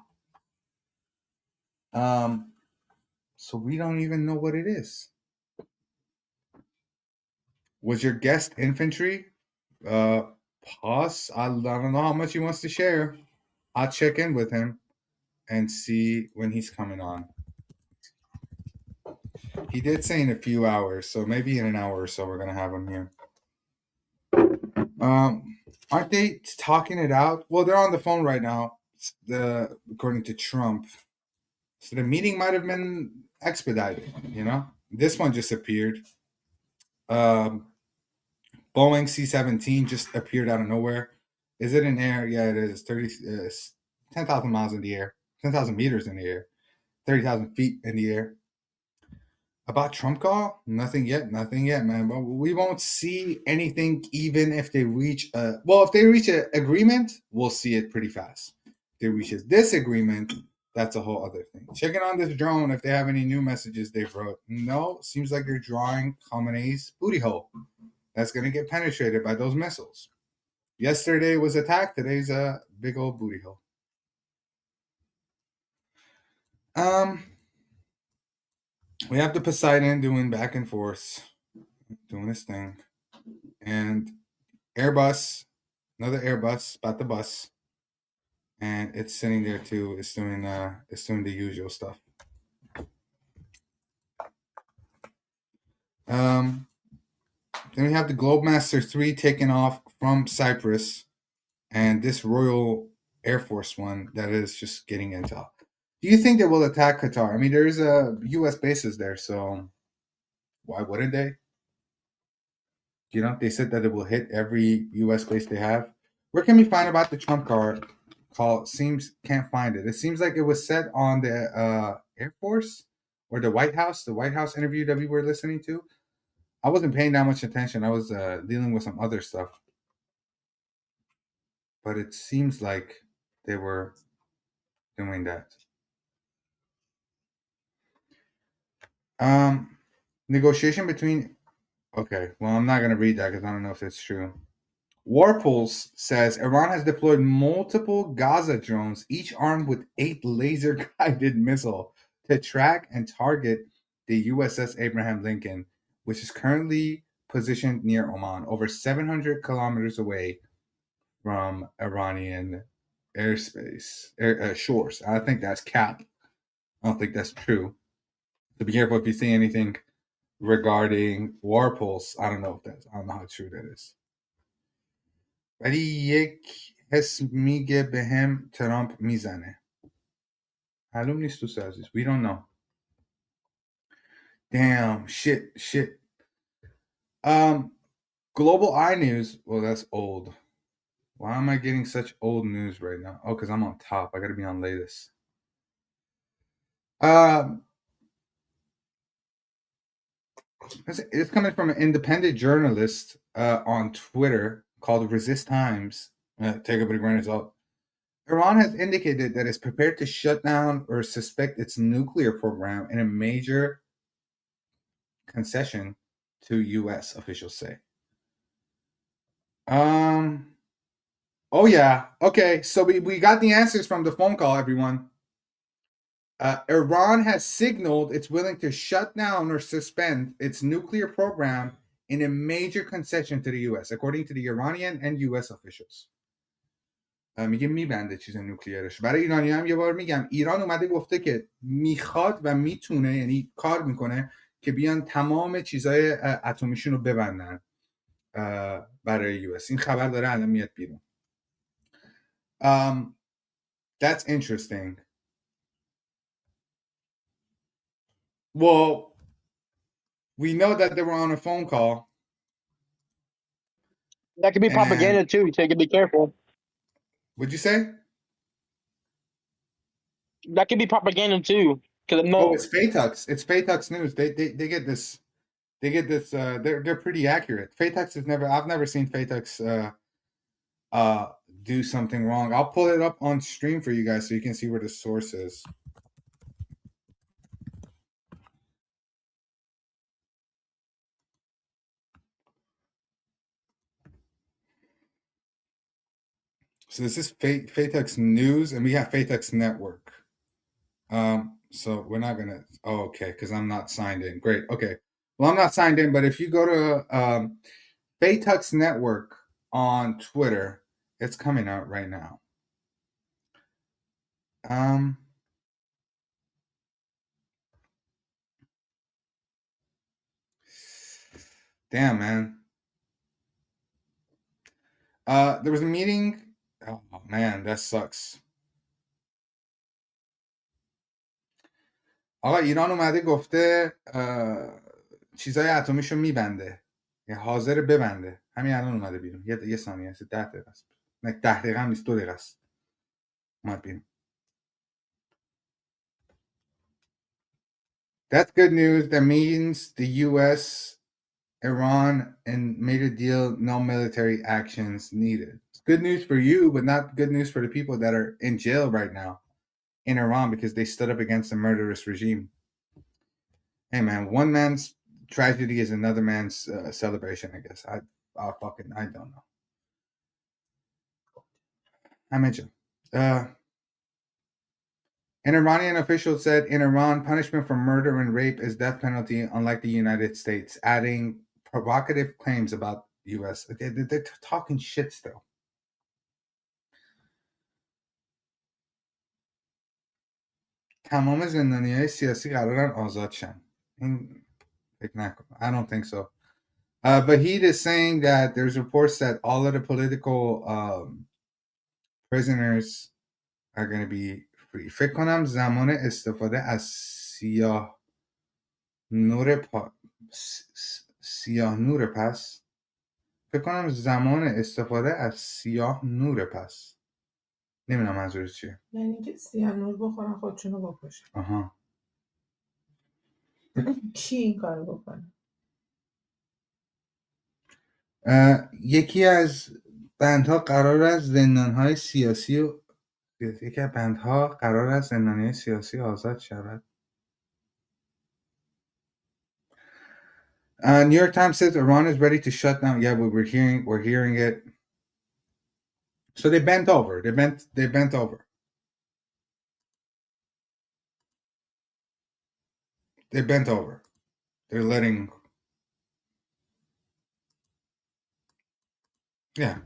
So we don't even know what it is. Was your guest infantry? Pause. I don't know how much he wants to share. I'll check in with him and see when he's coming on. He did say in a few hours, so maybe in an hour or so we're gonna have him here. Aren't they talking it out? Well, they're on the phone right now, according to Trump. So the meeting might have been expedited, This one just appeared. Boeing C-17 just appeared out of nowhere. Is it in air? Yeah, it is. 10,000 miles in the air. 10,000 meters in the air. 30,000 feet in the air. About Trump call? Nothing yet, man. But we won't see anything even if they reach if they reach an agreement, we'll see it pretty fast. If they reach a disagreement, that's a whole other thing. Checking on this drone if they have any new messages they've wrote. No, seems like they're drawing Khamenei's booty hole. That's going to get penetrated by those missiles. Yesterday was attacked. Today's a big old booty hole. We have the Poseidon doing back and forth, doing his thing. And Airbus, another Airbus, about the bus. And it's sitting there too. It's doing the usual stuff. Then we have the Globemaster 3 taking off from Cyprus, and this Royal Air Force one that is just getting intel. Do you think they will attack Qatar? I mean, there is a U.S. bases there, so why wouldn't they? They said that it will hit every U.S. base they have. Where can we find about the Trump card? call seems can't find it. It seems like it was said on the Air Force or the White House interview that we were listening to. I wasn't paying that much attention. I was dealing with some other stuff. But it seems like they were doing that. Negotiation between. Okay, well, I'm not going to read that because I don't know if it's true. Warpulse says Iran has deployed multiple Gaza drones, each armed with 8 laser-guided missiles, to track and target the USS Abraham Lincoln, which is currently positioned near Oman, over 700 kilometers away from Iranian airspace, shores. I think that's cap. I don't think that's true. So be careful if you see anything regarding Warpulse. I don't know how true that is. ولی یک حس میگه بهم ترامپ میزنه. معلوم نیست دوست عزیز. We don't know. Damn, shit. Global Eye News. Well, that's old. Why am I getting such old news right now? Oh, because I'm on top. I got to be on latest. It's coming from an independent journalist on Twitter called Resist Times. Take it with a grain of salt. Iran has indicated that it's prepared to shut down or suspect its nuclear program in a major concession to U.S. officials say. Oh yeah. Okay. So we got the answers from the phone call, everyone. Iran has signaled it's willing to shut down or suspend its nuclear program in a major concession to the U.S., according to the Iranian and U.S. officials. میگه میبنده چیز نوکلیرش. برای ایرانی هم یه بار میگم ایران اومده گفته که میخواد و میتونه، یعنی کار میکنه که بیان تمام چیزای اتمیشون رو ببندن برای US. این خبر داره الان میاد بیرون. That's interesting. Well, we know that they were on a phone call. That could be propaganda too, so you can be careful. What'd you say? That could be propaganda too. Oh, it's Phaetux. It's Phaetux News. They get this. They get this. They're pretty accurate. Phaetux is never. I've never seen Phaetux do something wrong. I'll pull it up on stream for you guys so you can see where the source is. So this is Phaetux News, and we have Phaetux Network. So we're not gonna. Oh, okay, because I'm not signed in. Great. Okay. Well, I'm not signed in, but if you go to Phaetux Network on Twitter, it's coming out right now. Damn, man. There was a meeting. Oh man, that sucks. آقا ایران اومده گفته چیزای اتمیشو میبنده، یعنی حاضر ببنده. همین الان اومده بیرون. یه ثانیه است. 10 دقیقه است. نه 10 دقیقه هم نیست، 2 دقیقه است. اومد بیرون. That's good news. That means the U.S., Iran, and made a deal. No military actions needed. It's good news for you, but not good news for the people that are in jail right now in Iran because they stood up against a murderous regime. Hey, man, one man's tragedy is another man's celebration, I guess. I don't know. I mentioned. An Iranian official said in Iran, punishment for murder and rape is death penalty, unlike the United States, adding provocative claims about the U.S. They're talking shit still. تمام زندانی‌های سیاسی قرارن آزاد شن. این فکر نکنم. I don't think so. Vahid is saying that there's reports that all of the political prisoners are going to be free. فکر کنم زمان استفاده از سیاه نور پس فکر کنم زمان استفاده از سیاه نور پس نمیدونم منظورت چیه. یعنی که سیانور بخورن خودشونو بکشن. آها. کی این کارو بکنه؟ یکی از بندها قرار است زندانهای سیاسی و یکی از بندها قرار است زندانی سیاسی آزاد شود. New York Times says Iran is ready to shut down. Yeah, we're hearing it. So they bent over. They bent over. They bent over. They're letting. Yeah.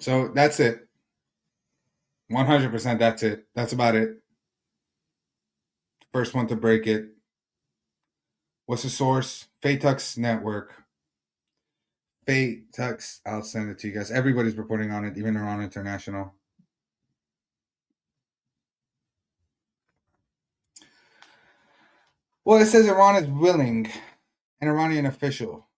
So that's it. 100%. That's it. That's about it. First one to break it. What's the source? Phaetux Network. Phaetux. I'll send it to you guys. Everybody's reporting on it, even Iran International. Well, it says Iran is willing, an Iranian official.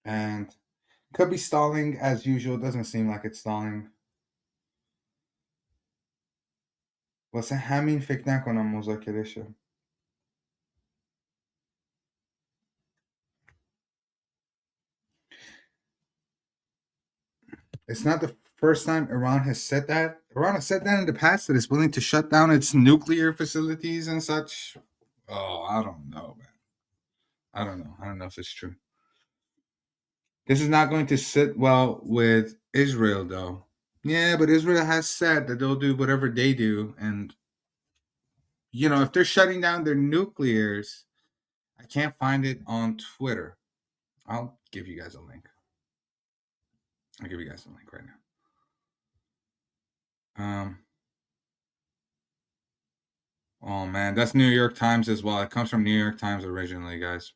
And could be stalling as usual. Doesn't seem like it's stalling. واسه همین فکر نکنم مذاکره شه. It's not the first time Iran has said that. Iran has said that in the past, that it's willing to shut down its nuclear facilities and such. Oh, I don't know, man. I don't know. I don't know if it's true. This is not going to sit well with Israel, though. Yeah, but Israel has said that they'll do whatever they do. And, you know, if they're shutting down their nuclears, I can't find it on Twitter. I'll give you guys a link. I'll give you guys a link right now. Oh, man, that's New York Times as well. It comes from New York Times originally, guys.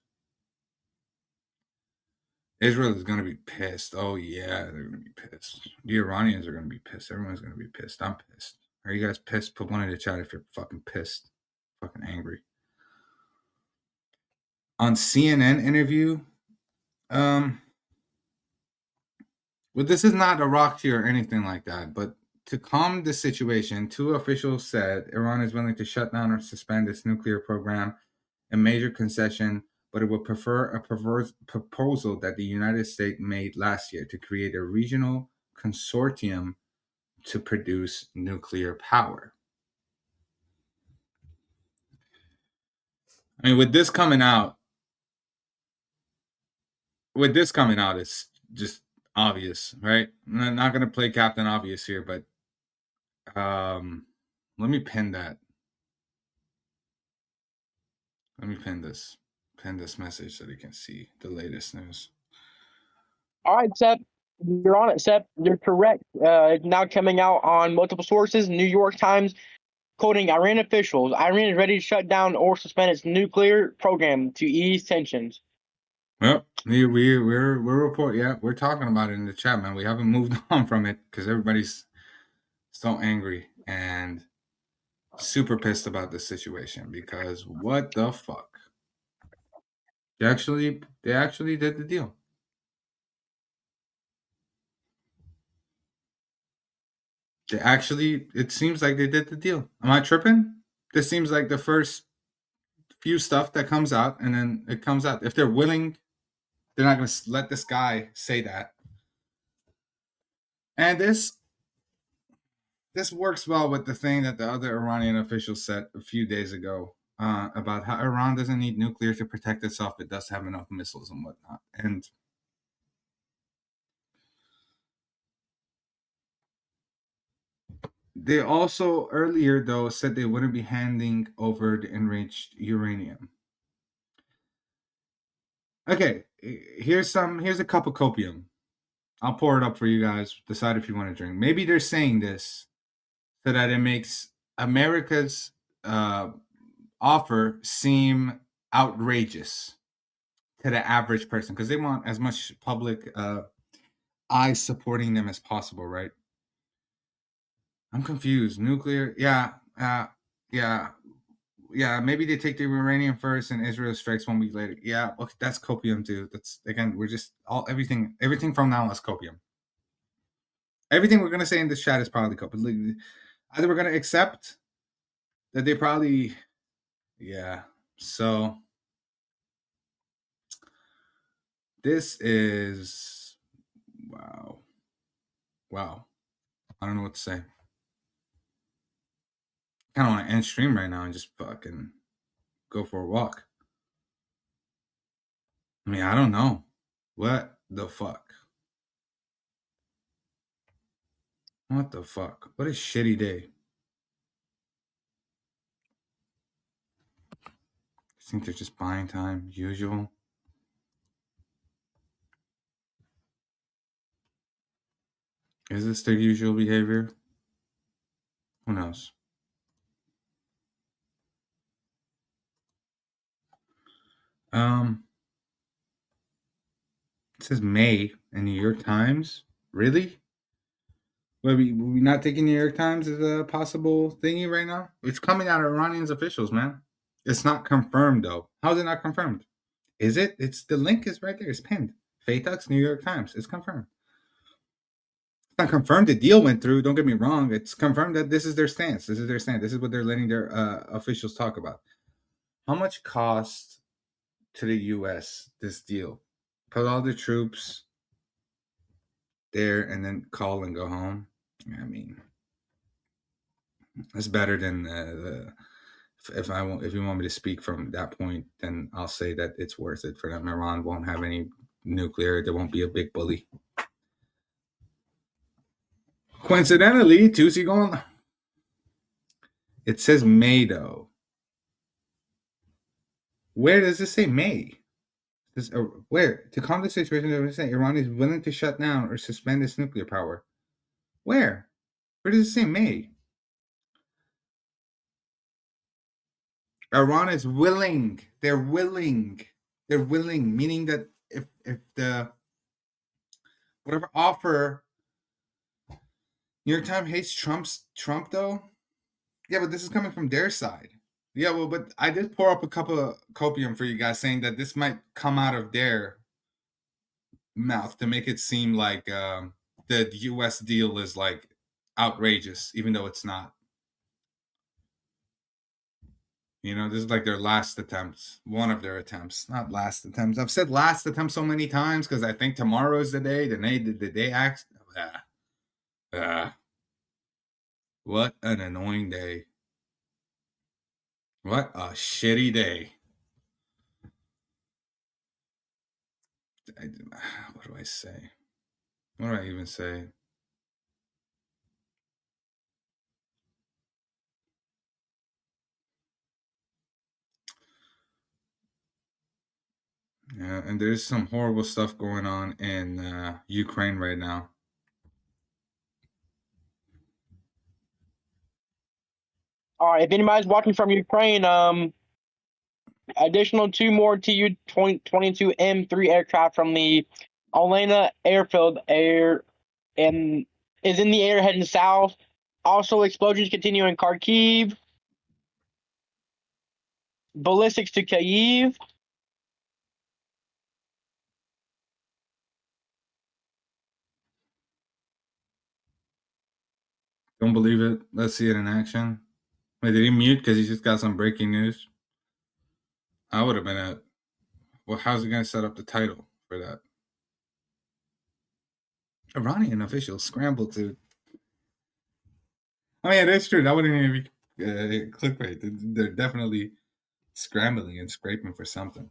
Israel is going to be pissed. Oh, yeah, they're going to be pissed. The Iranians are going to be pissed. Everyone's going to be pissed. I'm pissed. Are you guys pissed? Put one in the chat if you're fucking pissed. Fucking angry. On CNN interview, well, this is not Iraqi or anything like that, but to calm the situation, two officials said Iran is willing to shut down or suspend its nuclear program, a major concession, but it would prefer a proposal that the United States made last year to create a regional consortium to produce nuclear power. I mean, with this coming out, it's just obvious, right? I'm not going to play Captain Obvious here, but let me pin that. Let me pin this message so they can see the latest news. All right, Sep, you're on it, Sep. You're correct. It's now coming out on multiple sources. New York Times quoting Iran officials: Iran is ready to shut down or suspend its nuclear program to ease tensions. Well, we're talking about it in the chat, man. We haven't moved on from it because everybody's so angry and super pissed about this situation because what the fuck? They actually did the deal. It seems like they did the deal. Am I tripping? This seems like the first few stuff that comes out, and then it comes out. If they're willing, they're not going to let this guy say that. And this works well with the thing that the other Iranian officials said a few days ago about how Iran doesn't need nuclear to protect itself. It does have enough missiles and whatnot. And they also earlier, though, said they wouldn't be handing over the enriched uranium. Okay, here's a cup of copium. I'll pour it up for you guys. Decide if you want to drink. Maybe they're saying this so that it makes America's offer seem outrageous to the average person because they want as much public eyes supporting them as possible, right? I'm confused. Nuclear, yeah. yeah, maybe they take the uranium first and Israel strikes 1 week later. Yeah, okay, that's copium too. That's, again, we're just everything from now on is copium. Everything we're gonna say in this chat is probably copium. Either we're gonna accept that they probably, yeah. So this is wow. I don't know what to say. I kind of want to end stream right now and just fucking go for a walk. I mean, I don't know. What the fuck? What the fuck? What a shitty day. I think they're just buying time, usual. Is this their usual behavior? Who knows? It says May in New York Times. Really? Were we not taking New York Times as a possible thingy right now? It's coming out of Iranian officials, man. It's not confirmed, though. How is it not confirmed? Is it? It's the link is right there. It's pinned. Faytux, New York Times. It's confirmed. It's not confirmed the deal went through. Don't get me wrong. It's confirmed that this is their stance. This is their stance. This is what they're letting their officials talk about. How much cost to the U.S. this deal? Put all the troops there and then call and go home. I mean, it's better than if you want me to speak from that point, then I'll say that it's worth it for them. Iran won't have any nuclear. There won't be a big bully. Coincidentally, Tusi going. It says May though. Where does it say May? Where? To calm the situation, Iran is willing to shut down or suspend its nuclear power. Where? Where does it say May? Iran is willing. They're willing. They're willing, meaning that if the whatever offer New York Times hates Trump though. Yeah, but this is coming from their side. Yeah, well, but I did pour up a cup of copium for you guys saying that this might come out of their mouth to make it seem like the U.S. deal is like outrageous, even though it's not. You know, this is like their last attempts. One of their attempts, not last attempts. I've said last attempt so many times because I think tomorrow is the day. The day acts. What an annoying day. What a shitty day. What do I say? What do I even say? Yeah, and there's some horrible stuff going on in Ukraine right now. All right, if anybody's watching from Ukraine, additional 2 more Tu-22 M3 aircraft from the Olena airfield is in the air heading south. Also, explosions continue in Kharkiv. Ballistics to Kyiv. Don't believe it. Let's see it in action. Wait, did he mute because he just got some breaking news? I would have been well, how's he going to set up the title for that? Iranian officials scrambled to. I mean, that's true. That wouldn't even be clickbait. They're definitely scrambling and scraping for something.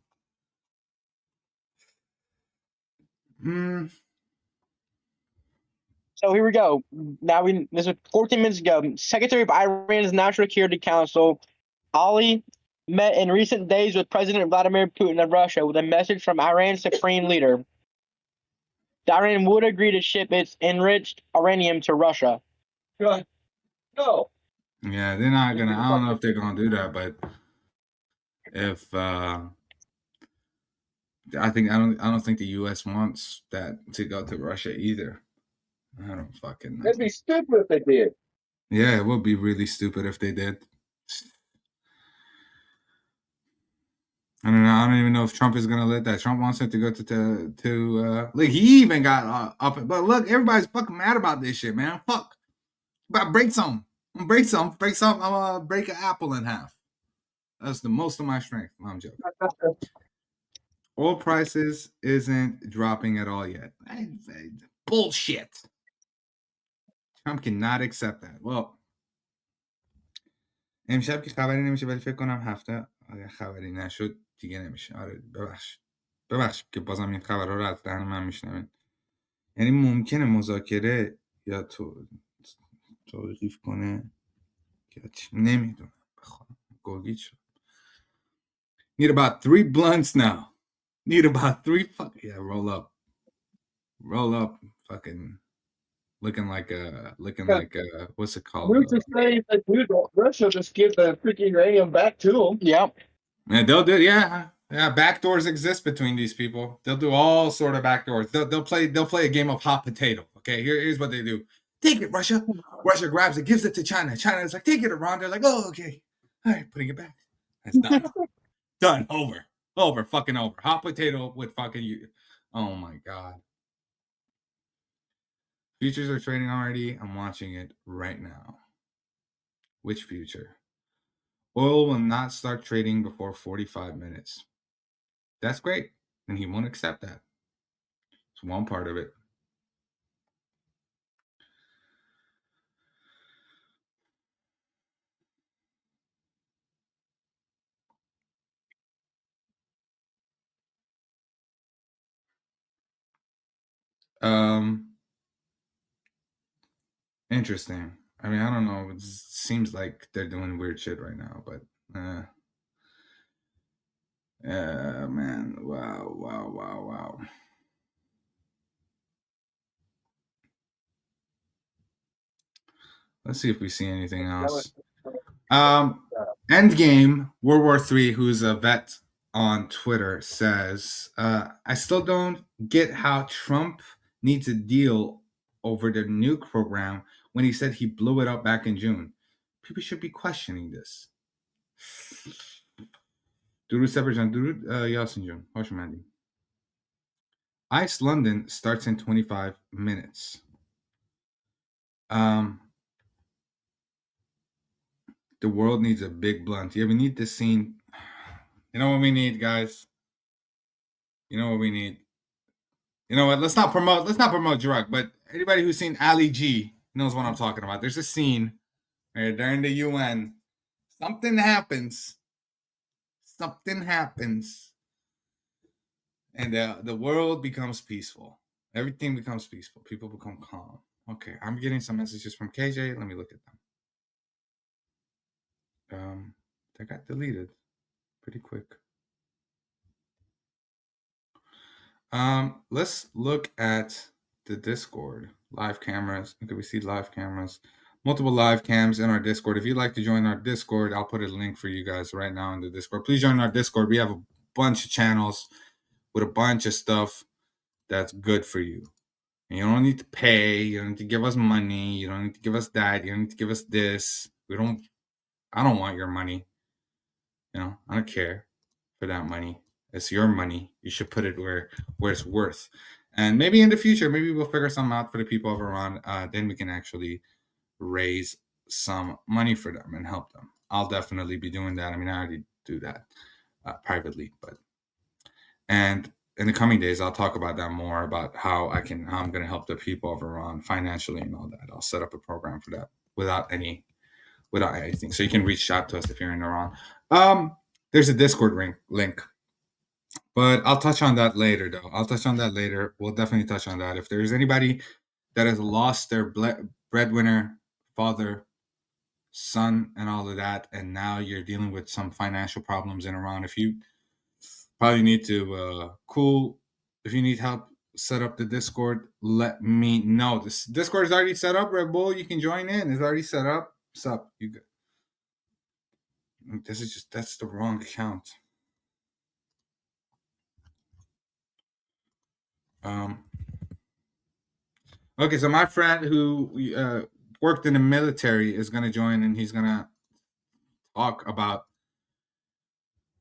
So here we go. This was 14 minutes ago. Secretary of Iran's National Security Council, Ali, met in recent days with President Vladimir Putin of Russia with a message from Iran's supreme leader. Iran would agree to ship its enriched uranium to Russia. No. Yeah, they're not gonna. I don't know if they're gonna do that, but if I don't think the U.S. wants that to go to Russia either. I don't fucking know. That'd be stupid if they did. Yeah, it would be really stupid if they did. I don't even know if Trump is gonna let that. Trump wants it to go to like he even got up. But look, everybody's fucking mad about this shit, man. Fuck, but break some. I'm gonna break an apple in half. That's the most of my strength. No, I'm joking. Oil prices isn't dropping at all yet. Bullshit. Trump cannot accept that. Well, امشب که خبری نمیشه ولی فکر کنم هفته اگه خبری نشد دیگه نمیشه. آره ببخش که بازم این خبرها رو از دهن من میشنوین. یعنی ممکنه مذاکره یا توقیف کنه یا نمیدونم. بخوام گوگیت شد. Need about 3 blunts now. Need about 3 roll up. Fucking looking like what's it called? Who's to say that Russia just give the freaking uranium back to them? Yep. And they'll do, yeah. Backdoors exist between these people. They'll do all sort of backdoors. They'll play a game of hot potato. Okay, here's what they do. Take it, Russia. Russia grabs it, gives it to China. China is like, take it, Iran. They're like, oh, okay. All right, putting it back. That's done. Done. Over. Fucking over. Hot potato with fucking you. Oh my God. Futures are trading already. I'm watching it right now. Which future? Oil will not start trading before 45 minutes. That's great. And he won't accept that. It's one part of it. Interesting. I mean, I don't know. It seems like they're doing weird shit right now, but man. Wow. Let's see if we see anything else. Endgame, World War III, who's a vet on Twitter, says, I still don't get how Trump needs a deal over the nuke program when he said he blew it up back in June. People should be questioning this. Durud Severjan, Durud Yasin Jun, hoş geldin. ICE London starts in 25 minutes. The world needs a big blunt. Yeah, we need this scene. You know what we need, guys? You know what we need? You know what? Let's not promote drug, but anybody who's seen Ali G knows what I'm talking about. There's a scene right during the UN. Something happens. And the world becomes peaceful. Everything becomes peaceful. People become calm. Okay, I'm getting some messages from KJ. Let me look at them. They got deleted pretty quick. Let's look at the Discord. Live cameras. Okay, we see live cameras. Multiple live cams in our Discord. If you'd like to join our Discord, I'll put a link for you guys right now in the Discord. Please join our Discord. We have a bunch of channels with a bunch of stuff that's good for you. And you don't need to pay. You don't need to give us money. You don't need to give us that. You don't need to give us this. I don't want your money. You know, I don't care for that money. It's your money. You should put it where it's worth. And maybe in the future, maybe we'll figure something out for the people of Iran. Then we can actually raise some money for them and help them. I'll definitely be doing that. I mean, I already do that privately, and in the coming days, I'll talk about that more, about how I'm going to help the people of Iran financially and all that. I'll set up a program for that without anything. So you can reach out to us if you're in Iran. There's a Discord link, but I'll touch on that later, though. We'll definitely touch on that. If there's anybody that has lost their breadwinner, father, son, and all of that, and now you're dealing with some financial problems in Iran, if you probably need to if you need help set up the Discord, let me know. This Discord is already set up, Red Bull. You can join in. It's already set up. What's up? You good? That's the wrong account. Okay, so my friend who worked in the military is going to join, and he's going to talk about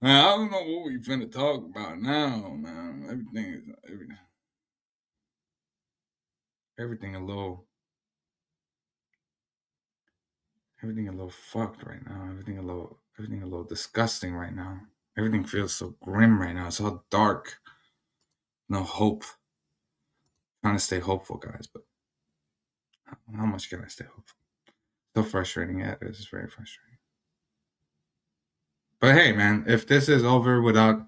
Man, I don't know what we finna talk about now, man. Everything a little fucked right now. Everything a little disgusting right now. Everything feels so grim right now. It's all dark. No hope. Trying to stay hopeful, guys, but how much can I stay hopeful? So frustrating. Yeah, it is very frustrating. But hey, man, if this is over without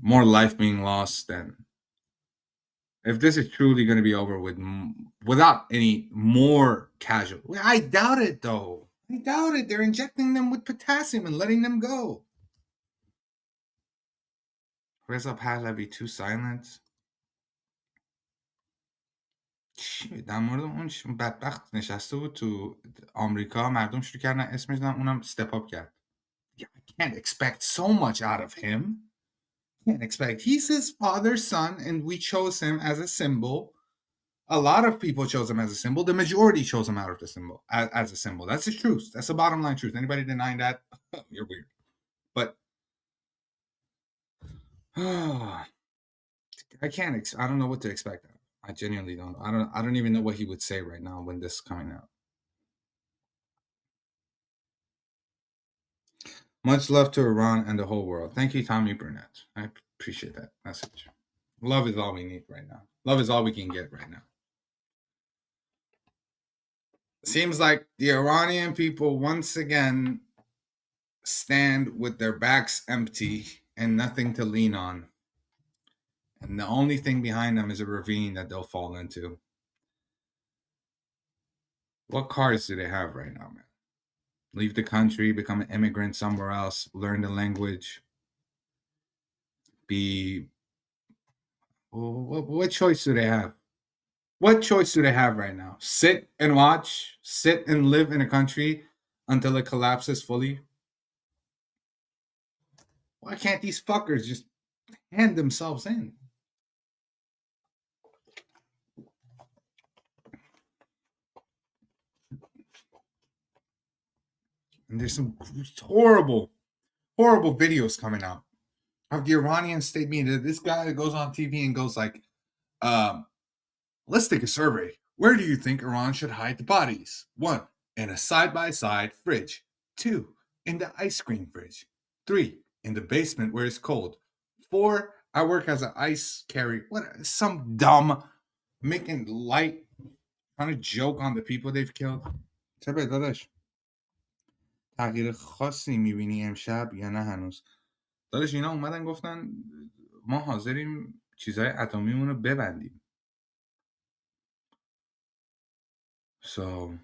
more life being lost, then if this is truly going to be over without any more casualties, I doubt it, though. I doubt it. They're injecting them with potassium and letting them go. Reza Pahlavi too silent. در مورد اون بدبخت نشسته بود تو آمریکا مردم شروع کردن اسمش دادن اونم step up کرد. Yeah, I can't expect so much out of him. Can't expect. He's his father's son, and we chose him as a symbol. A lot of people chose him as a symbol. The majority chose him out of the symbol as a symbol. That's the truth. That's the bottom line truth. Anybody denying that, you're weird. But I can't. I don't know what to expect. I genuinely don't. I don't even know what he would say right now when this is coming out. Much love to Iran and the whole world. Thank you, Tommy Burnett. I appreciate that message. Love is all we need right now. Love is all we can get right now. Seems like the Iranian people once again stand with their backs empty and nothing to lean on. And the only thing behind them is a ravine that they'll fall into. What cards do they have right now, man? Leave the country, become an immigrant somewhere else, learn the language, what choice do they have? What choice do they have right now? Sit and watch, sit and live in a country until it collapses fully? Why can't these fuckers just hand themselves in? And there's some horrible videos coming out of the Iranian state media. This guy that goes on TV and goes like, let's take a survey. Where do you think Iran should hide the bodies? 1, in a side-by-side fridge. 2, in the ice cream fridge. 3, in the basement where it's cold. 4, I work as an ice carrier. What? Some dumb, making light, trying to joke on the people they've killed. چه داداش؟ تغییر خاصی میبینی امشب یا نه هنوز؟ داداش اینا اومدن گفتن ما حاضریم چیزهای اتمیمون رو ببندیم. So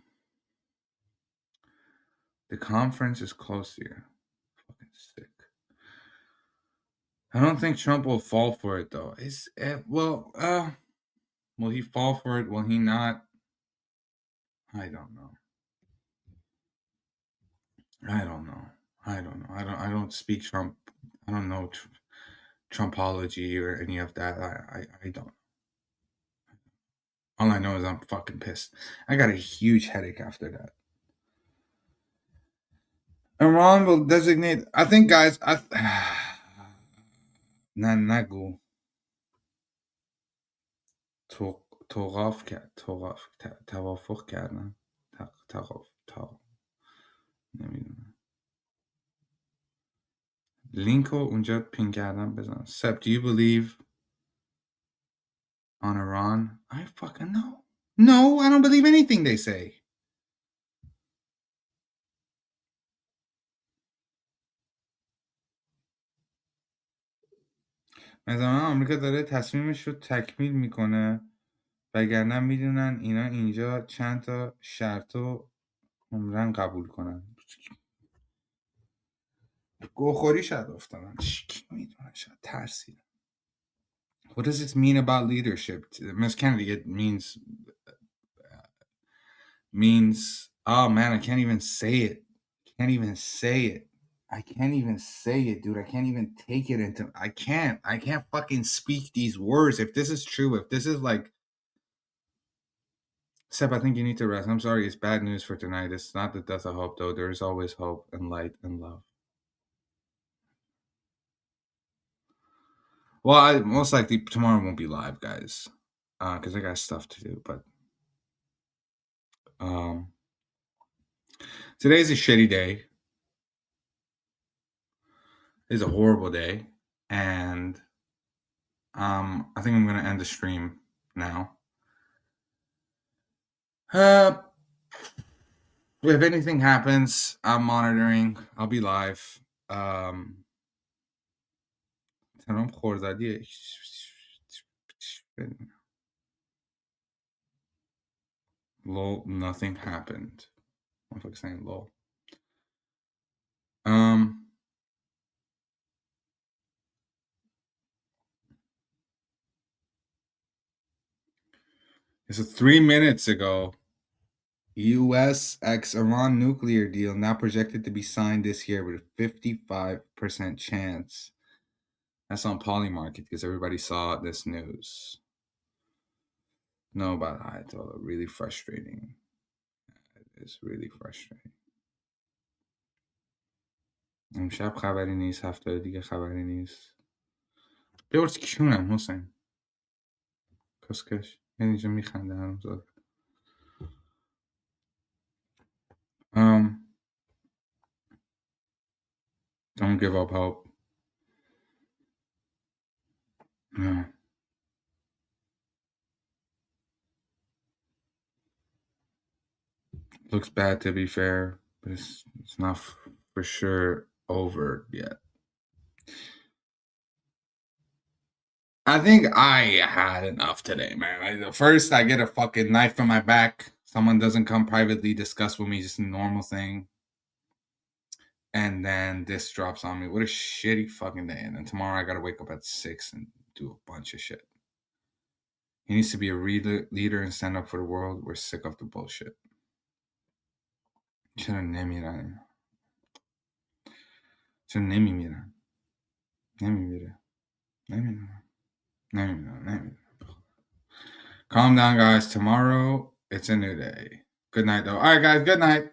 the conference is close here. Fucking sick. I don't think Trump will fall for it though. Will he fall for it? Will he not? I don't know. I don't speak Trump. I don't know Trumpology or any of that. I don't. All I know is I'm fucking pissed. I got a huge headache after that. Iran will designate. I think, guys. نگو. توافق کردن. نمیدونم. لینک رو اونجا پین کردم بزن. Seb, do you believe on Iran? I fucking know. No, I don't believe anything they say. مثلا آمریکا داره تصمیمش رو تکمیل میکنه وگرنه میدونن اینا اینجا چند تا شرط رو عمرن قبول کنن. گوخوری شاید افتادن. کی میدونه؟ شاید ترسیدن. What does this mean about leadership? Ms. Kennedy, it means, oh man, I can't even say it. I can't even say it, dude. I can't even take it into, I can't fucking speak these words. If this is true, if this is like, Seb, I think you need to rest. I'm sorry, it's bad news for tonight. It's not the death of hope, though. There is always hope and light and love. Well, most likely tomorrow won't be live, guys, because I got stuff to do. But today's a shitty day. It's a horrible day, and I think I'm gonna end the stream now. If anything happens, I'm monitoring. I'll be live. Lol, nothing happened. I'm fucking saying lol. So 3 minutes ago, U.S. ex-Iran nuclear deal now projected to be signed this year with a 55% chance. That's on Polymarket because everybody saw this news. No, but it's all really frustrating. It's really frustrating. امشب خبری نیست، هفته دیگه خبری نیست. بپرس کیونم حسین. کسکش. یعنی اینجا میخنده هنوز. Don't give up hope. No. Looks bad to be fair, but it's not for sure over yet. I think I had enough today, man. First, I get a fucking knife in my back. Someone doesn't come privately discuss with me, just a normal thing. And then this drops on me. What a shitty fucking day. And then tomorrow I got to wake up at 6 and do a bunch of shit. He needs to be a leader and stand up for the world. We're sick of the bullshit. چرا نمیرن؟ چرا نمیمیرن؟ نمیمیرن. Calm down, guys. Tomorrow, it's a new day. Good night, though. All right, guys. Good night.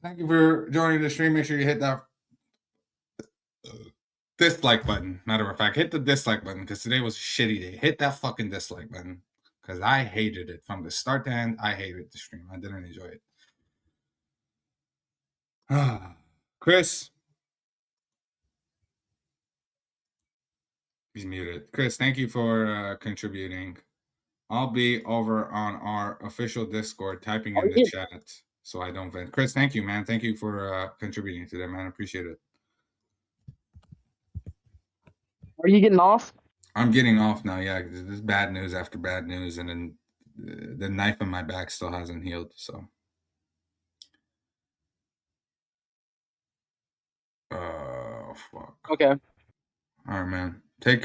Thank you for joining the stream. Make sure you hit that dislike button. Matter of fact, hit the dislike button because today was a shitty day. Hit that fucking dislike button because I hated it from the start to end. I hated the stream. I didn't enjoy it. Chris. He's muted. Chris, thank you for contributing. I'll be over on our official Discord typing in the chat so I don't vent. Chris, thank you, man. Thank you for contributing to that, man. I appreciate it. Are you getting off? I'm getting off now, yeah. There's bad news after bad news, and then the knife in my back still hasn't healed, so. Oh, fuck. Okay. All right, man. Take care.